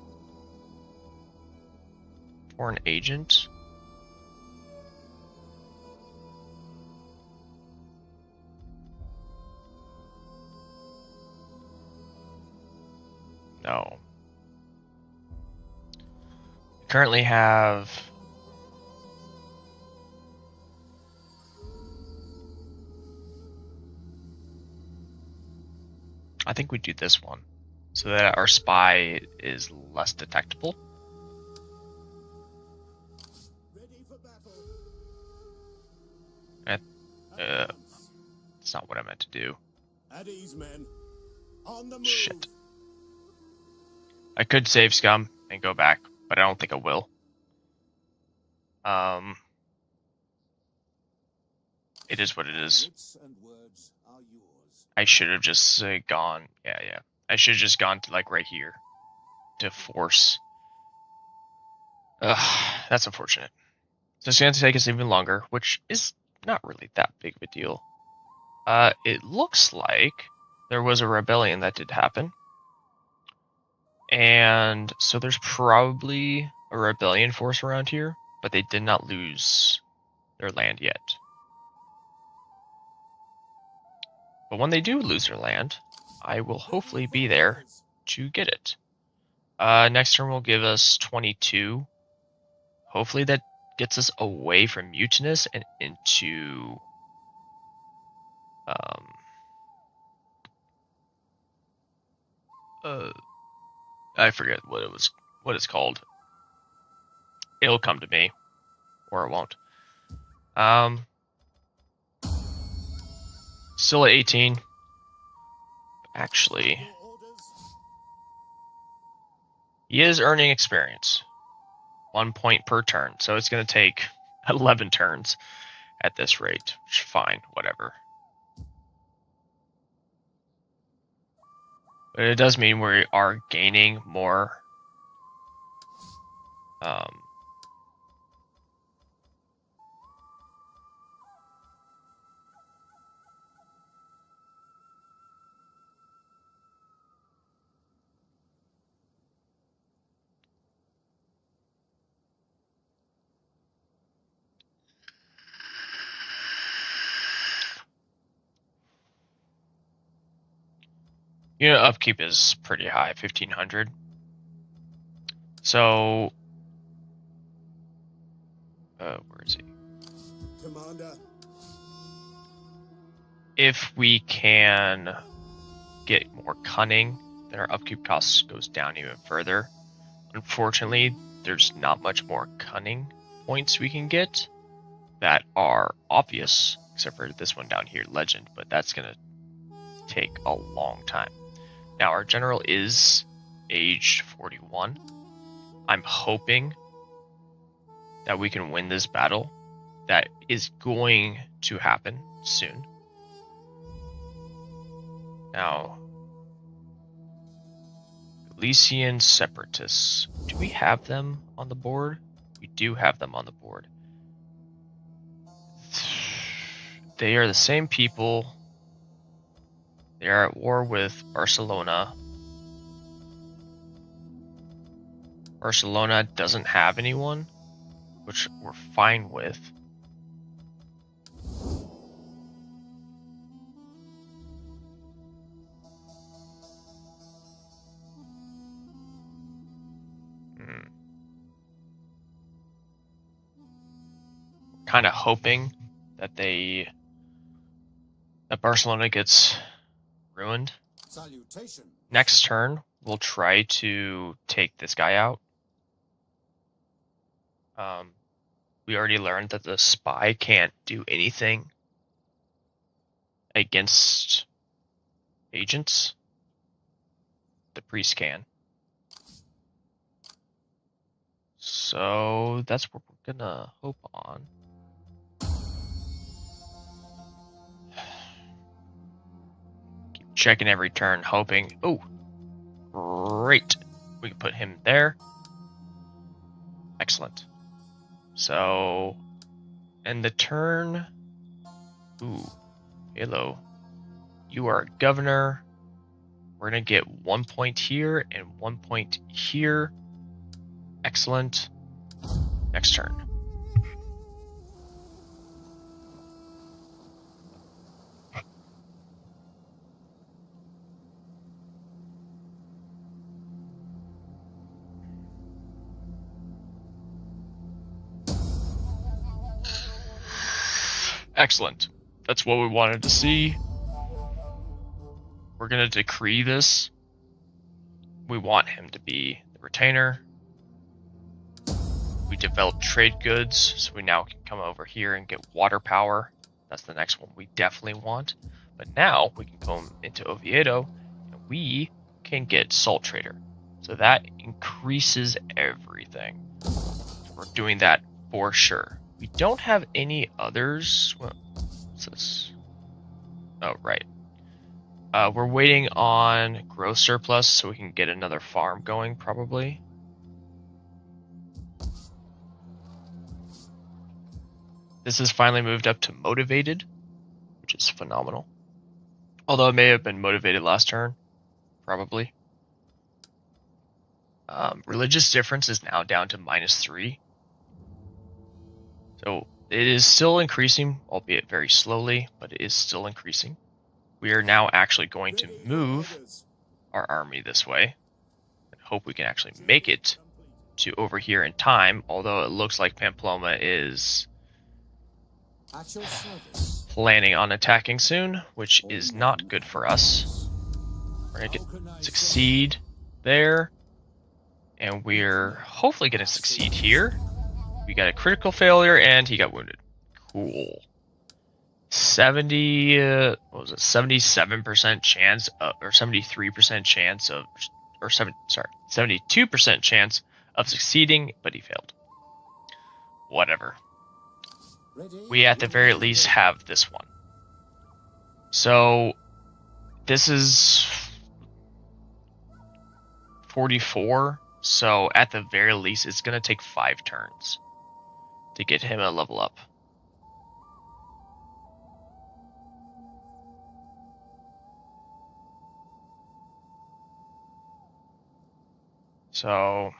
an agent? No. Currently have I think we do this one so that our spy is less detectable. Ready for battle. That's not what I meant to do. At ease, men. On the move. Shit. I could save scum and go back, but I don't think I will. It is what it is. Wits and words are yours. I should have just gone. Yeah. I should have just gone to like right here to force. That's unfortunate. So it's going to take us even longer, which is not really that big of a deal. It looks like there was a rebellion that did happen. And so there's probably a rebellion force around here, but they did not lose their land yet. But when they do lose their land, I will hopefully be there to get it. Next turn will give us 22. Hopefully that gets us away from Mutinous and into I forget what it's called. It'll come to me, or it won't. Still at 18. Actually, Your orders. he is earning experience. 1 point per turn, so it's going to take 11 turns at this rate. Which, fine, whatever. But it does mean we are gaining more unit upkeep is pretty high, 1500. So where is he? Commander. If we can get more cunning, then our upkeep costs goes down even further. Unfortunately, there's not much more cunning points we can get that are obvious, except for this one down here, legend, but that's gonna take a long time. Now our general is aged 41. I'm hoping that we can win this battle. That is going to happen soon. Now, Elysian Separatists. Do we have them on the board? We do have them on the board. They are the same people. They are at war with Barcelona. Barcelona doesn't have anyone, which we're fine with. Kind of hoping that Barcelona gets ruined. Salutation. Next turn, we'll try to take this guy out. We already learned that the spy can't do anything against agents. the priest can. So that's what we're gonna hope on. Keep checking every turn, hoping. Oh, great. We can put him there. Excellent. So, and the turn. Ooh, hello. You are governor. We're gonna get 1 point here and 1 point here. Excellent. Next turn. Excellent. That's what we wanted to see. We're gonna decree this. We want him to be the retainer. We developed trade goods, so we now can come over here and get water power. That's the next one we definitely want. But now we can come into Oviedo and we can get salt trader. So that increases everything. So we're doing that for sure. We don't have any others. What's this? Oh, right. We're waiting on growth surplus so we can get another farm going, probably. This has finally moved up to motivated, which is phenomenal. Although it may have been motivated last turn, probably. Religious difference is now down to -3. So it is still increasing, albeit very slowly, but it is still increasing. We are now actually going to move our army this way and hope we can actually make it to over here in time, although it looks like Pamplona is planning on attacking soon, which is not good for us. We're going to succeed there, and we're hopefully going to succeed here. We got a critical failure, and he got wounded. Cool. 77% chance or 73% chance of, or 72% chance of succeeding, but he failed. Whatever. We at the very least have this one. So this is 44. So at the very least, it's going to take 5 turns to get him a level up. So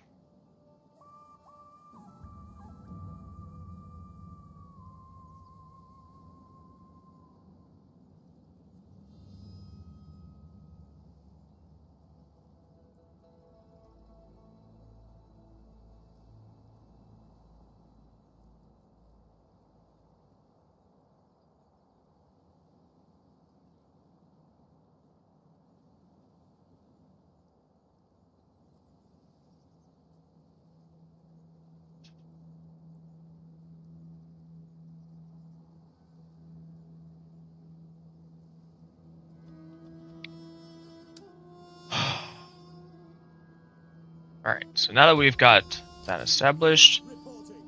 alright, so now that we've got that established,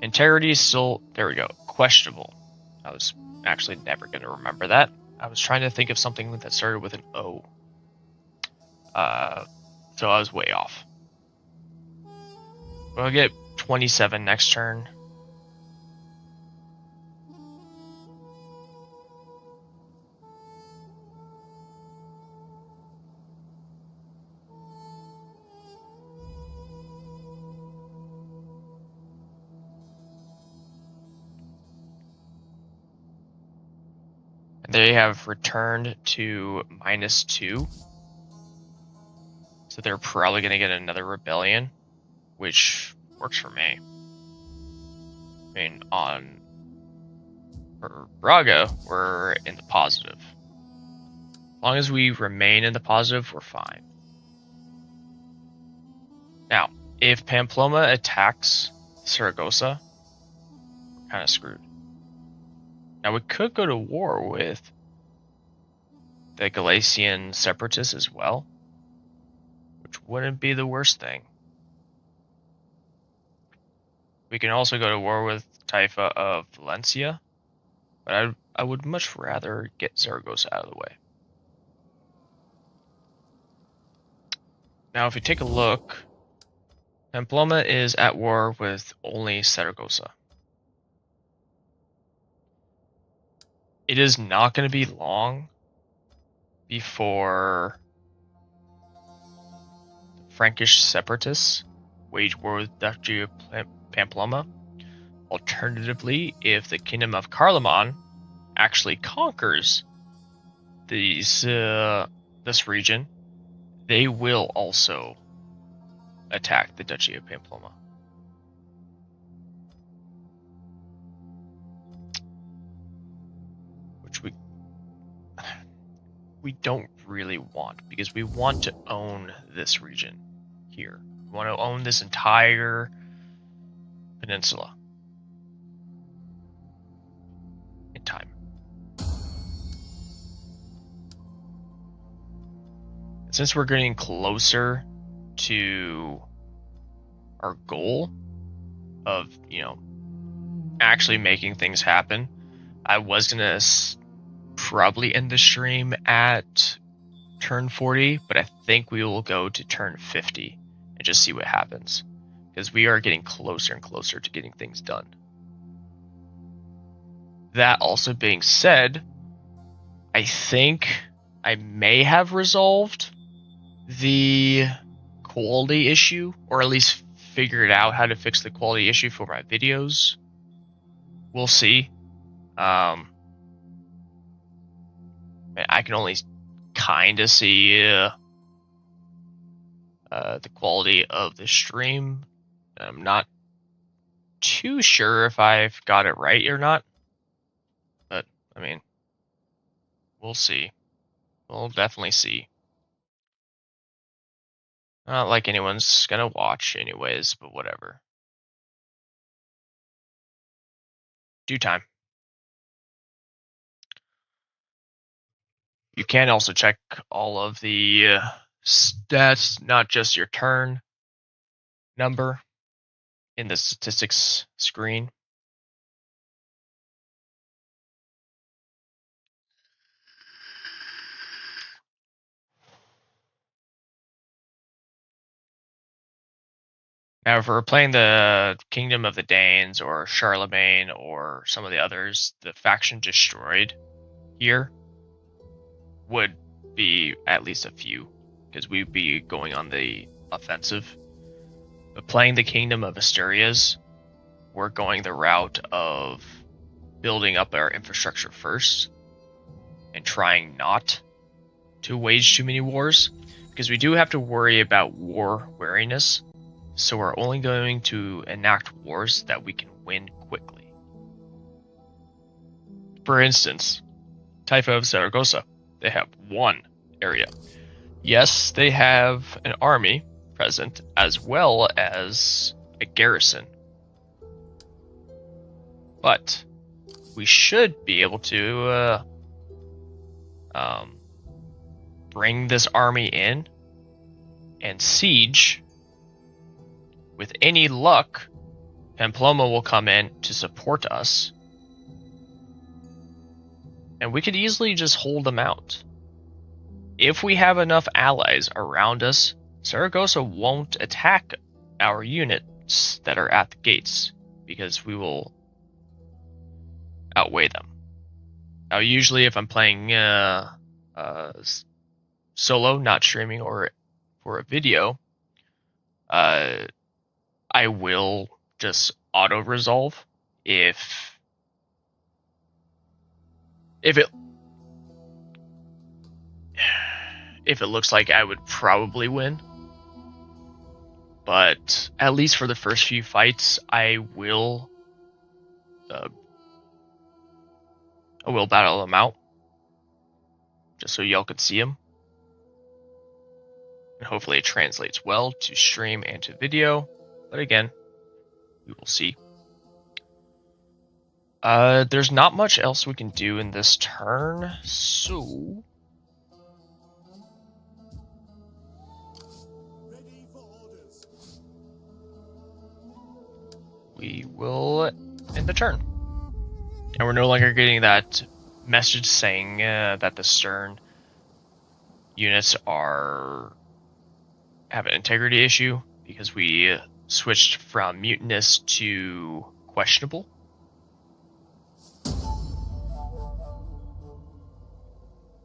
integrity is still, there we go, questionable. I was actually never going to remember that. I was trying to think of something that started with an O. So I was way off. We'll get 27 next turn. They have returned to -2. So they're probably going to get another rebellion, which works for me. I mean, for Braga, we're in the positive. As long as we remain in the positive, we're fine. Now, if Pamplona attacks Saragossa, we're kind of screwed. Now, we could go to war with the Galician separatists as well, which wouldn't be the worst thing. We can also go to war with Taifa of Valencia, but I would much rather get Zaragoza out of the way. Now, if we take a look, Pamplona is at war with only Zaragoza. It is not going to be long before Frankish separatists wage war with Duchy of Pamplona. Alternatively, if the Kingdom of Charlemagne actually conquers this region, they will also attack the Duchy of Pamplona. Which we don't really want, because we want to own this region here. We want to own this entire peninsula in time. And since we're getting closer to our goal of, actually making things happen, I was gonna probably end the stream at turn 40, but I think we will go to turn 50 and just see what happens, because we are getting closer and closer to getting things done. That also being said, I think I may have resolved the quality issue, or at least figured out how to fix the quality issue for my videos. We'll see. I can only kind of see the quality of the stream. I'm not too sure if I've got it right or not, but I mean, we'll see. We'll definitely see. Not like anyone's gonna watch anyways, but whatever. Due time. You can also check all of the stats, not just your turn number, in the statistics screen. Now, if we're playing the Kingdom of the Danes or Charlemagne or some of the others, the faction destroyed here would be at least a few, because we'd be going on the offensive. But playing the Kingdom of Asturias, we're going the route of building up our infrastructure first and trying not to wage too many wars, because we do have to worry about war wariness. So we're only going to enact wars that we can win quickly. For instance, Taifa of Zaragoza, they have one area. Yes, they have an army present as well as a garrison. But we should be able to bring this army in and siege. With any luck, Pamplona will come in to support us, and we could easily just hold them out. If we have enough allies around us, Zaragoza won't attack our units that are at the gates, because we will outweigh them. Now, usually if I'm playing solo, not streaming or for a video, I will just auto-resolve if it looks like I would probably win. But at least for the first few fights, I will battle them out, just so y'all can see them. And hopefully it translates well to stream and to video. But again, we will see. There's not much else we can do in this turn, so we will end the turn. And we're no longer getting that message saying that the stern units have an integrity issue, because we switched from mutinous to questionable.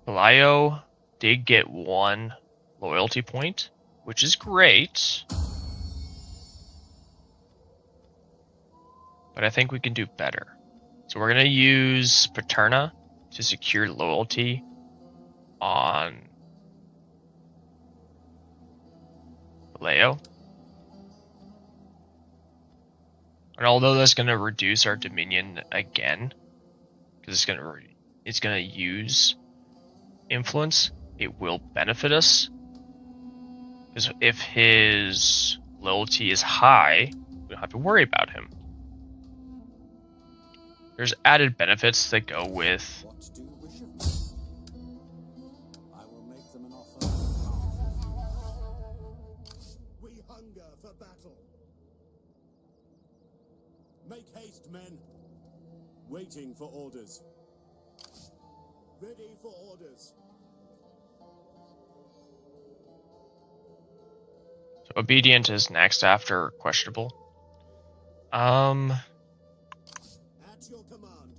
Palaio did get 1 loyalty point, which is great. But I think we can do better. So we're going to use Paterna to secure loyalty on Leo. And although that's going to reduce our dominion again, because it's going to use influence, it will benefit us. Because if his loyalty is high, we don't have to worry about him. There's added benefits that go with What do you wish of me? I will make them an offer. We hunger for battle. Make haste, men. Waiting for orders. Ready for orders. So obedient is next after questionable. At your command.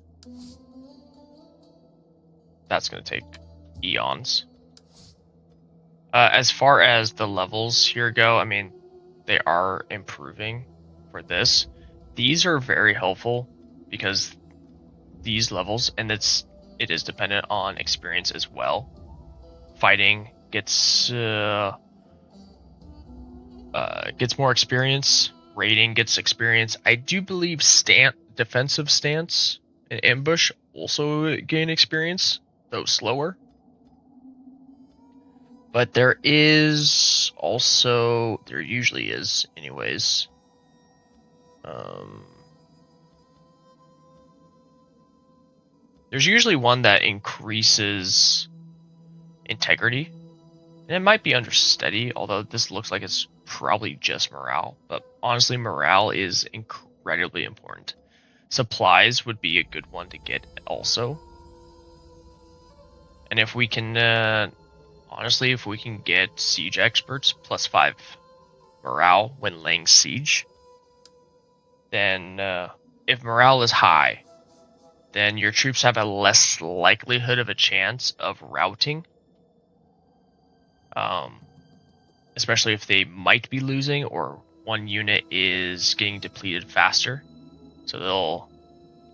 That's going to take eons. As far as the levels here go, I mean, they are improving for this. These are very helpful because these levels, and it is dependent on experience as well. Fighting gets more experience. Raiding gets experience. I do believe defensive stance and ambush also gain experience, though slower. But there usually is anyways. There's usually one that increases integrity. And it might be under steady, although this looks like it's probably just morale. But honestly, morale is incredibly important. Supplies would be a good one to get also. And if we can, honestly, if we can get siege experts +5 morale when laying siege, then if morale is high, then your troops have a less likelihood of a chance of routing. Especially if they might be losing or one unit is getting depleted faster. So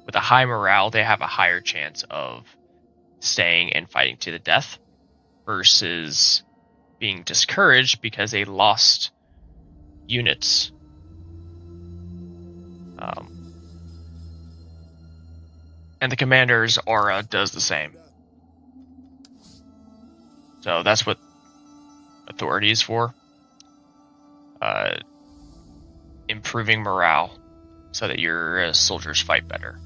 with a high morale, they have a higher chance of staying and fighting to the death versus being discouraged because they lost units. And the commander's aura does the same. So that's what authority is for. Improving morale so that your soldiers fight better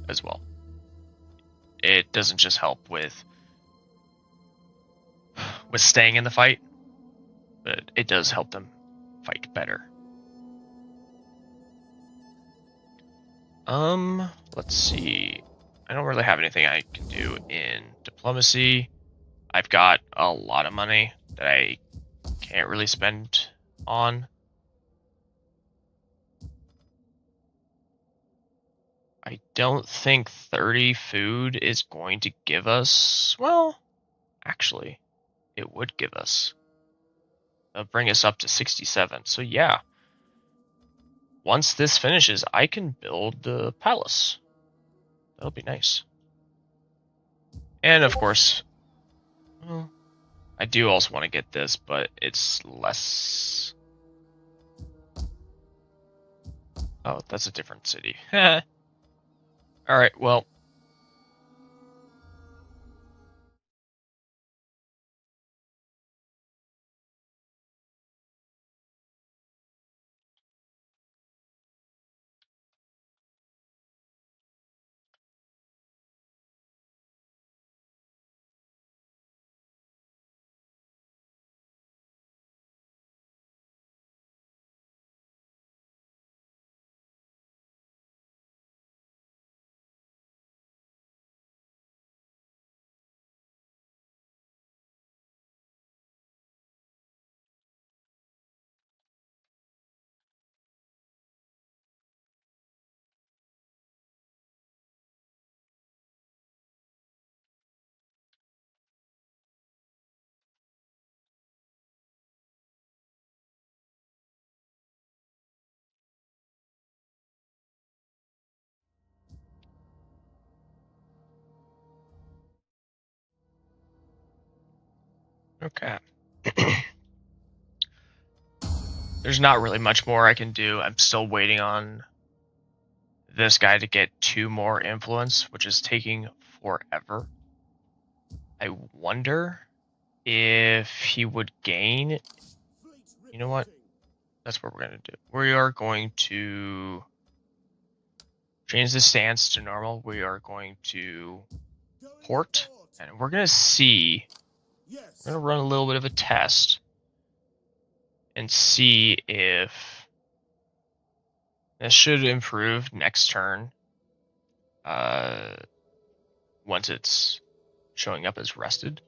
as well. It doesn't just help with staying in the fight, but it does help them fight better. Let's see. I don't really have anything I can do in diplomacy. I've got a lot of money that I can't really spend on. I don't think 30 food is going to give us... Well, actually, it would give us. It'll bring us up to 67. So yeah. Once this finishes, I can build the palace. That'll be nice. And of course, well, I do also want to get this, but it's less... Oh, that's a different city. Alright, well, Okay. There's not really much more I can do. I'm still waiting on this guy to get 2 more influence, which is taking forever. I wonder if he would gain. You know what? That's what we're going to do. We are going to change the stance to normal. We are going to port, and we're going to see. Yes. We're going to run a little bit of a test and see if this should improve next turn. Once it's showing up as rested.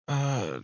Uh,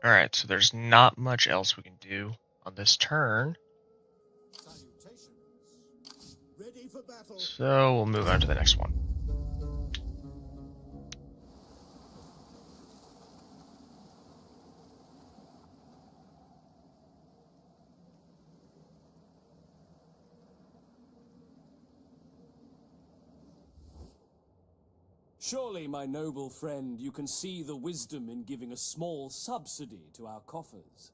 Alright, so there's not much else we can do on this turn. Salutations. Ready for battle. So we'll move on to the next one. Surely, my noble friend, you can see the wisdom in giving a small subsidy to our coffers.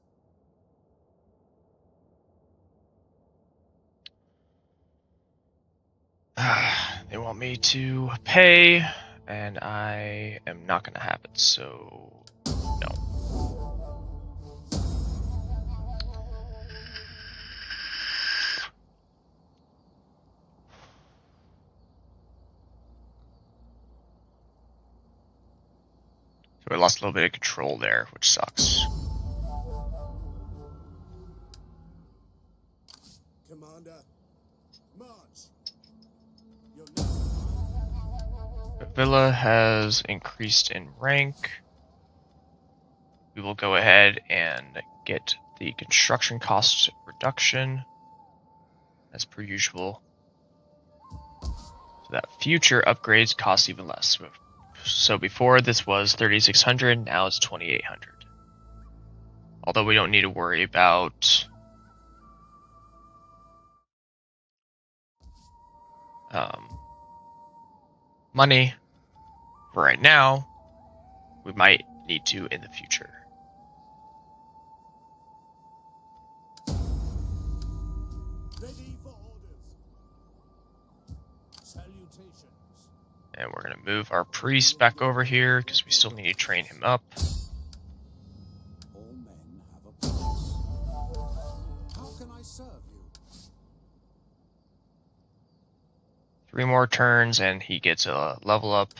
They want me to pay, and I am not going to have it, so no. So we lost a little bit of control there, which sucks. Commander, march. Your The villa has increased in rank. We will go ahead and get the construction cost reduction, as per usual, so that future upgrades cost even less. So before this was 3,600, now it's 2,800. Although we don't need to worry about money for right now. We might need to in the future. ready for orders. Salutations. And we're going to move our priest back over here because we still need to train him up. All men have a price. How can I serve you? 3 more turns and he gets a level up,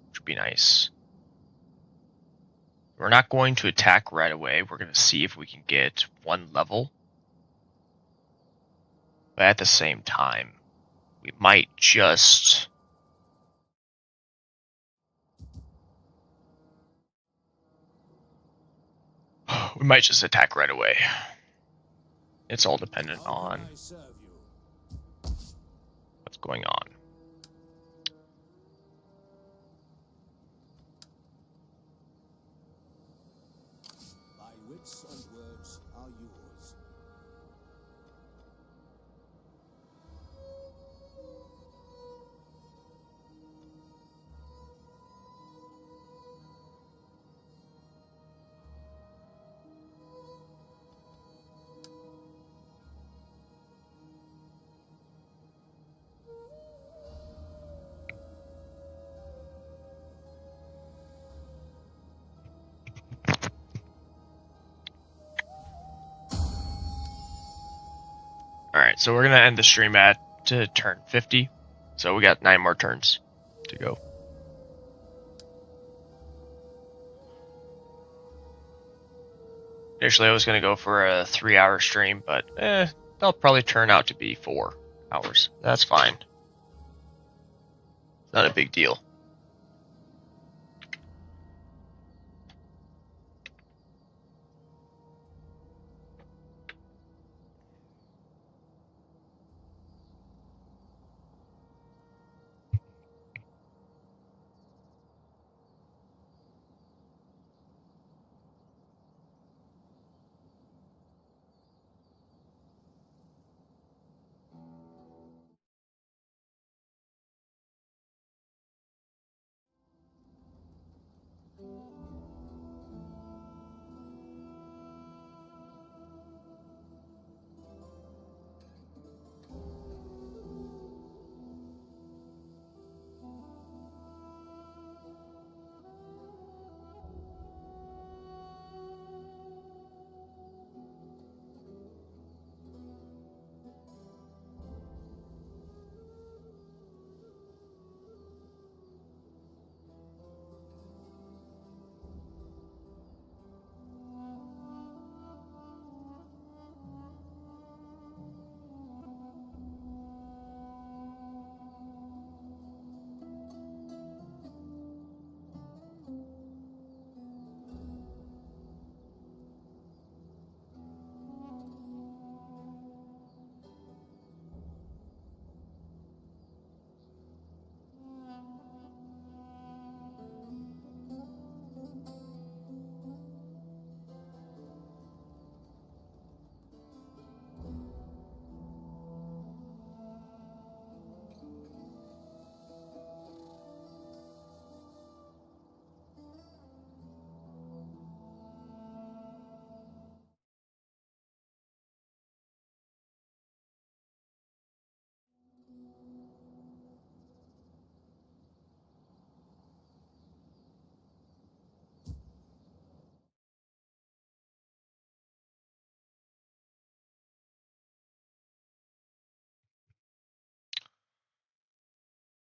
which would be nice. We're not going to attack right away. We're going to see if we can get 1 level. But at the same time, we might just... we might just attack right away. It's all dependent How on can I serve you? what's going on. My wits and words are yours. Alright, so we're gonna end the stream at turn 50. So we got 9 more turns to go. Initially, I was gonna go for a 3-hour stream, but they'll probably turn out to be 4 hours. That's fine. Not a big deal.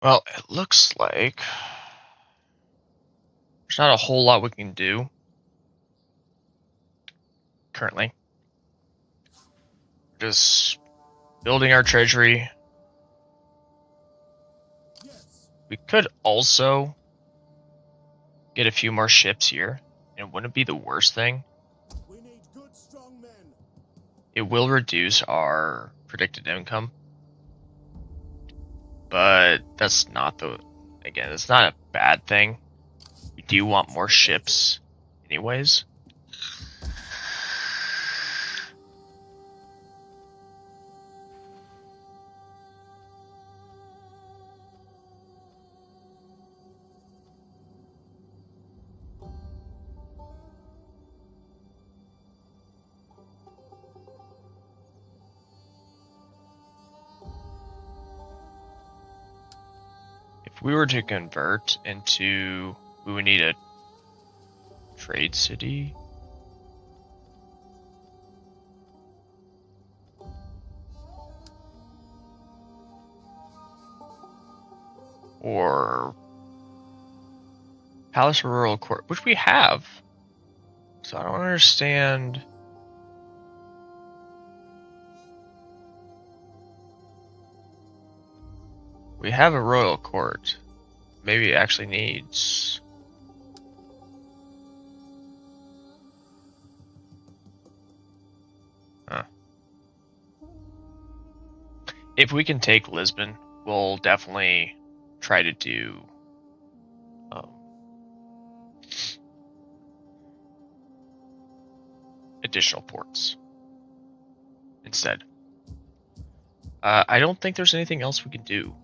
Well, it looks like there's not a whole lot we can do currently. Just building our treasury. Yes. We could also get a few more ships here. And wouldn't be the worst thing. We need good, strong men. It will reduce our predicted income. But that's not again, it's not a bad thing. We do want more ships anyways. If we were to convert into, we would need a trade city. Or Palace or Royal Court, which we have. So I don't understand. We have a Royal Court. Maybe it actually needs. Huh. If we can take Lisbon, we'll definitely try to do additional ports instead. I don't think there's anything else we can do.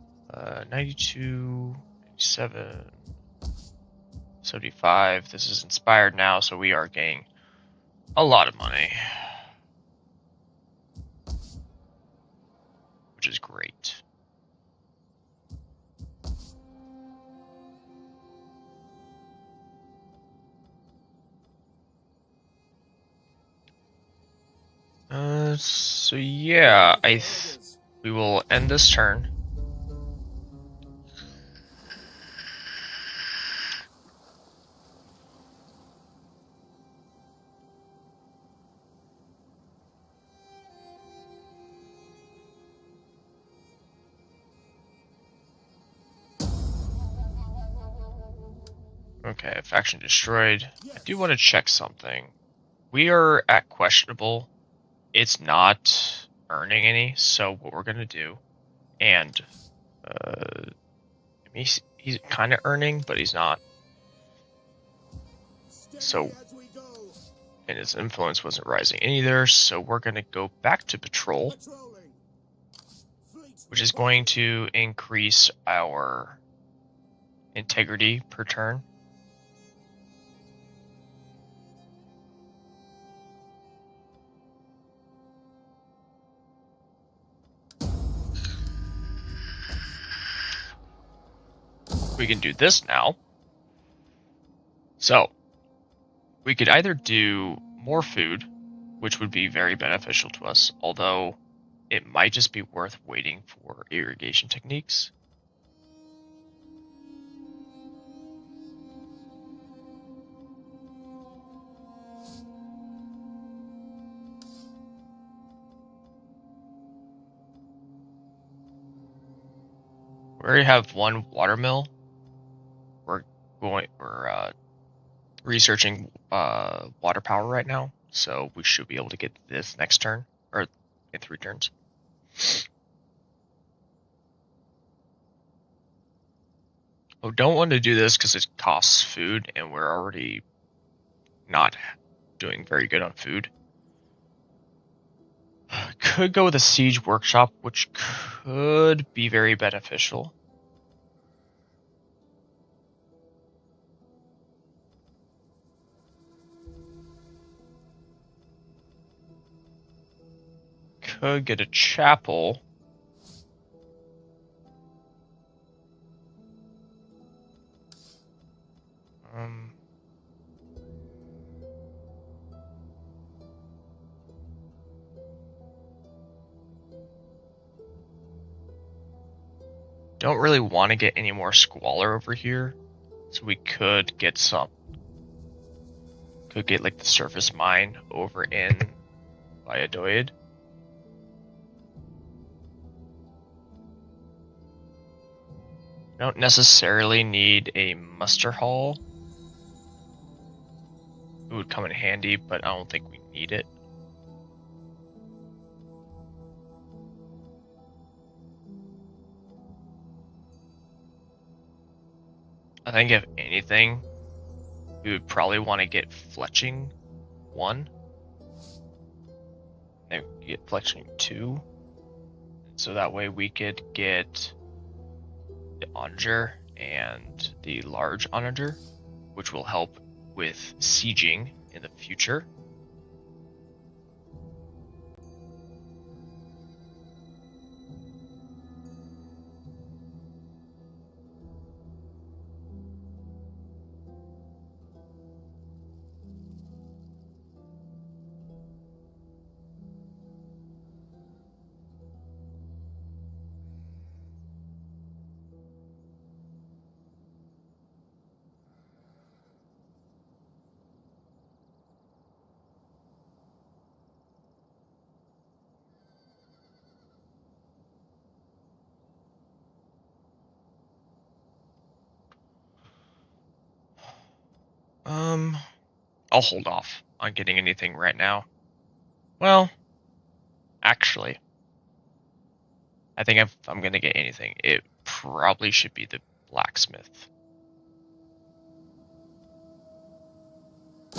92, 97, 75. This is inspired now, so we are getting a lot of money, which is great. So yeah, we will end this turn. Okay, faction destroyed. I do want to check something. We are at questionable. It's not earning any, so what we're gonna do, and he's kind of earning, but he's not. So, and his influence wasn't rising either. So we're gonna go back to patrol, which is going to increase our integrity per turn. We can do this now. So, we could either do more food, which would be very beneficial to us, although it might just be worth waiting for irrigation techniques. We already have one watermill. We're researching water power right now, so we should be able to get this next turn, or in 3 turns. I don't want to do this because it costs food, and we're already not doing very good on food. Could go with a siege workshop, which could be very beneficial. Could get a chapel. Don't really want to get any more squalor over here, so we could get some. Could get like the surface mine over in Valladolid. Don't necessarily need a muster hall. It would come in handy, but I don't think we need it. I think if anything, we would probably want to get fletching 1. Then get fletching 2. So that way we could get the onager and the large onager, which will help with sieging in the future. I'll hold off on getting anything right now. Well, actually, I think if I'm gonna get anything, it probably should be the blacksmith.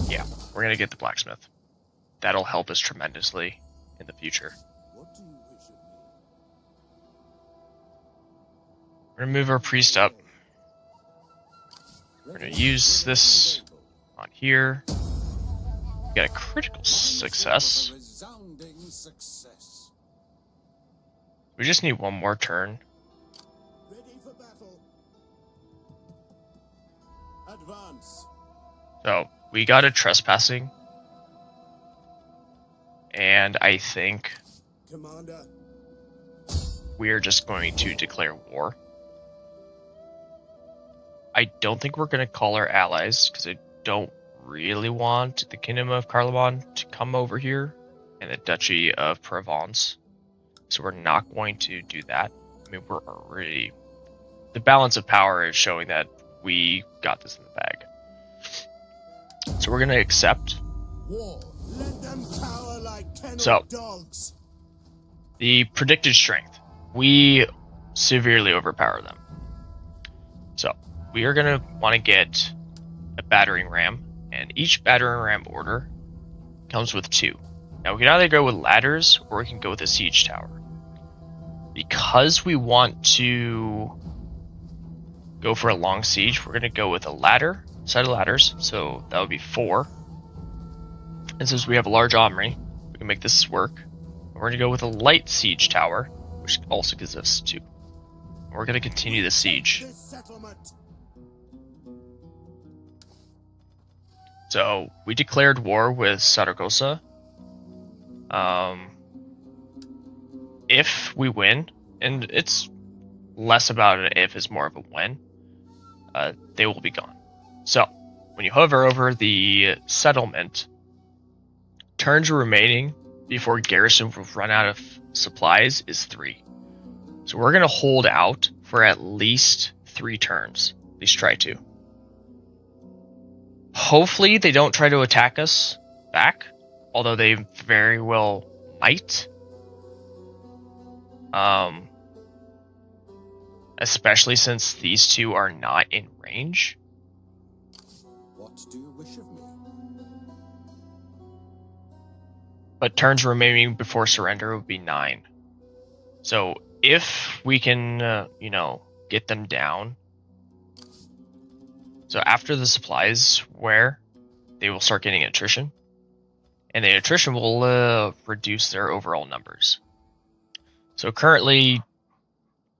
Yeah, we're gonna get the blacksmith. That'll help us tremendously in the future. What do you wish of me? We're gonna move our priest up. We're gonna use this on here. We got a critical success. Resounding success. We just need one more turn. Ready for battle. Advance. So we got a trespassing. And I think Commander. we're just going to declare war. I don't think we're going to call our allies, because I don't really want the Kingdom of Charlemagne to come over here, and the Duchy of Provence. So we're not going to do that. I mean, we're already... The balance of power is showing that we got this in the bag. So we're going to accept. War. Let them cower like kennel So, dogs. the predicted strength. We severely overpower them. So, we are going to want to get a battering ram, and each battering ram order comes with 2. Now, we can either go with ladders, or we can go with a siege tower. Because we want to go for a long siege, we're going to go with a ladder, set of ladders, so that would be 4. And since we have a large army, we can make this work. We're going to go with a light siege tower, which also gives us 2. We're going to continue the siege. This settlement. So, we declared war with Saragossa. If we win, and it's less about an if, it's more of a when, they will be gone. So, when you hover over the settlement, turns remaining before garrison will run out of supplies is 3. So we're going to hold out for at least 3 turns. At least try to. Hopefully they don't try to attack us back, although they very well might. Especially since these 2 are not in range. What do you wish of me? But turns remaining before surrender would be 9. So if we can, get them down. So after the supplies wear, they will start getting attrition. And the attrition will reduce their overall numbers. So currently,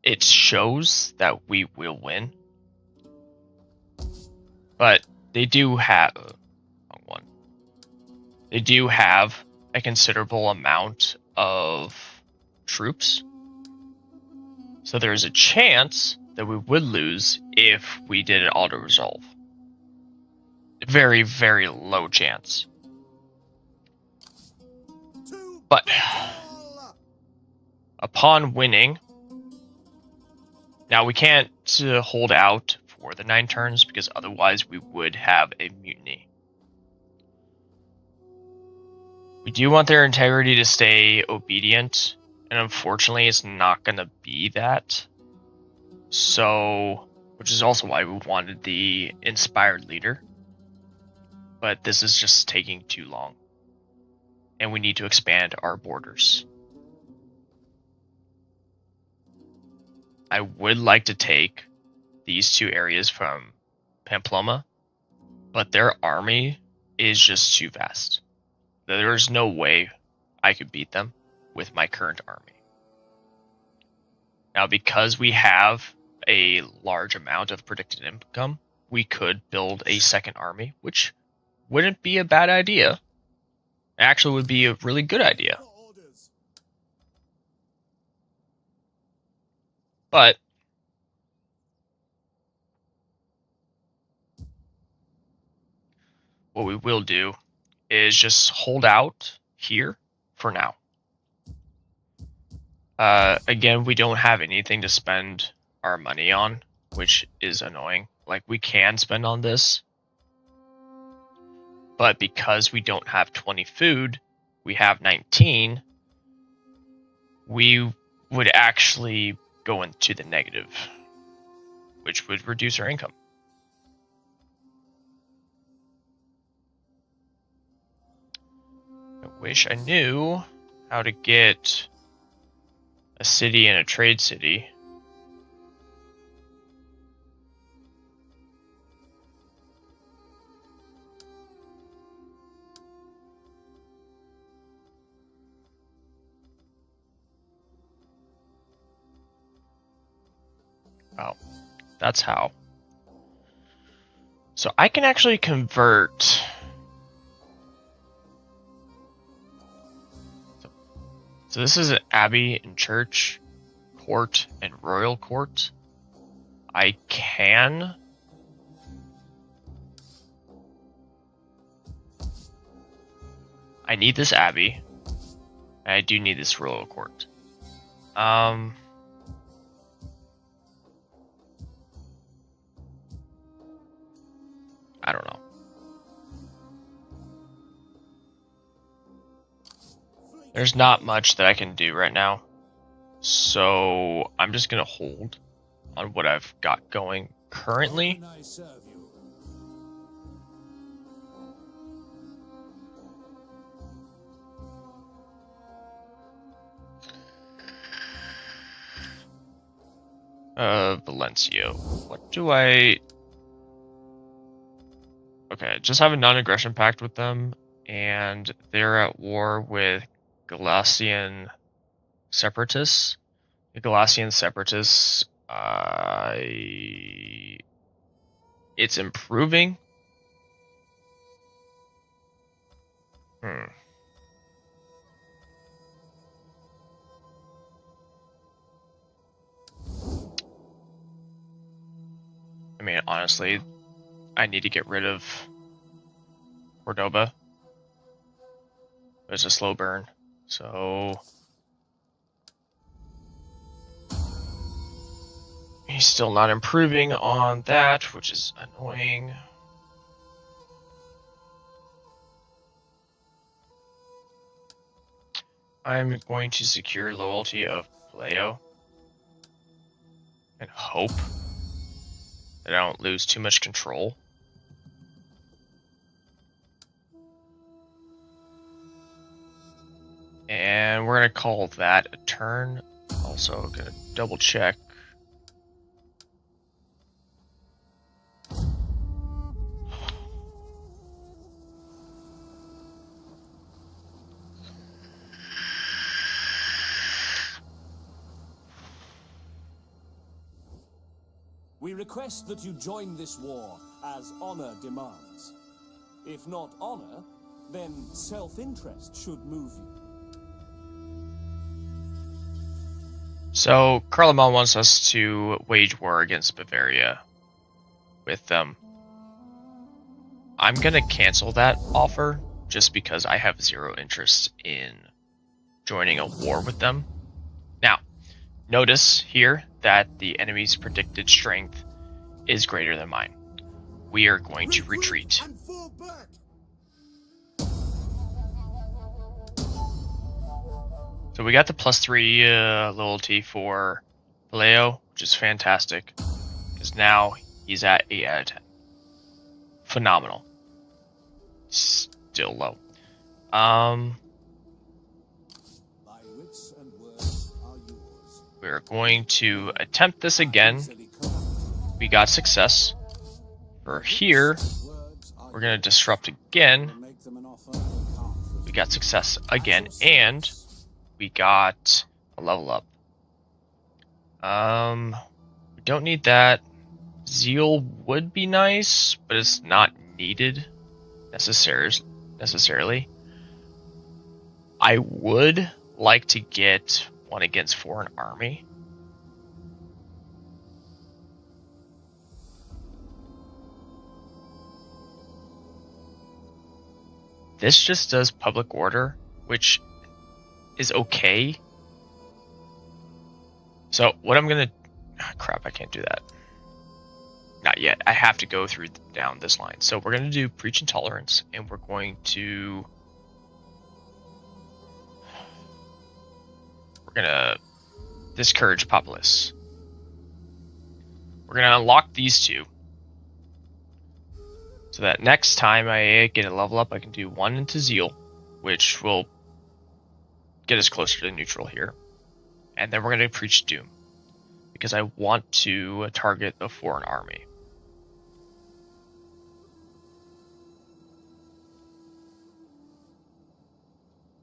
it shows that we will win. But they do have... wrong one. They do have a considerable amount of troops. So there's a chance that we would lose if we did an auto-resolve. Very, very low chance. But upon winning, now we can't hold out for the 9 turns because otherwise we would have a mutiny. We do want their integrity to stay obedient, and unfortunately it's not going to be that. So, which is also why we wanted the inspired leader. But this is just taking too long. And we need to expand our borders. I would like to take these 2 areas from Pamplona, but their army is just too vast. There's no way I could beat them with my current army. Now, because we have a large amount of predicted income, we could build a second army, which wouldn't be a bad idea. It actually would be a really good idea. But what we will do is just hold out here for now. Again, we don't have anything to spend our money on, which is annoying. Like, we can spend on this, but because we don't have 20 food, we have 19, we would actually go into the negative, which would reduce our income. I wish I knew how to get a city and a trade city. Oh, that's how. So I can actually convert So this is an abbey and church, court, and royal court. I can... I need this abbey. And I do need this royal court. I don't know. There's not much that I can do right now. So I'm just gonna hold on what I've got going currently. How can I serve you? Valencio. What do I... Okay, just have a non-aggression pact with them, and they're at war with Galatian separatists. The Galatian separatists, it's improving. I mean, honestly, I need to get rid of Cordoba. There's a slow burn, so he's still not improving on that, which is annoying. I'm going to secure loyalty of Paleo and hope that I don't lose too much control. And we're going to call that a turn. Also going to double check. We request that you join this war as honor demands. If not honor, then self-interest should move you. So, Charlemagne wants us to wage war against Bavaria with them. I'm gonna cancel that offer just because I have zero interest in joining a war with them. Now, notice here that the enemy's predicted strength is greater than mine. We are going to retreat. And fall back. So we got the +3 loyalty for Paleo, which is fantastic. Because now he's at 8 out of 10. Phenomenal. Still low. My wits and words are yours. We're going to attempt this again. We got success. For here, we're going to disrupt again. Make them an offer they can't refuse. We got success again, and we got a level up. We don't need that. Zeal would be nice, but it's not needed necessarily. I would like to get one against foreign army. This just does public order, which is okay. So what I'm gonna... crap, I can't do that. Not yet. I have to go through down this line. So we're gonna do preach intolerance, and we're going to... we're gonna discourage populace. We're gonna unlock these two. So that next time I get a level up, I can do 1 into Zeal, which will get us closer to neutral here. And then we're going to preach Doom, because I want to target the foreign army.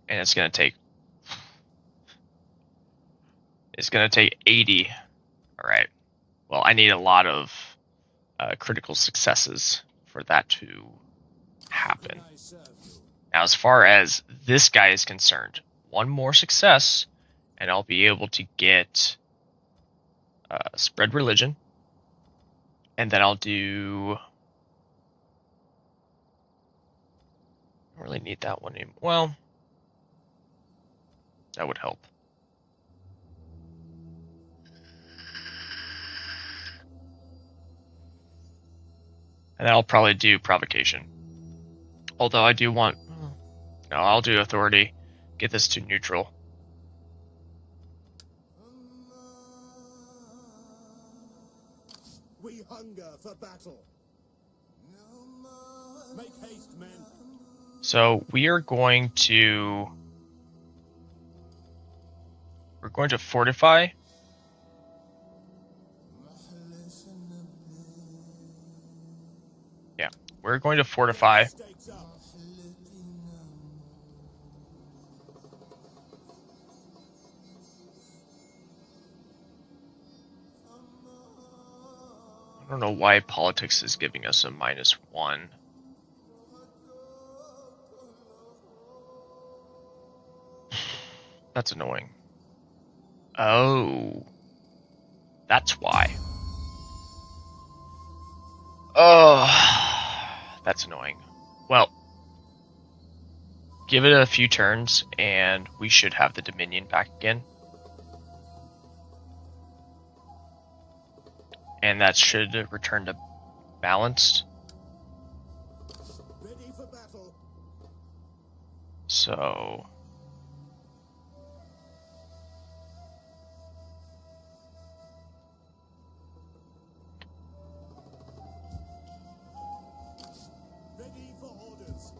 And it's going to take... it's going to take 80. Alright. Well, I need a lot of critical successes for that to happen. Now, as far as this guy is concerned, one more success, and I'll be able to get spread religion, and then I'll do. I don't really need that one anymore. Well, that would help. And then I'll probably do provocation. Although I do want. No, I'll do authority. Get this to neutral. We hunger for battle. Make haste, men. So we are going to. We're going to fortify. Yeah, we're going to fortify. Stakes up. I don't know why politics is giving us a -1. That's annoying. Oh. That's why. Oh. That's annoying. Well. Give it a few turns and we should have the Dominion back again. And that should return to balanced. Ready for battle. So. Ready for orders.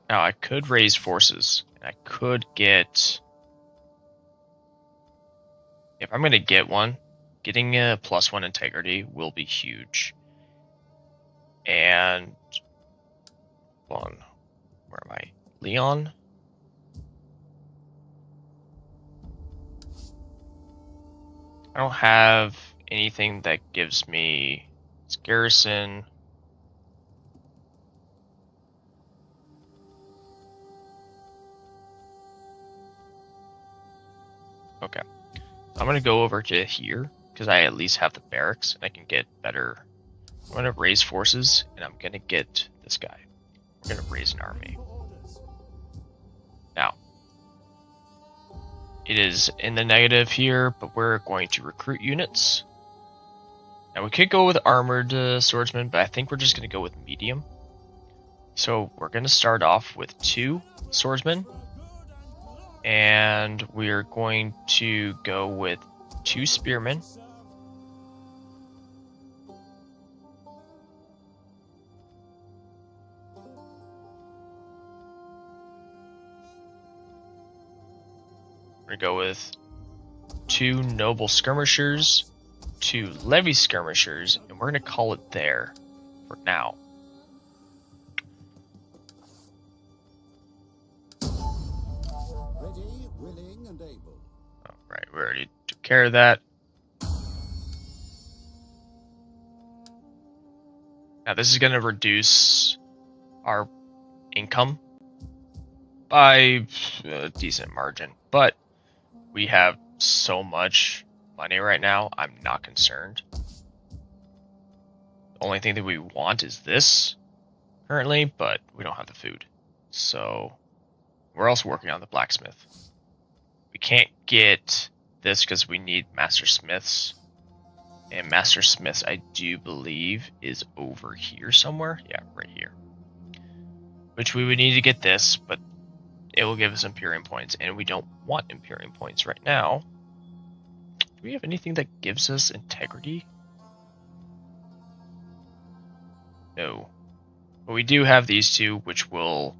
Now I could raise forces. I could get. If I'm gonna get one, getting a +1 integrity will be huge. And hold on, where am I? Leon? I don't have anything that gives me it's garrison. Okay. I'm going to go over to here because I at least have the barracks and I can get better. I'm going to raise forces and I'm going to get this guy. We're going to raise an army. Now, it is in the negative here, but we're going to recruit units. Now, we could go with armored swordsmen, but I think we're just going to go with medium. So, we're going to start off with 2 swordsmen. And we're going to go with 2 spearmen. We're going to go with 2 noble skirmishers, 2 levy skirmishers, and we're going to call it there for now. Ready, willing, and able. Alright, we already took care of that. Now this is going to reduce our income by a decent margin, but we have so much money right now, I'm not concerned. The only thing that we want is this currently, but we don't have the food. So we're also working on the blacksmith. We can't get this because we need master smiths. And master smiths, I do believe, is over here somewhere. Yeah, right here. Which we would need to get this, but it will give us Imperium points. And we don't want Imperium points right now. Do we have anything that gives us integrity? No. But we do have these 2, which will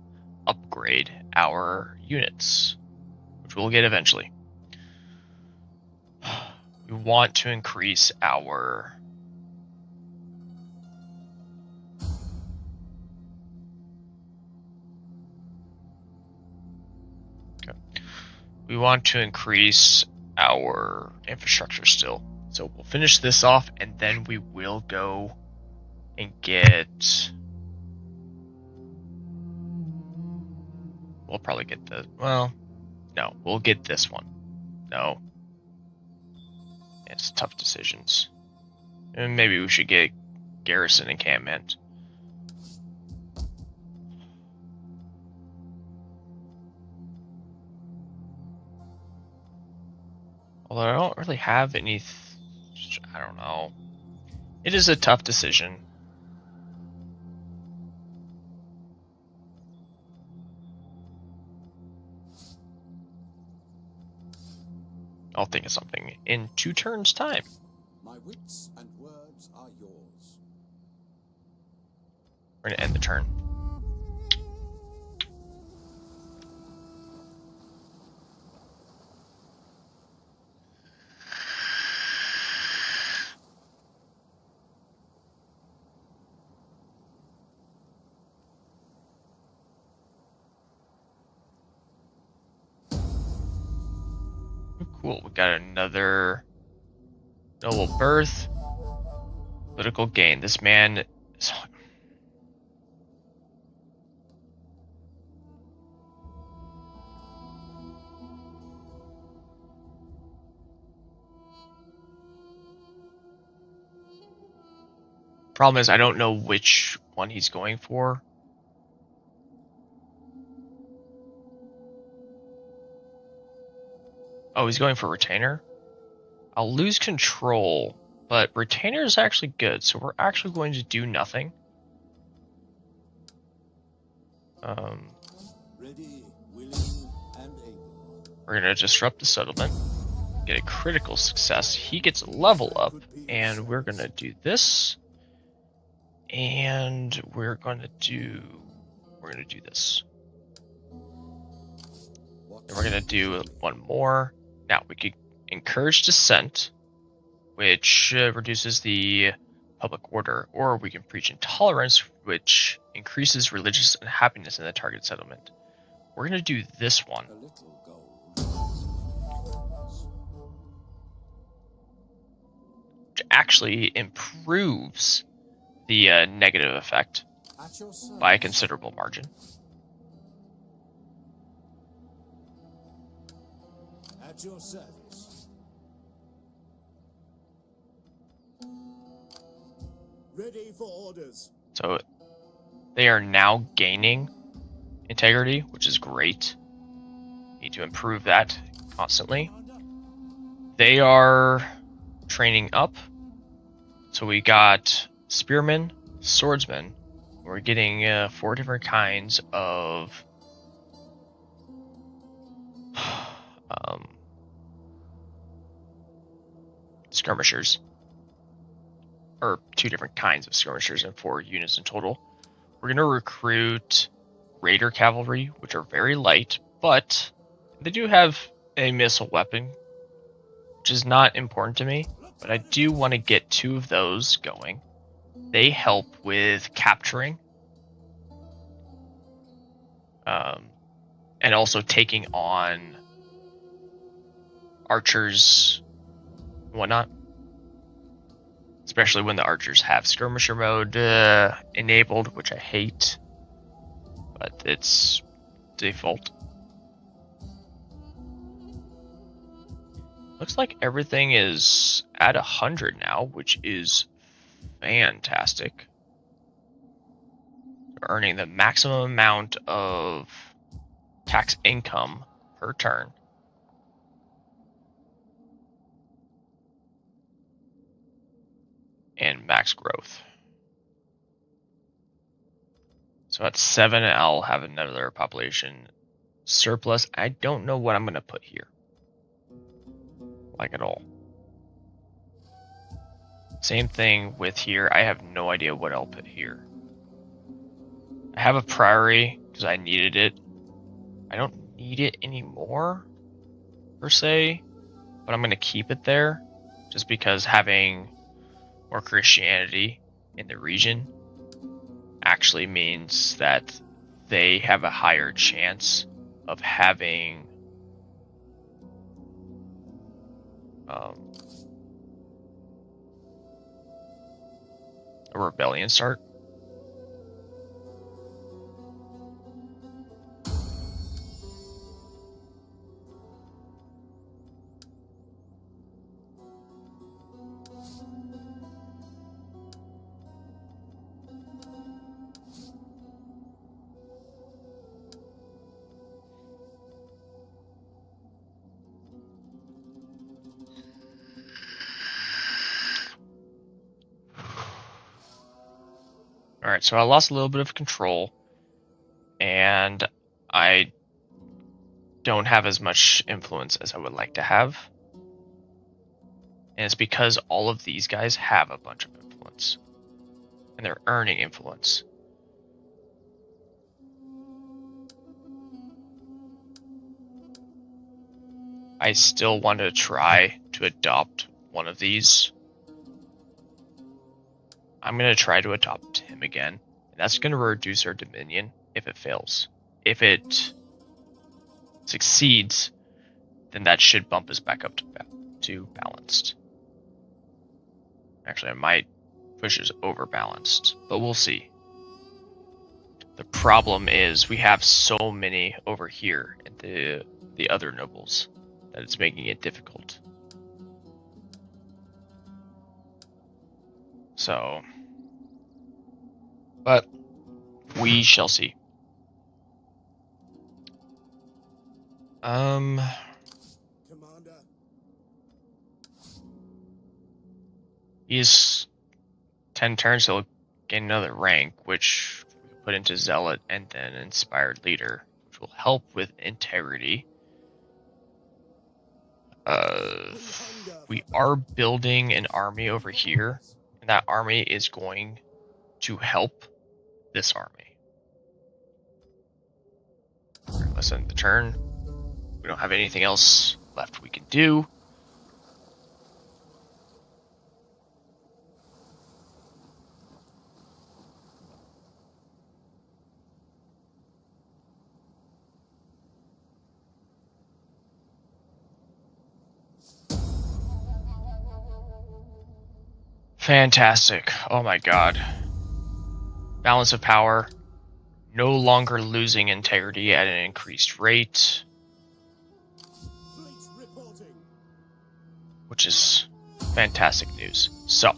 upgrade our units, which we'll get eventually. We want to increase our our infrastructure still. So we'll finish this off, and then we will go and get... We'll probably get the... Well, no, we'll get this one. No. It's tough decisions. And maybe we should get garrison encampment. Although I don't really have any... I don't know. It is a tough decision. I'll think of something in 2 turns' time. My wits and words are yours. We're gonna end the turn. Cool, we got another noble birth. Political gain. This man is... Problem is, I don't know which one he's going for. Oh, he's going for retainer? I'll lose control, but retainer is actually good, so we're actually going to do nothing. Ready, willing, and able. We're going to disrupt the settlement, get a critical success. He gets a level up, and we're going to do this. And we're going to do this. And we're going to do one more. Now, we could encourage dissent, which reduces the public order, or we can preach intolerance, which increases religious unhappiness in the target settlement. We're going to do this one. A little gold. Which actually improves the negative effect At your service. by a considerable margin. At your service. Ready for orders. So they are now gaining integrity, which is great. Need to improve that constantly. They are training up. So we got spearmen, swordsmen. We're getting 4 different kinds of skirmishers. Or 2 different kinds of skirmishers and 4 units in total. We're going to recruit raider cavalry, which are very light, but they do have a missile weapon, which is not important to me, but I do want to get 2 of those going. They help with capturing and also taking on archers and whatnot. Especially when the archers have skirmisher mode enabled, which I hate, but it's default. Looks like everything is at 100 now, which is fantastic. We're earning the maximum amount of tax income per turn. And max growth. So at 7, I'll have another population surplus. I don't know what I'm going to put here. Like at all. Same thing with here. I have no idea what I'll put here. I have a priory because I needed it. I don't need it anymore, per se. But I'm going to keep it there. Just because having more Christianity in the region actually means that they have a higher chance of having a rebellion start. Alright, so I lost a little bit of control, and I don't have as much influence as I would like to have. And it's because all of these guys have a bunch of influence, and they're earning influence. I still want to try to adopt one of these. I'm going to try to adopt him again. And that's going to reduce our dominion if it fails. If it succeeds, then that should bump us back up to balanced. Actually, I might push us over balanced, but we'll see. The problem is we have so many over here and the other nobles that it's making it difficult. So, but we shall see. Commander. He's 10 turns, he'll gain another rank, which we put into Zealot and then Inspired Leader, which will help with integrity. We are building an army over here, and that army is going to help this army. Let's end the turn. We don't have anything else left we can do. Fantastic. Oh my god. Balance of power. No longer losing integrity at an increased rate. Fleet reporting. Which is fantastic news. So,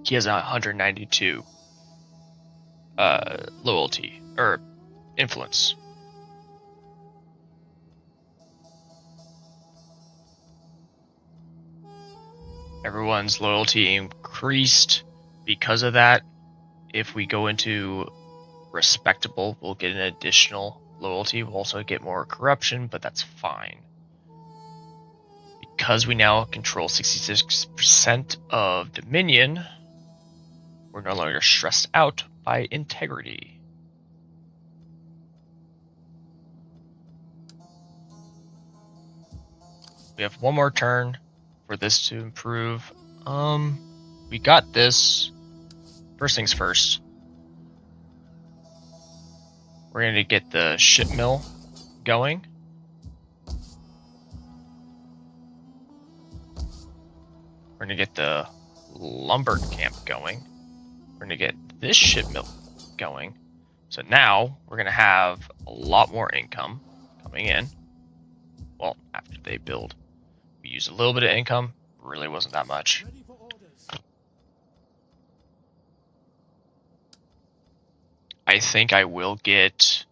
he has 192 loyalty, or influence. Everyone's loyalty increased because of that. If we go into respectable, we'll get an additional loyalty. We'll also get more corruption, but that's fine. Because we now control 66% of Dominion, we're no longer stressed out by integrity. We have one more turn for this to improve. We got this. First things first. We're going to get the ship mill going. We're going to get the lumber camp going. We're going to get this ship mill going. So now we're going to have a lot more income coming in. Well, after they build. We used a little bit of income. Really wasn't that much. Ready for orders. I think I will get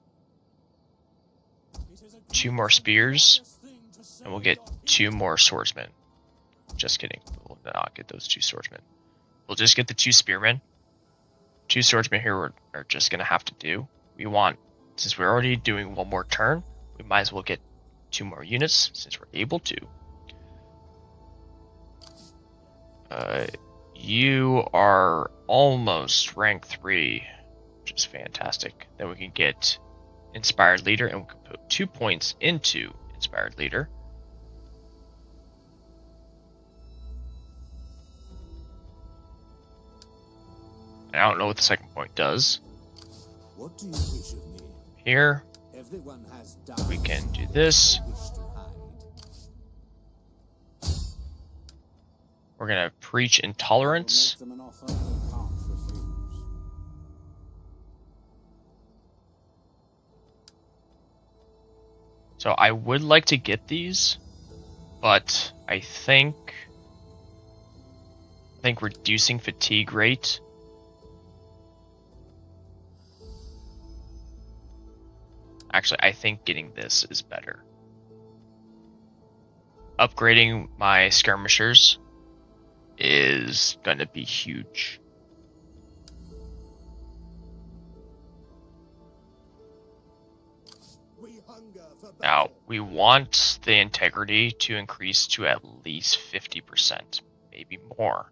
It is a 2 more spears, thing to say and we'll get 2 more swordsmen. Just kidding. We'll not get those 2 swordsmen. We'll just get the 2 spearmen. 2 swordsmen here are just going to have to do. We want, since we're already doing one more turn, we might as well get 2 more units, since we're able to. You are almost rank 3, which is fantastic. Then we can get Inspired Leader, and we can put 2 points into Inspired Leader. And I don't know what the second point does. What do you wish of me? Here, Everyone has died. we can do this. Wish to hide. We're gonna preach intolerance. Make them an offer they can't refuse. So I would like to get these, but I think reducing fatigue rate actually, I think getting this is better. Upgrading my skirmishers is going to be huge. We hunger for battle. Now, we want the integrity to increase to at least 50%, maybe more,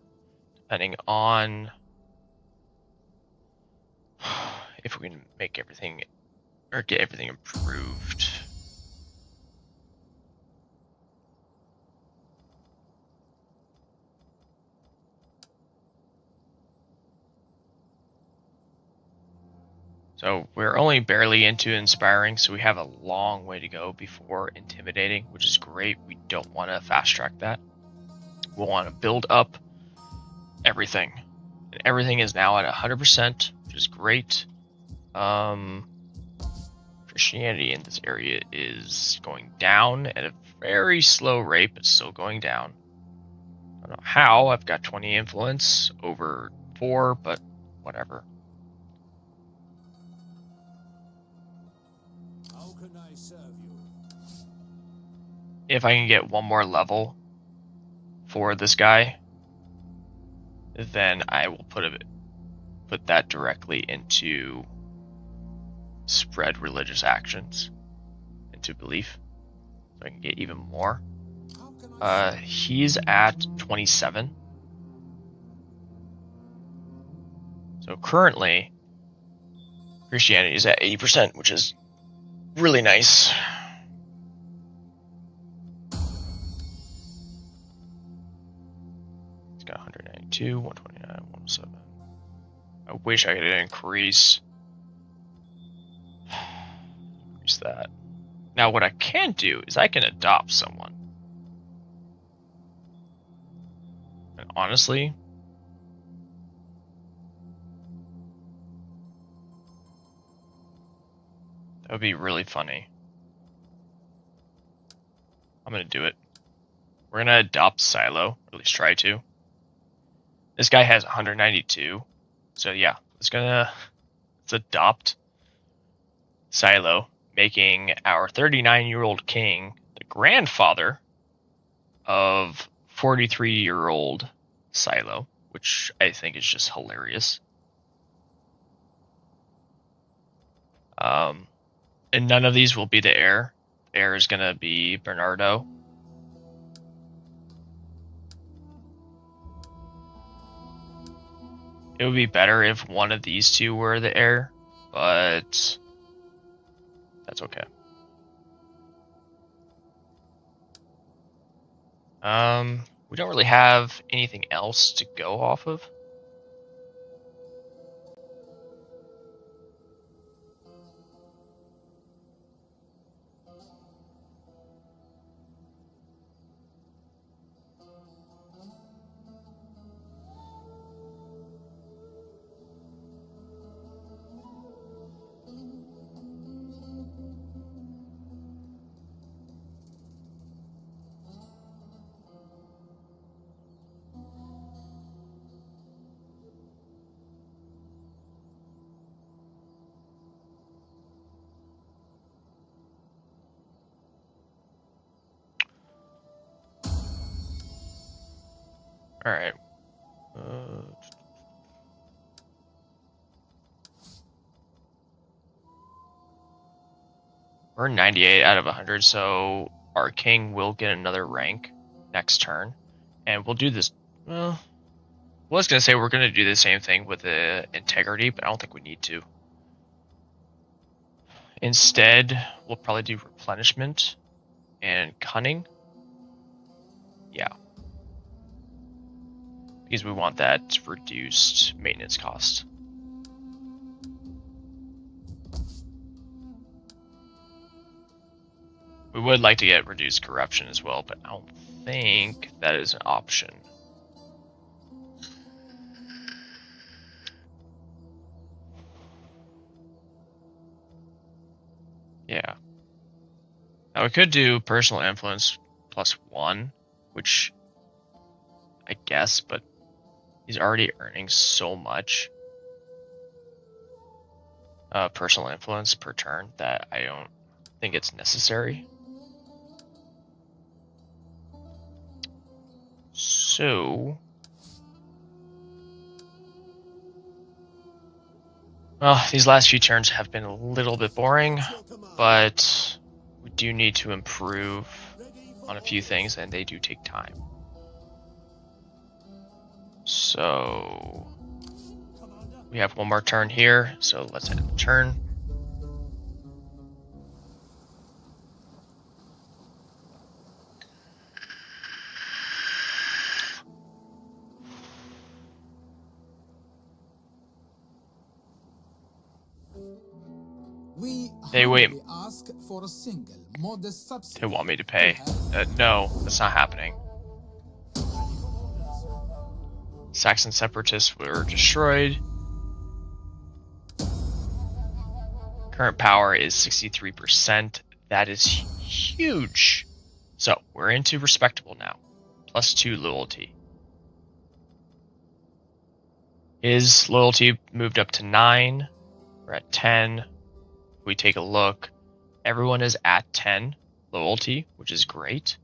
depending on if we can make everything or get everything improved. So we're only barely into inspiring, so we have a long way to go before intimidating, which is great. We don't want to fast track that. We'll want to build up everything. And everything is now at 100%, which is great. Christianity in this area is going down at a very slow rate, but still going down. I don't know how. I've got 20 influence over 4, but whatever. How can I serve you? If I can get one more level for this guy, then I will put that directly into spread religious actions into belief, so I can get even more. How can I serve you? He's at 27. So currently, Christianity is at 80%, which is really nice. He's got 192, 129, 107. I wish I could increase that. Now what I can do is I can adopt someone. And honestly, that would be really funny. I'm gonna do it. We're gonna adopt Silo, or at least try to. This guy has 192. So yeah, let's adopt Silo, making our 39-year-old king the grandfather of 43-year-old Silo, which I think is just hilarious. And none of these will be the heir. The heir is going to be Bernardo. It would be better if one of these two were the heir, but that's okay. We don't really have anything else to go off of. All right. We're 98 out of 100, so our king will get another rank next turn, and we'll do this. Well, I was gonna say we're gonna do the same thing with the integrity, but I don't think we need to. Instead, we'll probably do replenishment and cunning. Yeah. Because we want that reduced maintenance cost. We would like to get reduced corruption as well, but I don't think that is an option. Now we could do personal influence +1, which I guess, but he's already earning so much personal influence per turn that I don't think it's necessary. So, well, these last few turns have been a little bit boring, but we do need to improve on a few things, and they do take time. So, we have one more turn here, so let's end the turn. We Hey, wait. humbly ask for a single modest subsidy. They want me to pay. No, that's not happening. Saxon separatists were destroyed. Current power is 63%. That is huge. So, we're into respectable now. +2 loyalty. His loyalty moved up to 9. We're at 10. We take a look. Everyone is at 10 loyalty, which is great.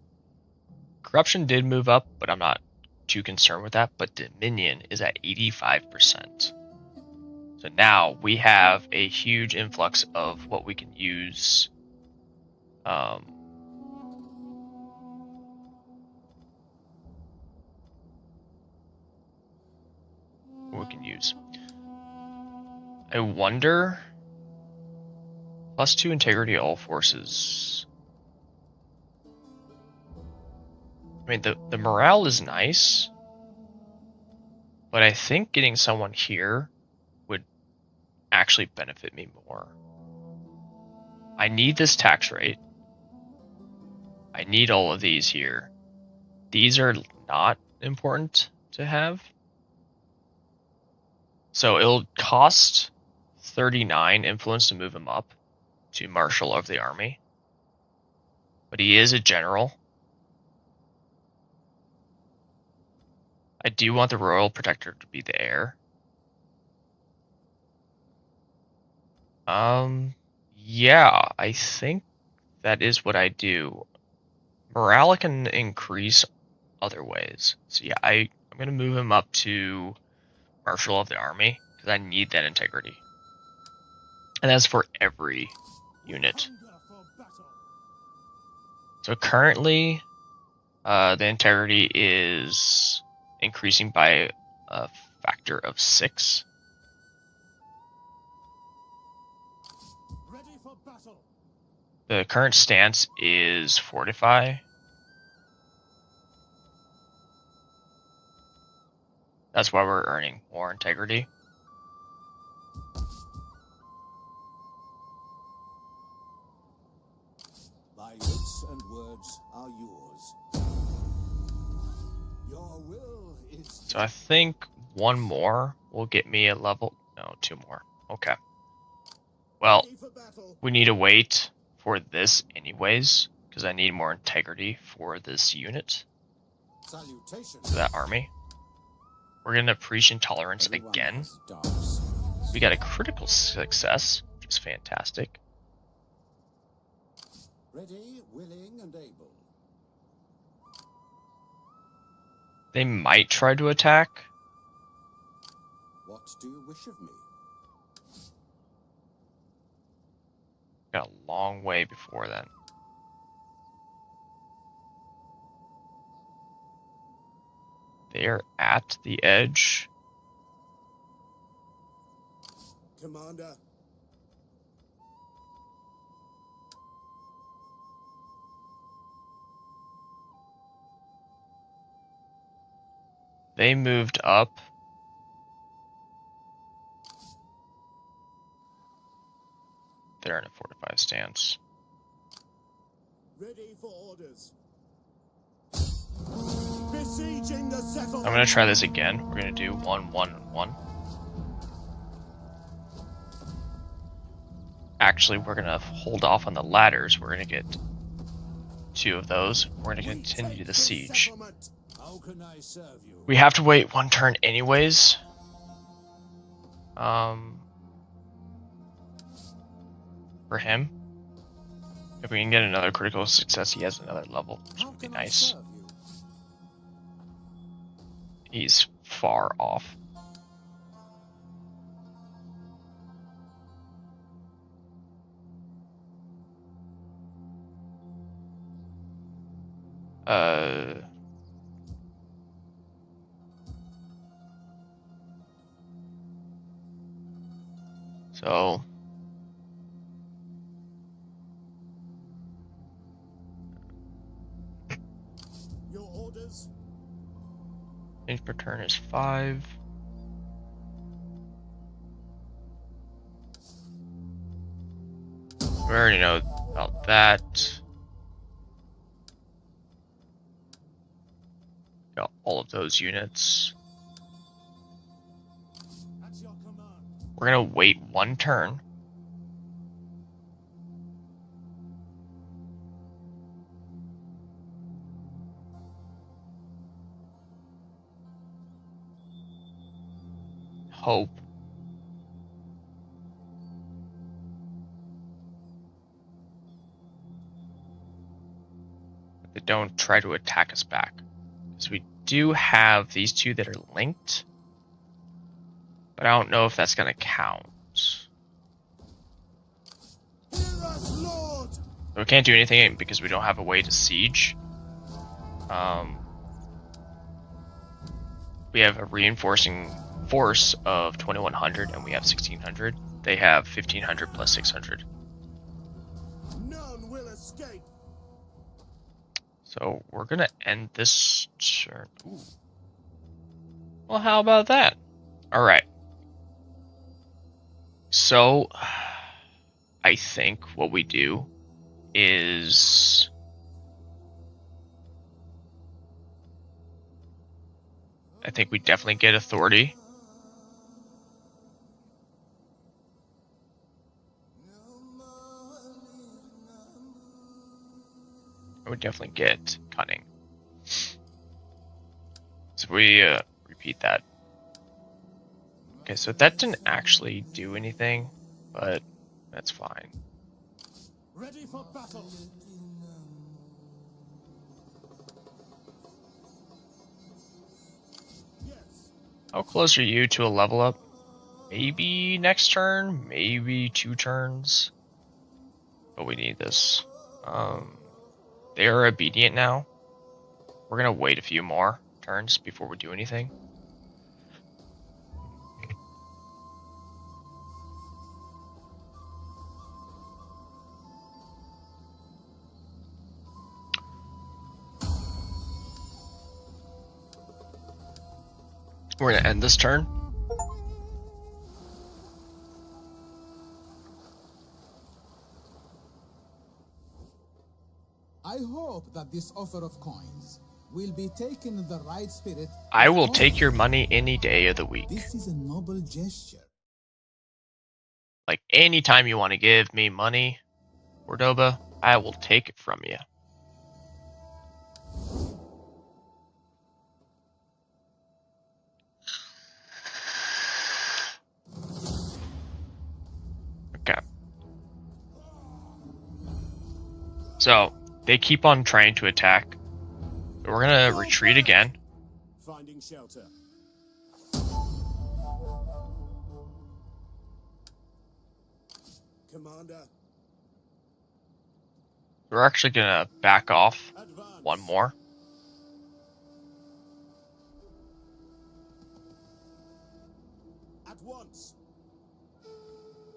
Corruption did move up, but I'm not too concerned with that. But Dominion is at 85%. So now we have a huge influx of what we can use. What we can use. I wonder. +2 integrity all forces. I mean, the morale is nice, but I think getting someone here would actually benefit me more. I need this tax rate. I need all of these here. These are not important to have. So it'll cost 39 influence to move him up to Marshal of the Army. But he is a general. I do want the Royal Protector to be the heir. Yeah, I think that is what I do. Morale can increase other ways. So yeah, I'm going to move him up to Marshal of the Army, because I need that integrity. And that's for every unit. So currently, the integrity is increasing by a factor of 6. Ready for battle. The current stance is Fortify. That's why we're earning more integrity. My looks and words are yours. Your will is. So I think one more will get me a level. No, 2 more. Okay. Well, Ready for battle. we need to wait for this anyways, because I need more integrity for this unit, Salutations. for that army. We're going to preach intolerance again. We got a critical success, which is fantastic. Ready, willing, and able. They might try to attack. What do you wish of me? Got a long way before then. They're at the edge. Commander. They moved up. They're in a fortified stance. Ready for orders. Besieging the settlement. I'm going to try this again. We're going to do 1, 1, 1. Actually, we're going to hold off on the ladders. We're going to get 2 of those. We're going to We continue take the this siege. settlement. How can I serve you? We have to wait 1 turn anyways. For him. If we can get another critical success, he has another level, which How would be can I nice. serve you? He's far off. So Your orders? range per turn is 5. We already know about that. Got all of those units. At your command. We're gonna wait 1 turn. Hope. That they don't try to attack us back. Because we do have these 2 that are linked. But I don't know if that's gonna count. Hear us, Lord! We can't do anything because we don't have a way to siege. We have a reinforcing force of 2100 and we have 1600. They have 1500 plus 600. None will escape. So we're gonna end this turn. Ooh. Well, how about that? Alright. So, I think what we do is... I think we definitely get authority. I would definitely get cunning. So we repeat that. Okay, so that didn't actually do anything, but that's fine. Ready for battle. Yes. How close are you to a level up? Maybe next turn, maybe 2 turns. But we need this. They are obedient now. We're gonna wait a few more turns before we do anything. We're gonna end this turn. I hope that this offer of coins will be taken in the right spirit. I will take your money any day of the week. This is a noble gesture. Like, anytime you want to give me money, Cordoba, I will take it from you. Okay. So, they keep on trying to attack. So we're gonna retreat again. Finding shelter. Commander, We're actually gonna back off advance. 1 more. At once.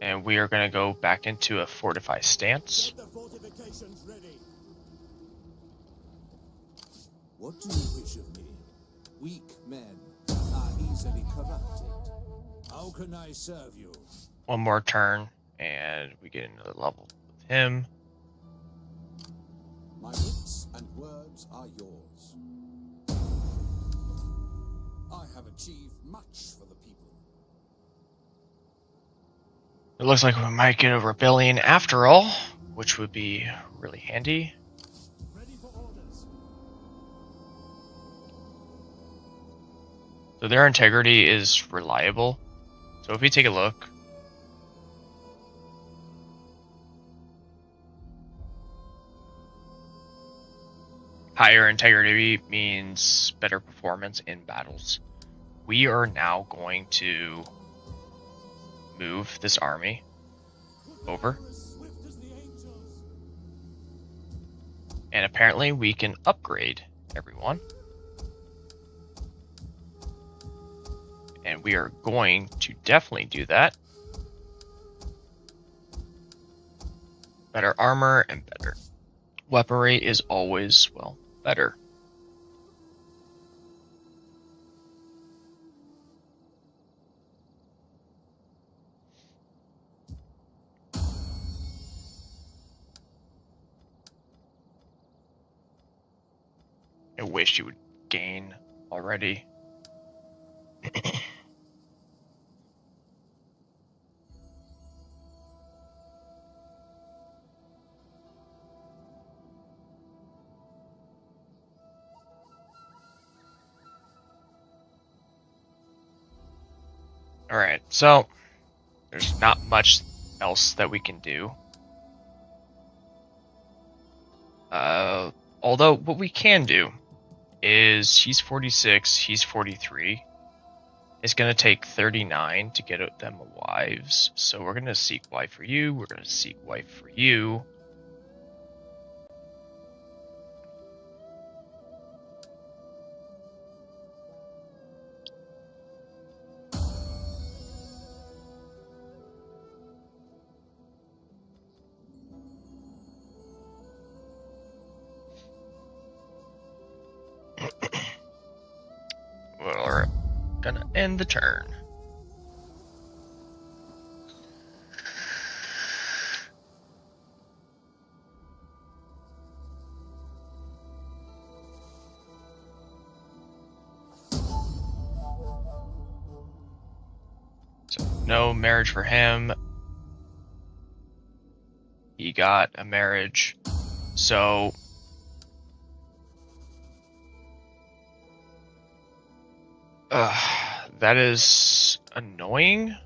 And we are gonna go back into a fortified stance. Get the fortifications ready. What do you wish of me? Weak men are easily corrupted. How can I serve you? 1 more turn, and we get another level with him. My wits and words are yours. I have achieved much for the people. It looks like we might get a rebellion after all, which would be really handy. Ready So their integrity is reliable. So if we take a look, higher integrity means better performance in battles. We are now going to move this army over. And apparently we can upgrade everyone. And we are going to definitely do that. Better armor and better weaponry is always, well, better. I wish you would gain already. Alright, so there's not much else that we can do. Although what we can do is he's 46, he's 43. It's going to take 39 to get them wives. So we're going to seek wife for you. We're going to seek wife for you. We're going to end the turn. No marriage for him. He got a marriage. So that is annoying.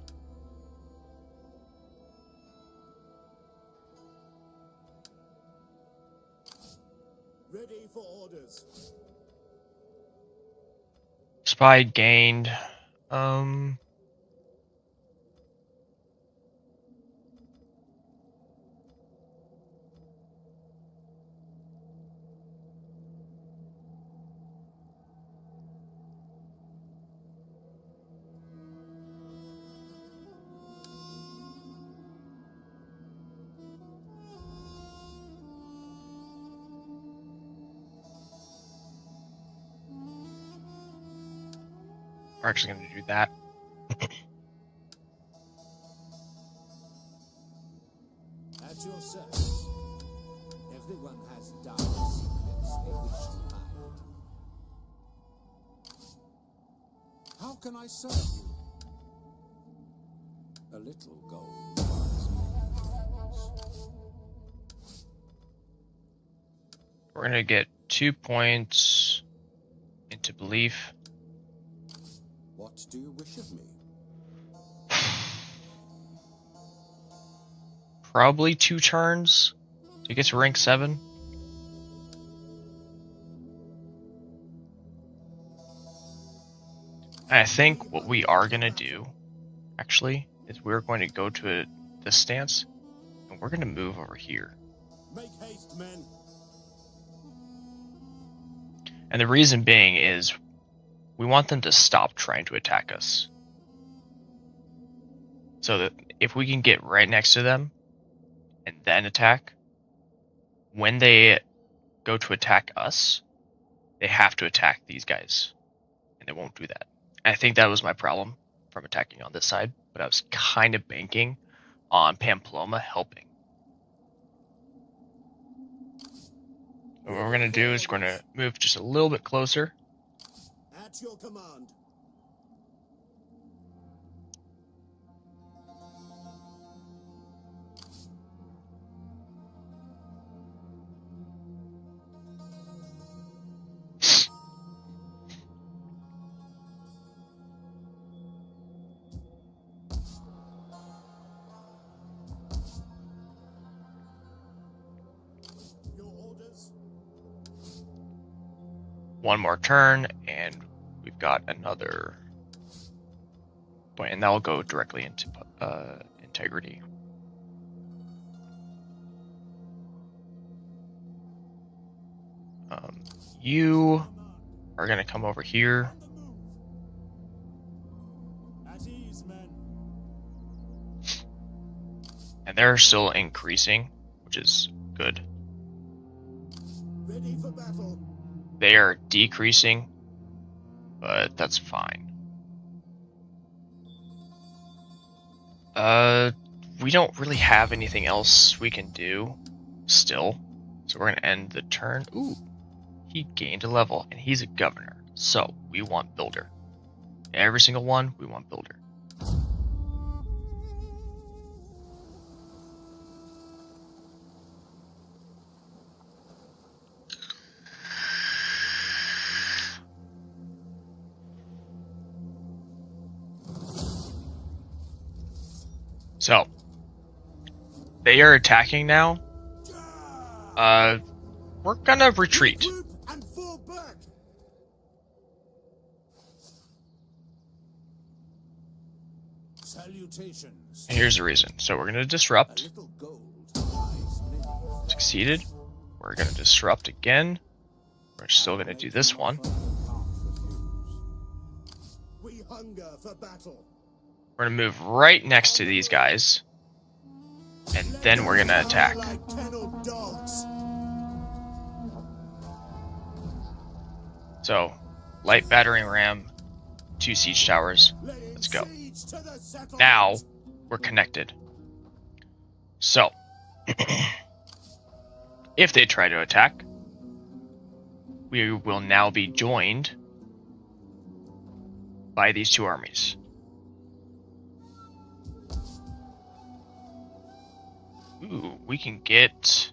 Ready for orders. Spy gained. We're actually going to do that. At your service. Everyone has dark secrets they wish to hide. How can I serve you? A little gold buys many friends. We're going to get 2 points into belief. What do you wish of me? Probably 2 turns to get to rank 7. And I think what we are going to do, actually, is we're going to go to this stance, and we're going to move over here. Make haste, men. And the reason being is we want them to stop trying to attack us. So that if we can get right next to them and then attack, when they go to attack us, they have to attack these guys. And they won't do that. And I think that was my problem from attacking on this side, but I was kind of banking on Pamplona helping. What we're going to do is we're going to move just a little bit closer. At your command. one more turn, and we've got another point, and that will go directly into integrity. You are going to come over here. At ease, men. And they're still increasing, which is good. Ready for battle. They are decreasing, but that's fine. We don't really have anything else we can do still, so we're gonna end the turn. Ooh, he gained a level, and he's a governor, so we want builder. Every single one, we want builder. So, they are attacking now. We're gonna retreat. Regroup and fall back. Salutations. Here's the reason. So we're gonna A disrupt. little gold buys many. Succeeded. We're gonna disrupt again. We're still gonna do this one. We hunger for battle. We're gonna move right next to these guys, and then we're gonna attack. Like kenneled dogs. So, light battering ram, 2 siege towers. Laying Let's go. siege to the settlement. Now we're connected. So, if they try to attack, we will now be joined by these 2 armies. Ooh, we can get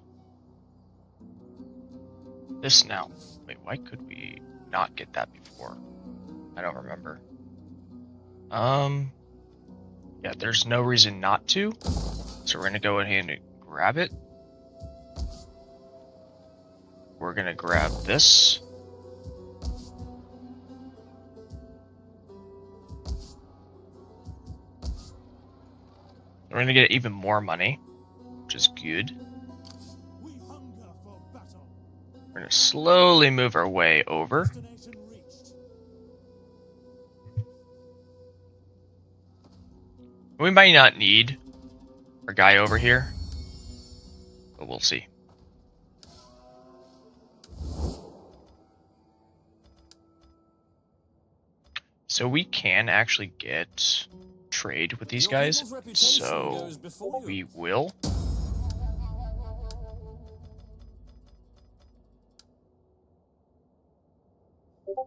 this now. Wait, why could we not get that before? I don't remember. Yeah, there's no reason not to. So we're gonna go ahead and grab it. We're gonna grab this. We're gonna get even more money, which is good. We hunger for battle. We're gonna slowly move our way over. Destination reached. We might not need our guy over here, but we'll see. So we can actually get trade with these guys, so we will.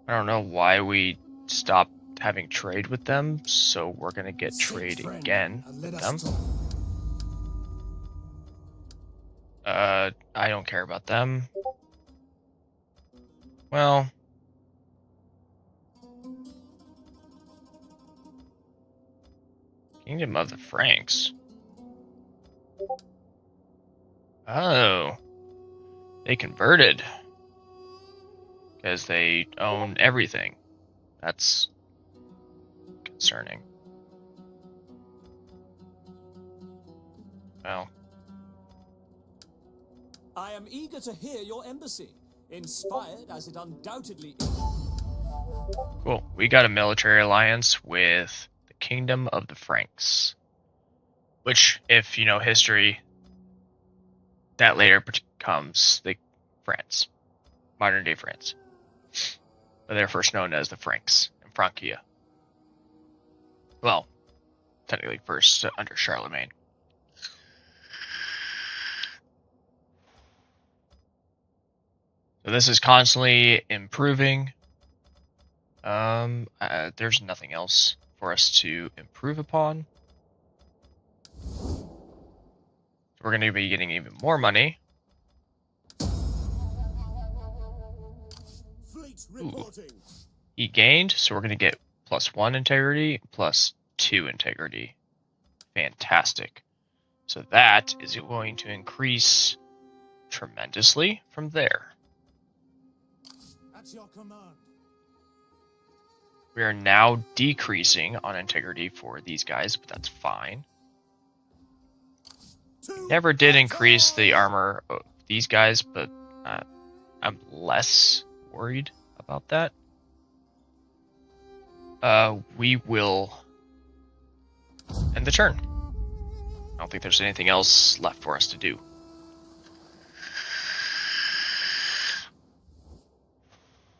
I don't know why we stopped having trade with them, so we're gonna get trade again with them. I don't care about them. Well, Kingdom of the Franks. Oh, they converted because they own everything. That's concerning. Well, I am eager to hear your embassy, inspired as it undoubtedly is. cool. We got a military alliance with the Kingdom of the Franks, which, if you know history, that later becomes the France, modern day France. But they're first known as the Franks and Francia. Well, technically first under Charlemagne. So this is constantly improving. There's nothing else for us to improve upon. We're going to be getting even more money. Fleet reporting. He gained, so we're going to get +1 integrity, +2 integrity. Fantastic. So that is going to increase tremendously from there. At At your command. We are now decreasing on integrity for these guys, but that's fine. Never did increase the armor of these guys, but I'm less worried about that. We will end the turn. I don't think there's anything else left for us to do.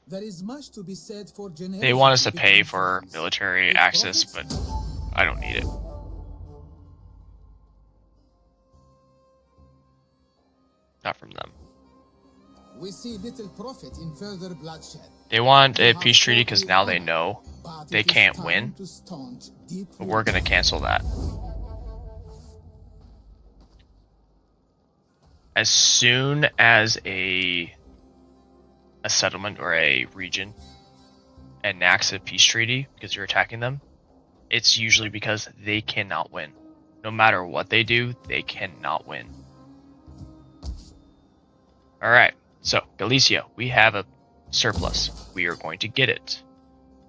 There is much to be said for They want us to pay for military access, but I don't need it. Not from them. We see little profit in further bloodshed. They want a peace treaty because now they know they can't win, but we're going to cancel that. As soon as a settlement or a region enacts a peace treaty because you're attacking them, it's usually because they cannot win. No matter what they do, they cannot win. Alright, so Galicia, we have a surplus. We are going to get it.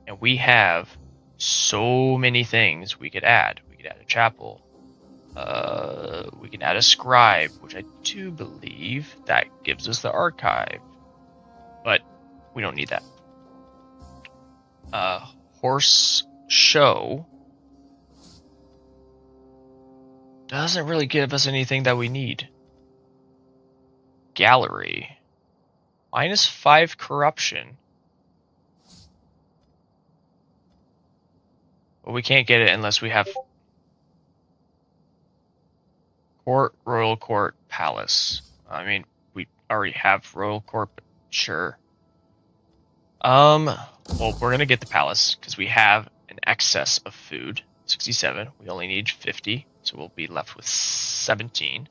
And we have so many things we could add. We could add a chapel. We can add a scribe, which I do believe that gives us the archive. But we don't need that. Horse show doesn't really give us anything that we need. Gallery. -5 corruption. But we can't get it unless we have court, royal court, palace. I mean, we already have royal court, but sure. Well, we're gonna get the palace because we have an excess of food. 67. We only need 50, so we'll be left with 17.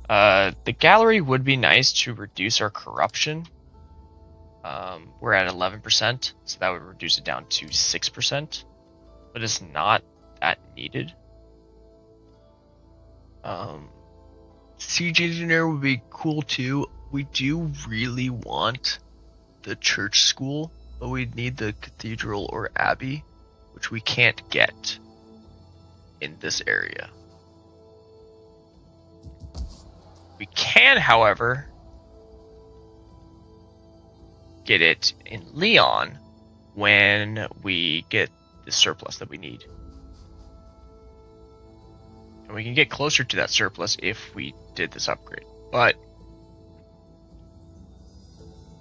The gallery would be nice to reduce our corruption. We're at 11%, so that would reduce it down to 6%, but it's not that needed. Siege engineer would be cool too. We do really want the church school, but we need the cathedral or abbey, which we can't get in this area. We can, however, get it in Leon when we get the surplus that we need. And we can get closer to that surplus if we did this upgrade. But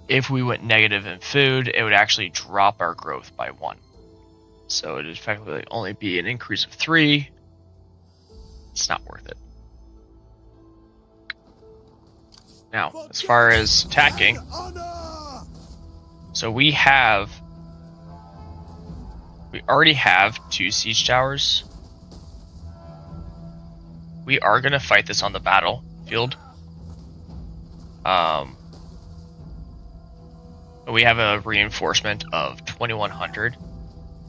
if we went negative in food, it would actually drop our growth by 1. So it would effectively only be an increase of 3. It's not worth it. Now, as far as attacking, so we already have 2 siege towers. We are going to fight this on the battlefield. We have a reinforcement of 2100.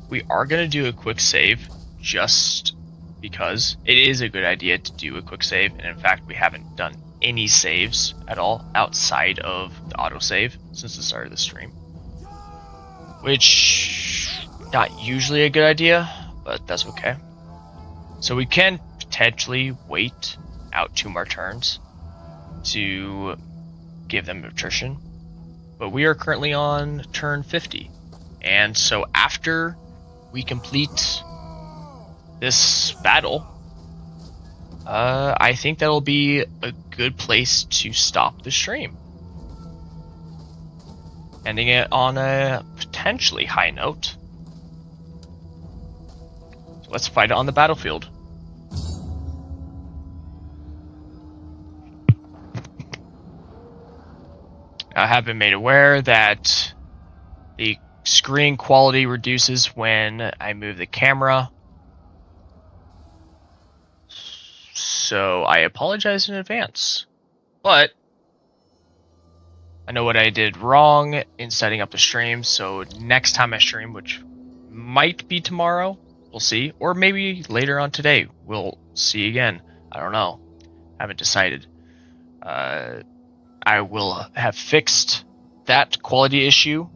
We are going to do a quick save just because it is a good idea to do a quick save. And in fact, we haven't done any saves at all outside of the autosave since the start of the stream. Which, not usually a good idea, but that's okay. So we can potentially wait out 2 more turns to give them attrition. But we are currently on turn 50. And so after we complete this battle, I think that'll be a good place to stop the stream. Ending it on a potentially high note. So let's fight it on the battlefield. I have been made aware that the screen quality reduces when I move the camera. So I apologize in advance. But I know what I did wrong in setting up the stream, so next time I stream, which might be tomorrow, we'll see. Or maybe later on today, we'll see again. I don't know. I haven't decided. I will have fixed that quality issue.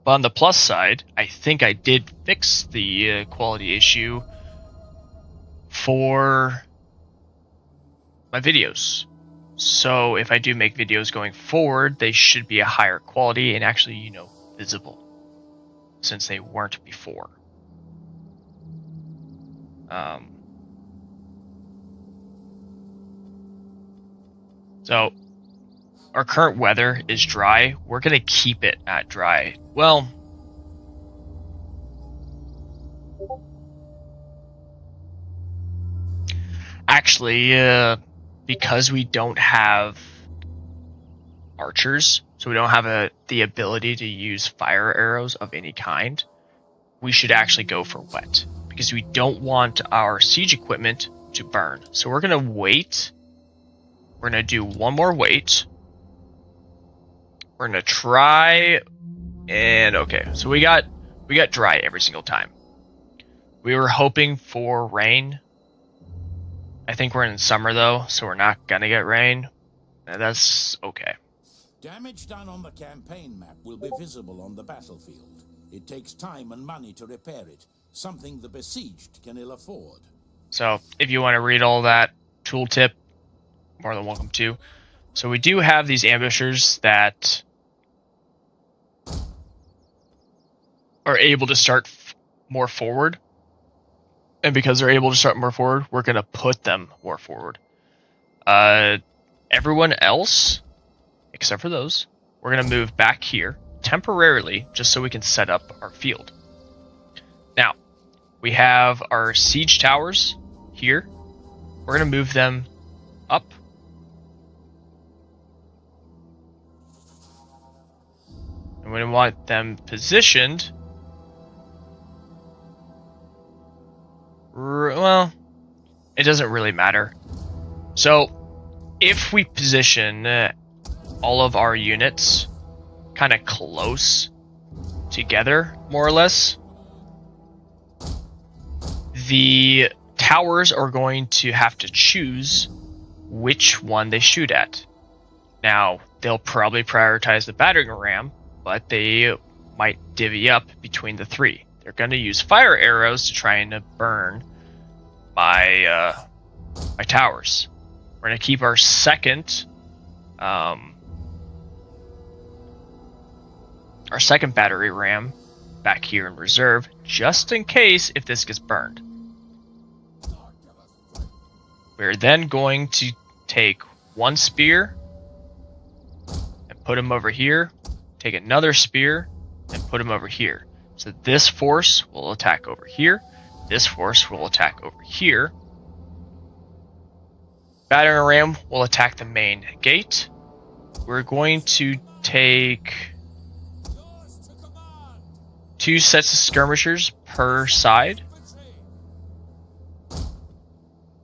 But on the plus side, I think I did fix the quality issue for my videos. So if I do make videos going forward, they should be a higher quality and actually, you know, visible, since they weren't before. So our current weather is dry. We're going to keep it at dry. Well, actually, because we don't have archers, so we don't have the ability to use fire arrows of any kind, we should actually go for wet, because we don't want our siege equipment to burn. So we're going to wait. We're going to do one more wait. We're going to try, and okay, so we got dry every single time. We were hoping for rain. I think we're in summer though, so we're not going to get rain. That's okay. Damage done on the campaign map will be visible on the battlefield. It takes time and money to repair it, something the besieged can ill afford. So if you want to read all that tooltip, more than welcome to. So we do have these ambushers that are able to start more forward. And because they're able to start more forward, we're going to put them more forward. Everyone else, except for those, we're going to move back here temporarily just so we can set up our field. Now, we have our siege towers here. We're going to move them up. And we want them positioned. Well, it doesn't really matter. So, if we position all of our units kind of close together, more or less, the towers are going to have to choose which one they shoot at. Now, they'll probably prioritize the battering ram, but they might divvy up between the three. They're going to use fire arrows to try and burn my towers. We're going to keep our second battery ram back here in reserve, just in case if this gets burned. We're then going to take one spear and put him over here, take another spear and put him over here. So this force will attack over here, this force will attack over here. Battering ram will attack the main gate. We're going to take 2 sets of skirmishers per side.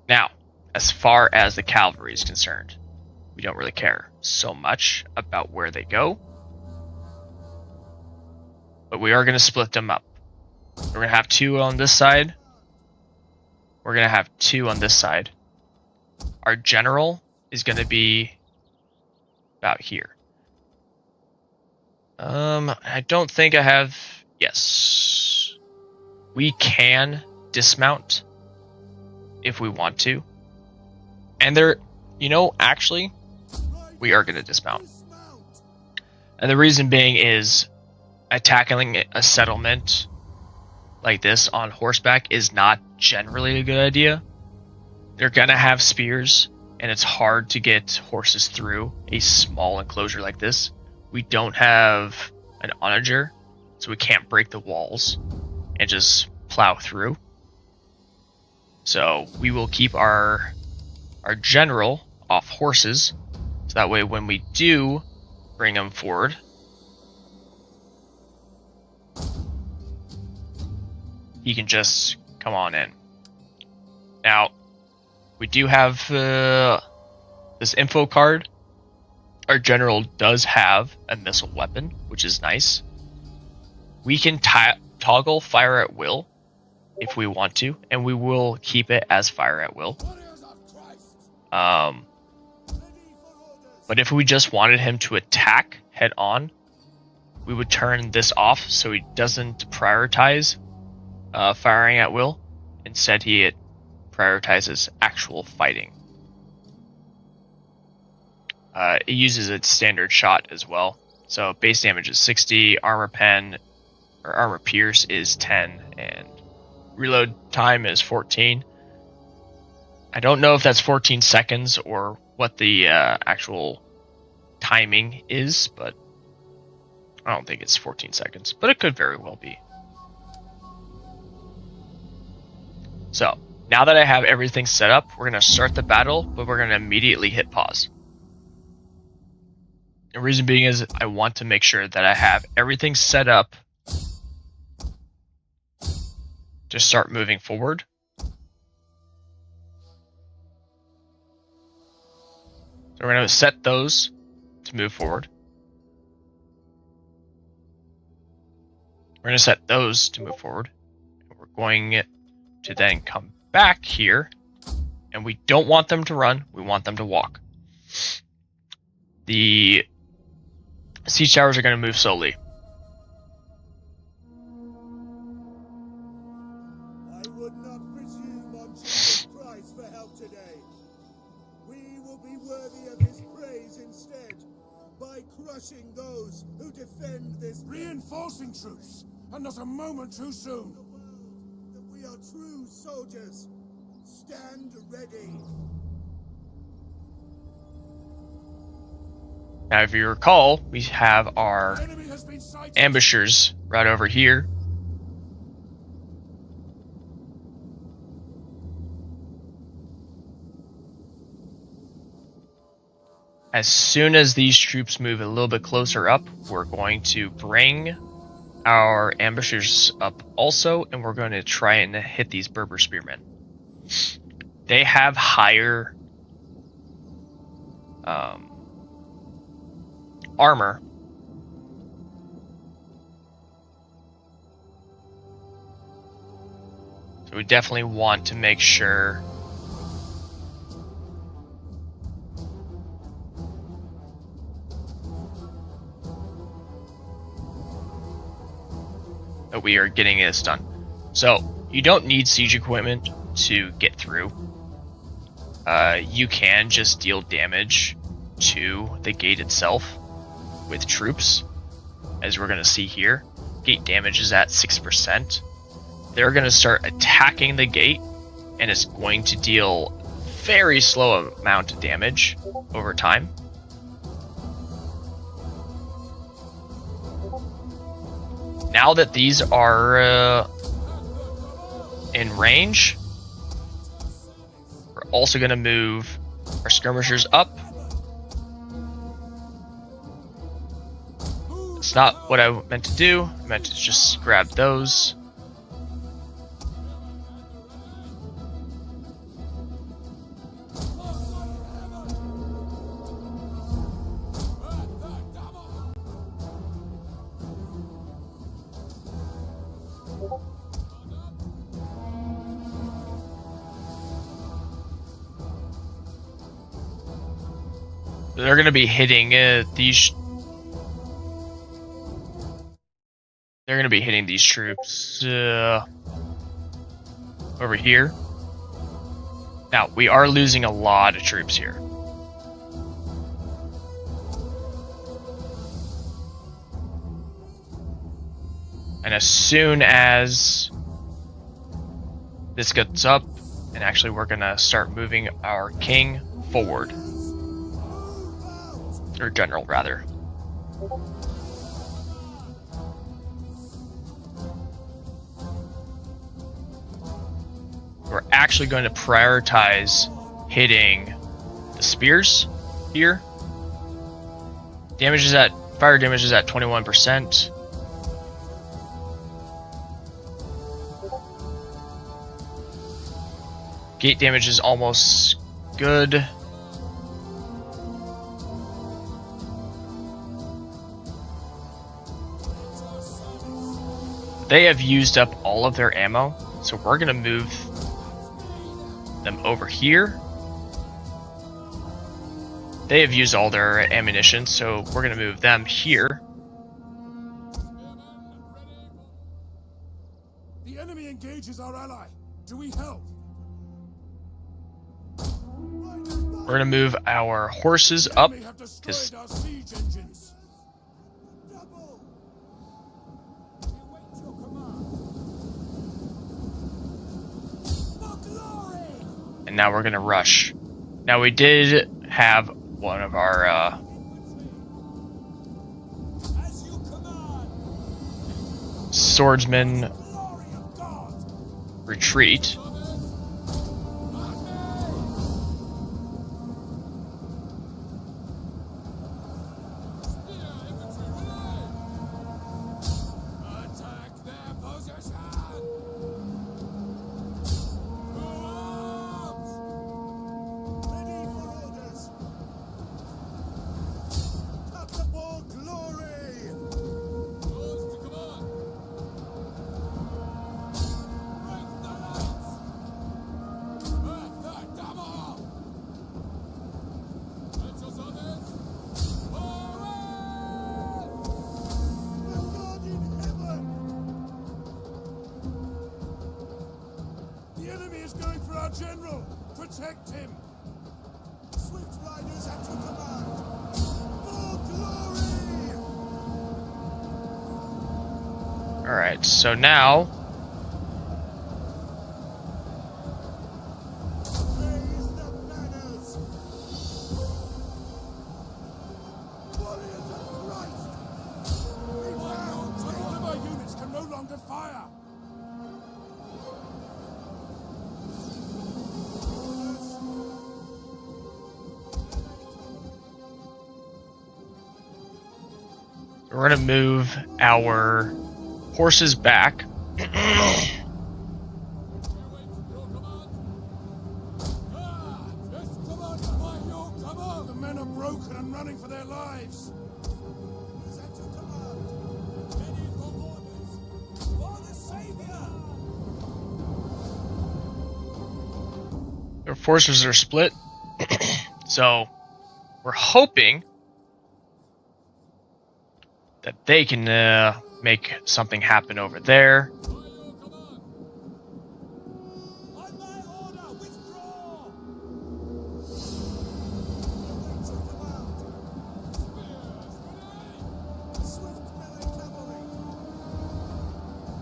Now, as far as the cavalry is concerned, we don't really care so much about where they go, but we are going to split them up. We're going to have 2 on this side. We're going to have 2 on this side. Our general is going to be about here. I don't think I have... Yes. We can dismount if we want to. And there, you know, actually, we are going to dismount. And the reason being is attacking a settlement like this on horseback is not generally a good idea. They're going to have spears, and it's hard to get horses through a small enclosure like this. We don't have an onager, so we can't break the walls and just plow through. So we will keep our general off horses, so that way when we do bring them forward, he can just come on in. Now, we do have this info card. Our general does have a missile weapon, which is nice. We can toggle fire at will if we want to, and we will keep it as fire at will. But if we just wanted him to attack head on, we would turn this off so he doesn't prioritize firing at will. Instead, he prioritizes actual fighting. It uses its standard shot as well. So base damage is 60, armor pen or armor pierce is 10, and reload time is 14. I don't know if that's 14 seconds or what the actual timing is, but I don't think it's 14 seconds, but it could very well be. So, now that I have everything set up, we're going to start the battle, but we're going to immediately hit pause. The reason being is I want to make sure that I have everything set up to start moving forward. So we're going to set those to move forward. We're going to set those to move forward. And we're going to then come back here. And we don't want them to run. We want them to walk. The siege towers are going to move slowly. I would not presume on Jesus Christ for help today. We will be worthy of his praise instead, by crushing those who defend this Reinforcing troops, and not a moment too soon. that we are true soldiers. Stand ready. Now, if you recall, we have our Enemy has been sighted. ambushers right over here. As soon as these troops move a little bit closer up, we're going to bring our ambushers up also, and we're going to try and hit these Berber spearmen. They have higher armor. So we definitely want to make sure that we are getting this done. So you don't need siege equipment to get through. You can just deal damage to the gate itself with troops, as we're going to see here. Gate damage is at 6%. They're going to start attacking the gate, and it's going to deal very slow amount of damage over time. Now that these are in range, we're also going to move our skirmishers up. It's not what I meant to do. I meant to just grab those. They're going to be hitting these. They're going to be hitting these troops over here. Now, we are losing a lot of troops here. And as soon as this gets up, and actually we're going to start moving our king forward. Or general, rather. We're actually going to prioritize hitting the spears here. Fire damage is at 21%. Gate damage is almost good. They have used up all of their ammo, so we're going to move them over here. They have used all their ammunition, so we're going to move them here. The enemy engages our ally. Do we help? We're going to move our horses up, Enemy have because destroyed our siege engines. and now we're going to rush. Now we did have one of our swordsmen retreat. General, protect him! Swift riders at your command! For glory! Alright, so now Raise the banners! Warriors of Christ! One of our units can no longer fire! we're going to move our horses back. The men are broken and running for their lives. Is at your command! Ready for orders! For the Savior! Their forces are split. So we're hoping that they can make something happen over there. On my order, withdraw! Swift melee cavalry!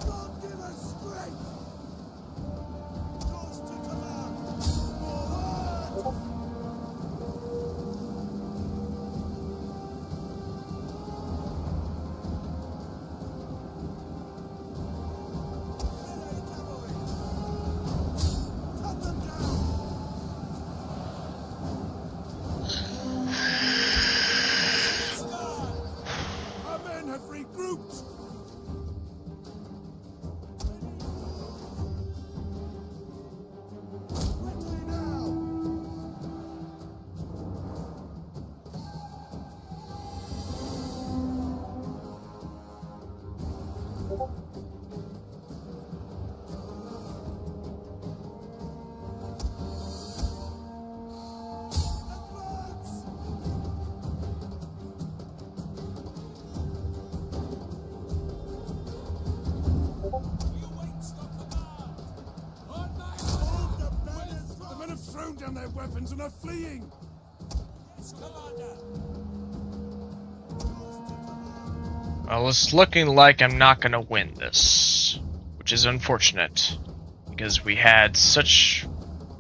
God give us strength! Yours to command! Forward! Melee cavalry! Cut them down! Our men have regrouped. Quickly now! Advance! Hold the banners! The men have thrown down their weapons and are fleeing. Yes, Commander! Well, it's looking like I'm not going to win this, which is unfortunate, because we had such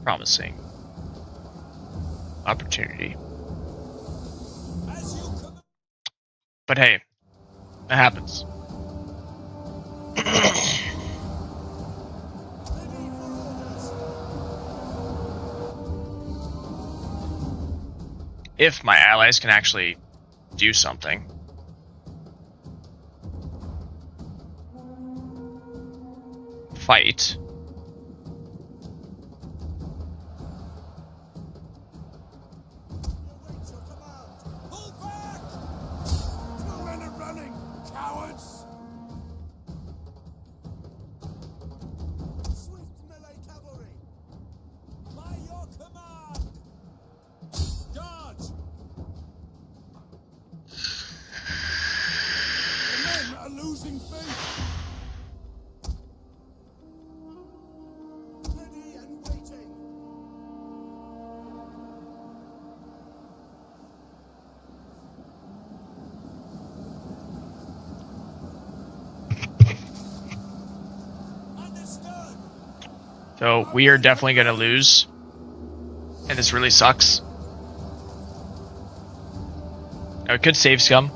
promising opportunity. As you command! But hey, that happens. Ready for orders! If my allies can actually do something. Fight. Await your command! Pull back! Your men are running, cowards. Swift melee cavalry! By your command! Charge! losing faith. Ready and waiting. Understood. So we are definitely going to lose. And this really sucks. Now, it could save scum.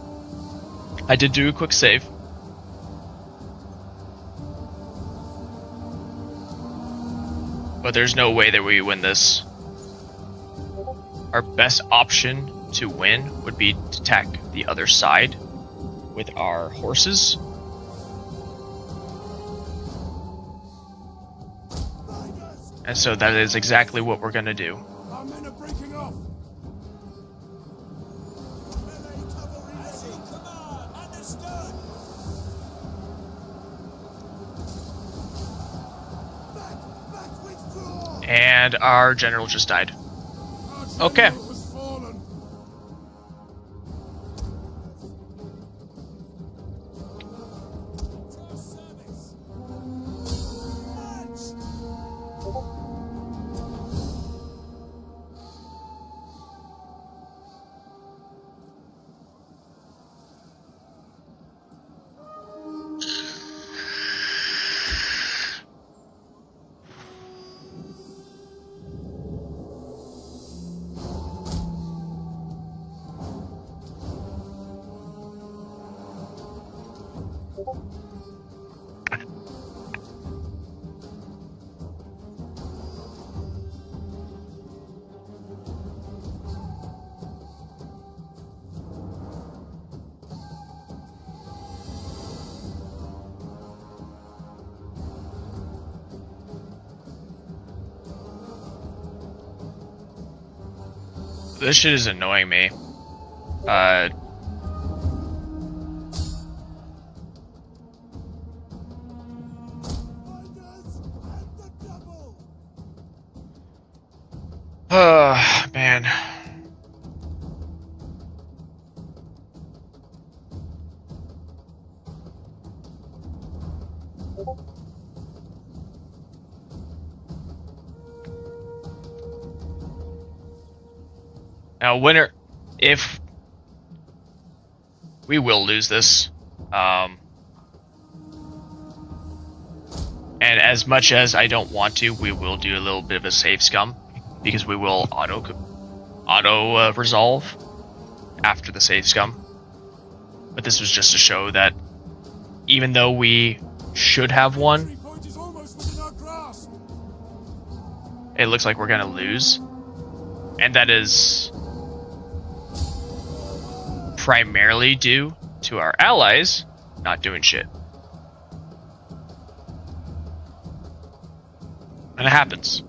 I did do a quick save. But there's no way that we win this. Our best option to win would be to attack the other side with our horses. And so that is exactly what we're going to do. Our men are breaking off. Melee cavalry ready. Command. Understood. Back, withdraw. And our general just died. Our Okay. general has fallen. To your service. March. This shit is annoying me. Riders at the double. Man. Now, winner, if we will lose this, and as much as I don't want to, we will do a little bit of a save scum because we will auto resolve after the save scum. But this was just to show that even though we should have one, Victory point is almost within our grasp. it looks like we're gonna lose, and that is primarily due to our allies not doing shit. And it happens.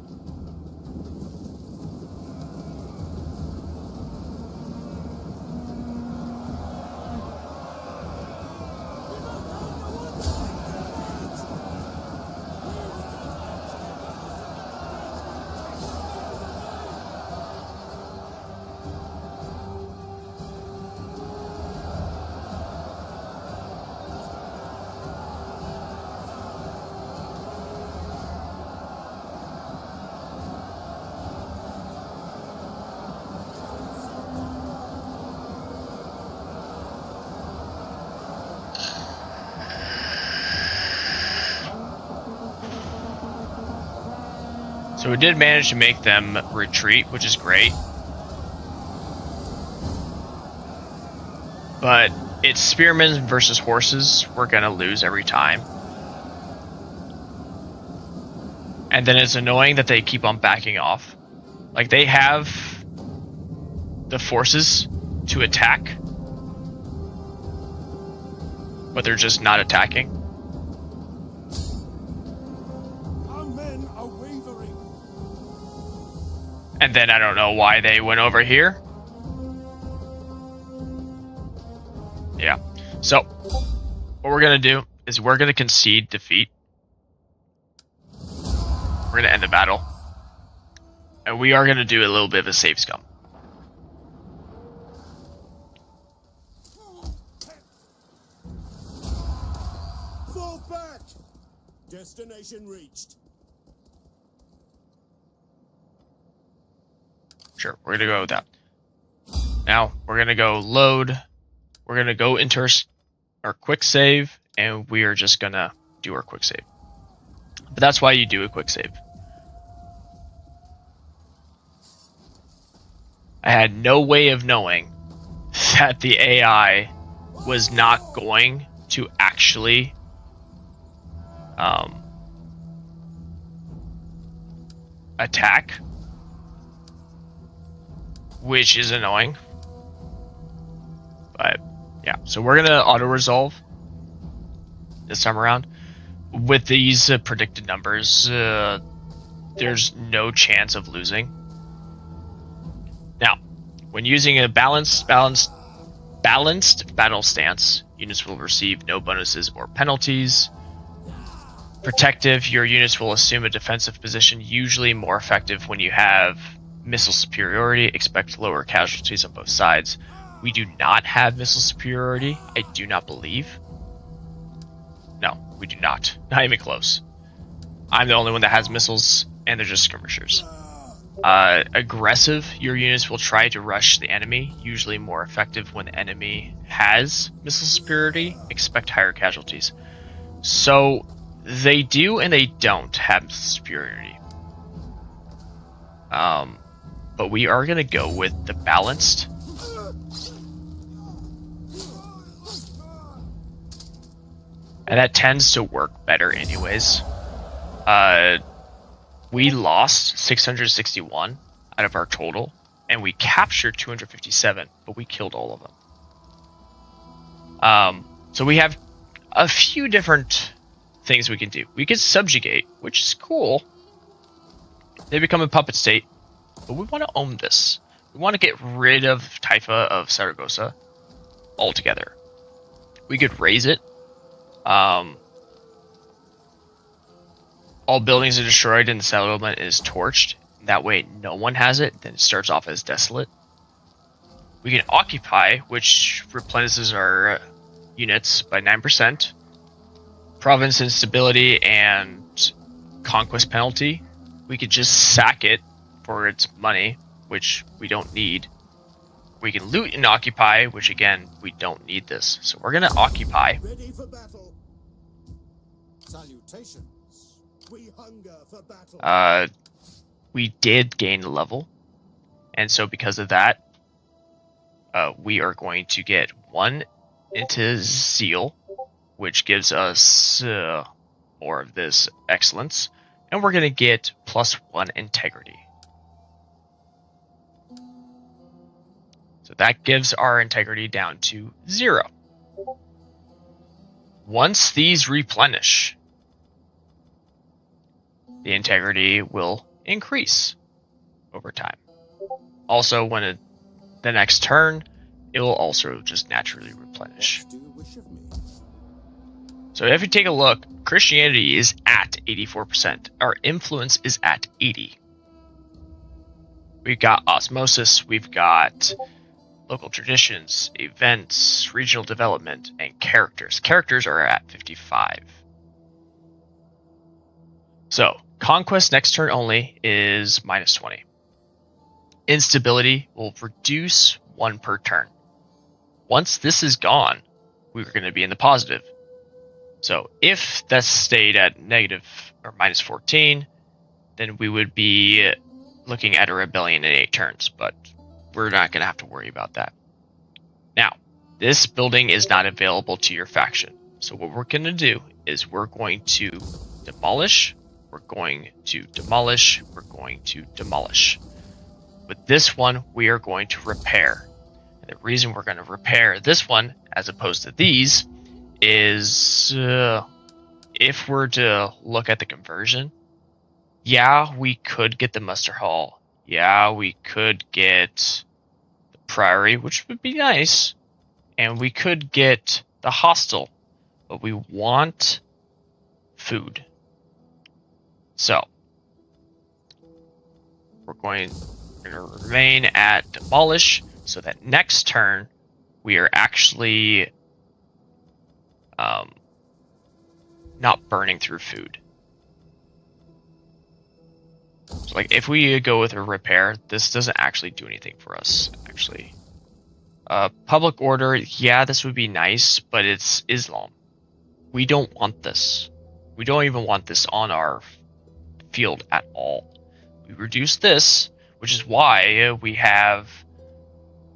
So we did manage to make them retreat, which is great. But it's spearmen versus horses. We're gonna lose every time. And then it's annoying that they keep on backing off. Like, they have the forces to attack, but they're just not attacking. Our men are wavering. And then I don't know why they went over here. Yeah. So, what we're going to do is we're going to concede defeat. We're going to end the battle. And we are going to do a little bit of a save scum. Fall back! Destination reached. Sure, we're gonna go with that. Now we're gonna go load. We're gonna go into our quick save, and we are just gonna do our quick save. But that's why you do a quick save. I had no way of knowing that the AI was not going to actually attack, which is annoying. But yeah, so we're gonna auto resolve this time around. With these predicted numbers, there's no chance of losing. Now, when using a balanced battle stance, units will receive no bonuses or penalties. Protective, your units will assume a defensive position, usually more effective when you have missile superiority. Expect lower casualties on both sides. We do not have missile superiority, I do not believe. No, we do not. Not even close. I'm the only one that has missiles, and they're just skirmishers. Aggressive, your units will try to rush the enemy, usually more effective when the enemy has missile superiority. Expect higher casualties. So, they do and they don't have missile superiority. But we are going to go with the balanced. And that tends to work better anyways. We lost 661 out of our total, and we captured 257, but we killed all of them. So we have a few different things we can do. We could subjugate, which is cool. They become a puppet state, but we want to own this. We want to get rid of Taifa of Saragossa altogether. We could raise it. All buildings are destroyed and the settlement is torched. That way no one has it, then it starts off as desolate. We can occupy, which replenishes our units by 9%. Province instability and conquest penalty. We could just sack it for its money, which we don't need. We can loot and occupy, which again, we don't need this. So we're gonna occupy. Ready for battle. Salutations. We hunger for battle. We did gain a level, and so because of that, we are going to get 1 into Zeal, which gives us more of this excellence, and we're going to get +1 integrity. So that gives our integrity down to 0. Once these replenish, the integrity will increase over time. Also, when the next turn, it will also just naturally replenish. What do you wish of me? So if you take a look, Christianity is at 84%. Our influence is at 80. We've got osmosis, we've got local traditions, events, regional development, and characters. Characters are at 55. So, conquest next turn only is -20. Instability will reduce 1 per turn. Once this is gone, we're going to be in the positive. So, if that stayed at negative or -14, then we would be looking at a rebellion in 8 turns, but we're not going to have to worry about that. Now, this building is not available to your faction. So what we're going to do is we're going to demolish, we're going to demolish, we're going to demolish. With this one, we are going to repair. And the reason we're going to repair this one, as opposed to these, is if we're to look at the conversion, yeah, we could get the muster hall. Yeah, we could get the priory, which would be nice. And we could get the hostel. But we want food. So, we're going to remain at demolish, so that next turn we are actually not burning through food. So like if we go with a repair, this doesn't actually do anything for us, actually. Public order, yeah, this would be nice, but it's Islam. We don't want this. We don't even want this on our field at all. We reduce this, which is why we have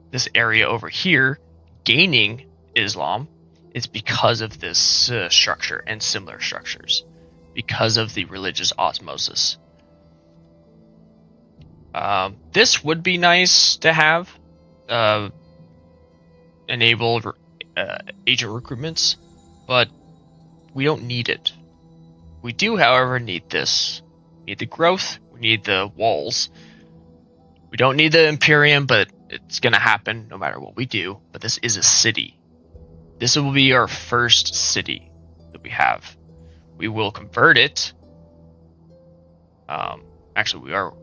this area over here gaining Islam. It's because of this structure and similar structures, because of the religious osmosis. This would be nice to have. Enabled agent recruitments, but we don't need it. We do, however, need this. We need the growth, we need the walls. We don't need the Imperium, but it's gonna happen no matter what we do. But this is a city. This will be our first city that we have. We will convert it. Actually, we are.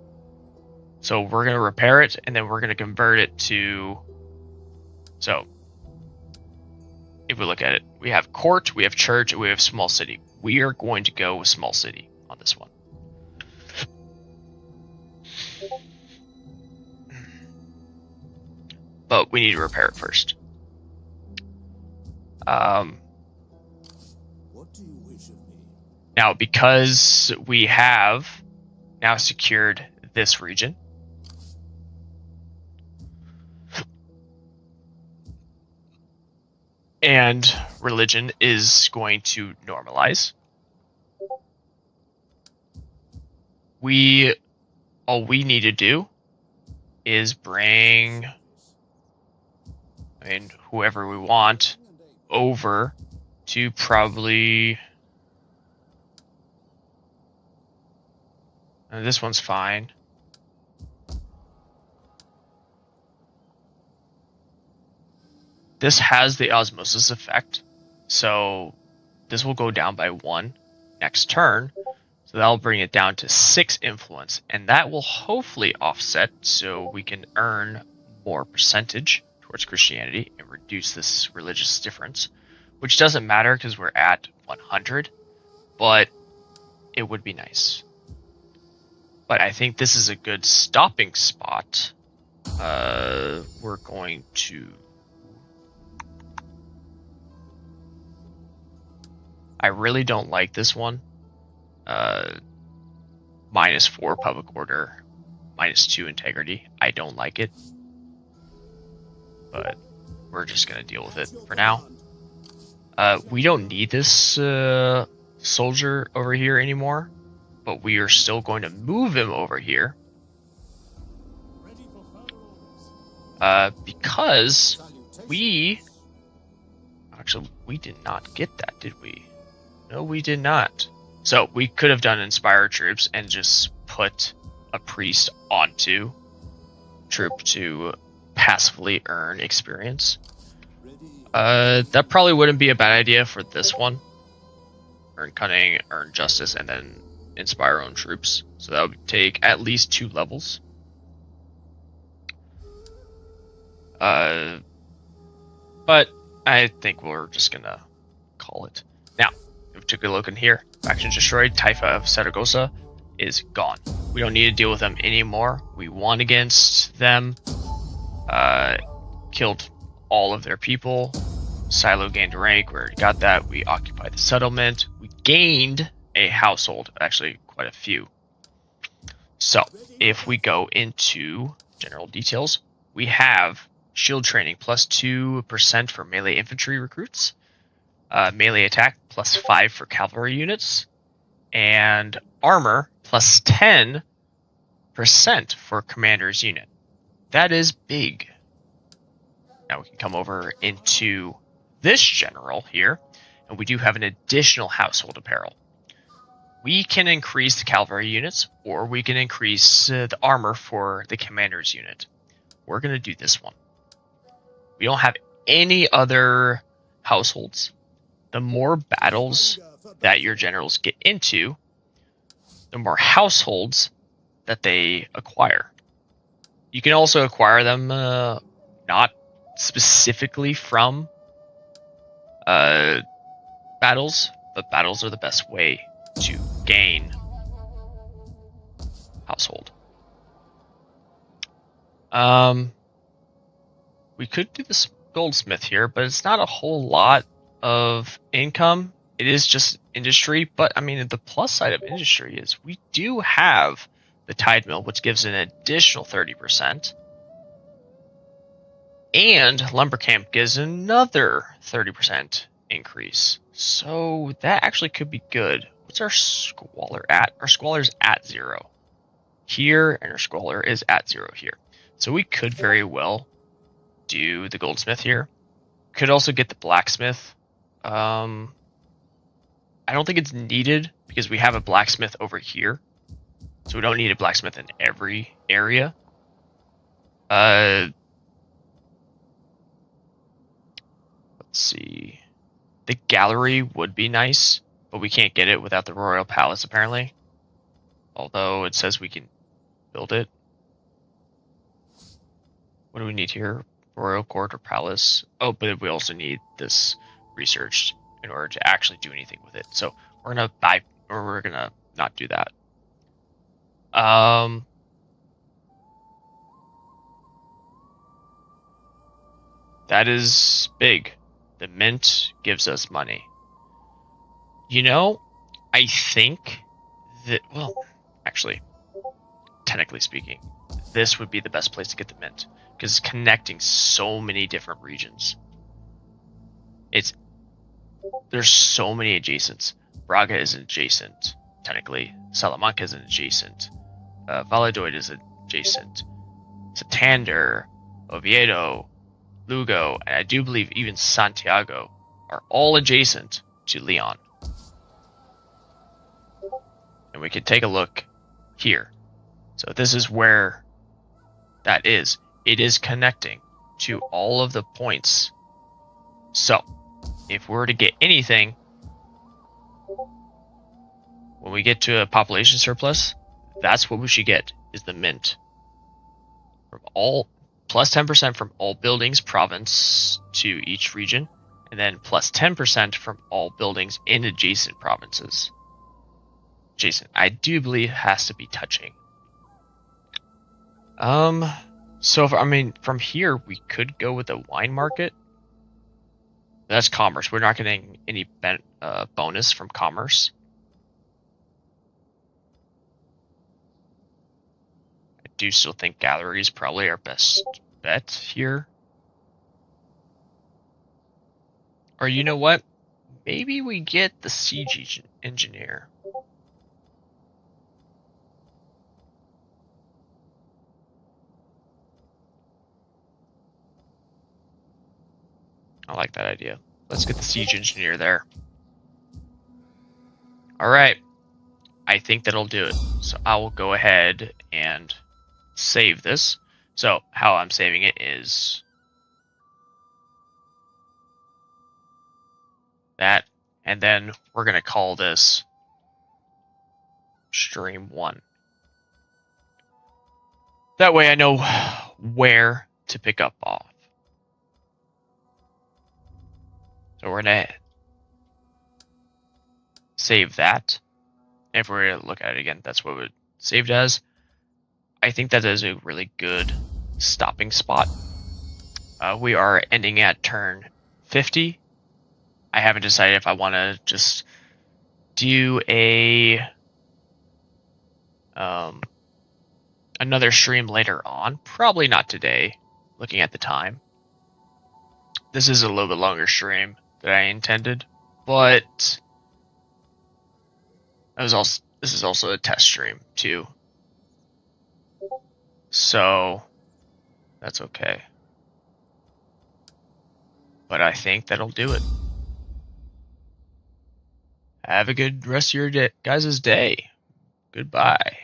So we're gonna repair it, and then we're gonna convert it to. So, if we look at it, we have court, we have church, and we have small city. We are going to go with small city on this one. But we need to repair it first. What do you wish of me? Now, because we have now secured this region, and religion is going to normalize. All we need to do is bring, whoever we want over to probably, this one's fine. This has the osmosis effect, so this will go down by 1 next turn. So that'll bring it down to 6 influence, and that will hopefully offset so we can earn more percentage towards Christianity and reduce this religious difference, which doesn't matter because we're at 100, but it would be nice. But I think this is a good stopping spot. We're going to... I really don't like this one. -4 public order, -2 integrity. I don't like it. But we're just going to deal with it for now. We don't need this soldier over here anymore, but we are still going to move him over here. Because we... Actually, we did not get that, did we? No, we did not. So we could have done Inspire troops and just put a priest onto troop to passively earn experience. That probably wouldn't be a bad idea for this one. Earn cunning, earn justice, and then inspire own troops. So that would take at least 2 levels. But I think we're just gonna call it. Now, if we took a look in here, factions destroyed, Taifa of Saragossa is gone. We don't need to deal with them anymore. We won against them, killed all of their people. Silo gained a rank, we already got that. We occupied the settlement. We gained a household, actually quite a few. So, if we go into general details, we have shield training plus 2% for melee infantry recruits, melee attack plus 5 for cavalry units, and armor plus 10% for commander's unit. That is big. Now we can come over into this general here, and we do have an additional household apparel. We can increase the cavalry units, or we can increase the armor for the commander's unit. We're going to do this one. We don't have any other households. The more battles that your generals get into, the more households that they acquire. You can also acquire them not specifically from battles, but battles are the best way to gain household. We could do this goldsmith here, but it's not a whole lot of income. It is just industry, but I mean, the plus side of industry is we do have the tide mill, which gives an additional 30%. And lumber camp gives another 30% increase. So that actually could be good. What's our squalor at? Our squalor's at 0 here, and our squalor is at 0 here. So we could very well do the goldsmith here. Could also get the blacksmith. I don't think it's needed because we have a blacksmith over here. So we don't need a blacksmith in every area. Let's see. The gallery would be nice, but we can't get it without the royal palace apparently. Although it says we can build it. What do we need here? Royal court or palace? Oh, but we also need this researched in order to actually do anything with it. So we're gonna buy, or we're gonna not do that. That is big. The mint gives us money. You know, I think that, well, actually, technically speaking, this would be the best place to get the mint because it's connecting so many different regions. There's so many adjacents. Braga is adjacent, technically. Salamanca is adjacent. Valladolid is adjacent. Santander, Oviedo, Lugo, and I do believe even Santiago are all adjacent to Leon. And we can take a look here. So this is where that is. It is connecting to all of the points. So if we were to get anything, when we get to a population surplus, that's what we should get, is the mint. From all, plus 10% from all buildings province to each region, and then plus 10% from all buildings in adjacent provinces. Adjacent, I do believe it has to be touching. So if, I mean, from here we could go with a wine market. That's commerce. We're not getting any bonus from commerce. I do still think gallery is probably our best bet here. Or you know what? Maybe we get the siege engineer. I like that idea. Let's get the siege engineer there. Alright. I think that'll do it. So I will go ahead and save this. So how I'm saving it is that, and then we're going to call this stream 1. That way I know where to pick up off. So we're going to save that. If we're going to look at it again, that's what it saved as. I think that is a really good stopping spot. We are ending at turn 50. I haven't decided if I want to just do a another stream later on. Probably not today, looking at the time. This is a little bit longer stream than I intended, but this is also a test stream too. So that's okay. But I think that'll do it. Have a good rest of your day, guys' day. Goodbye.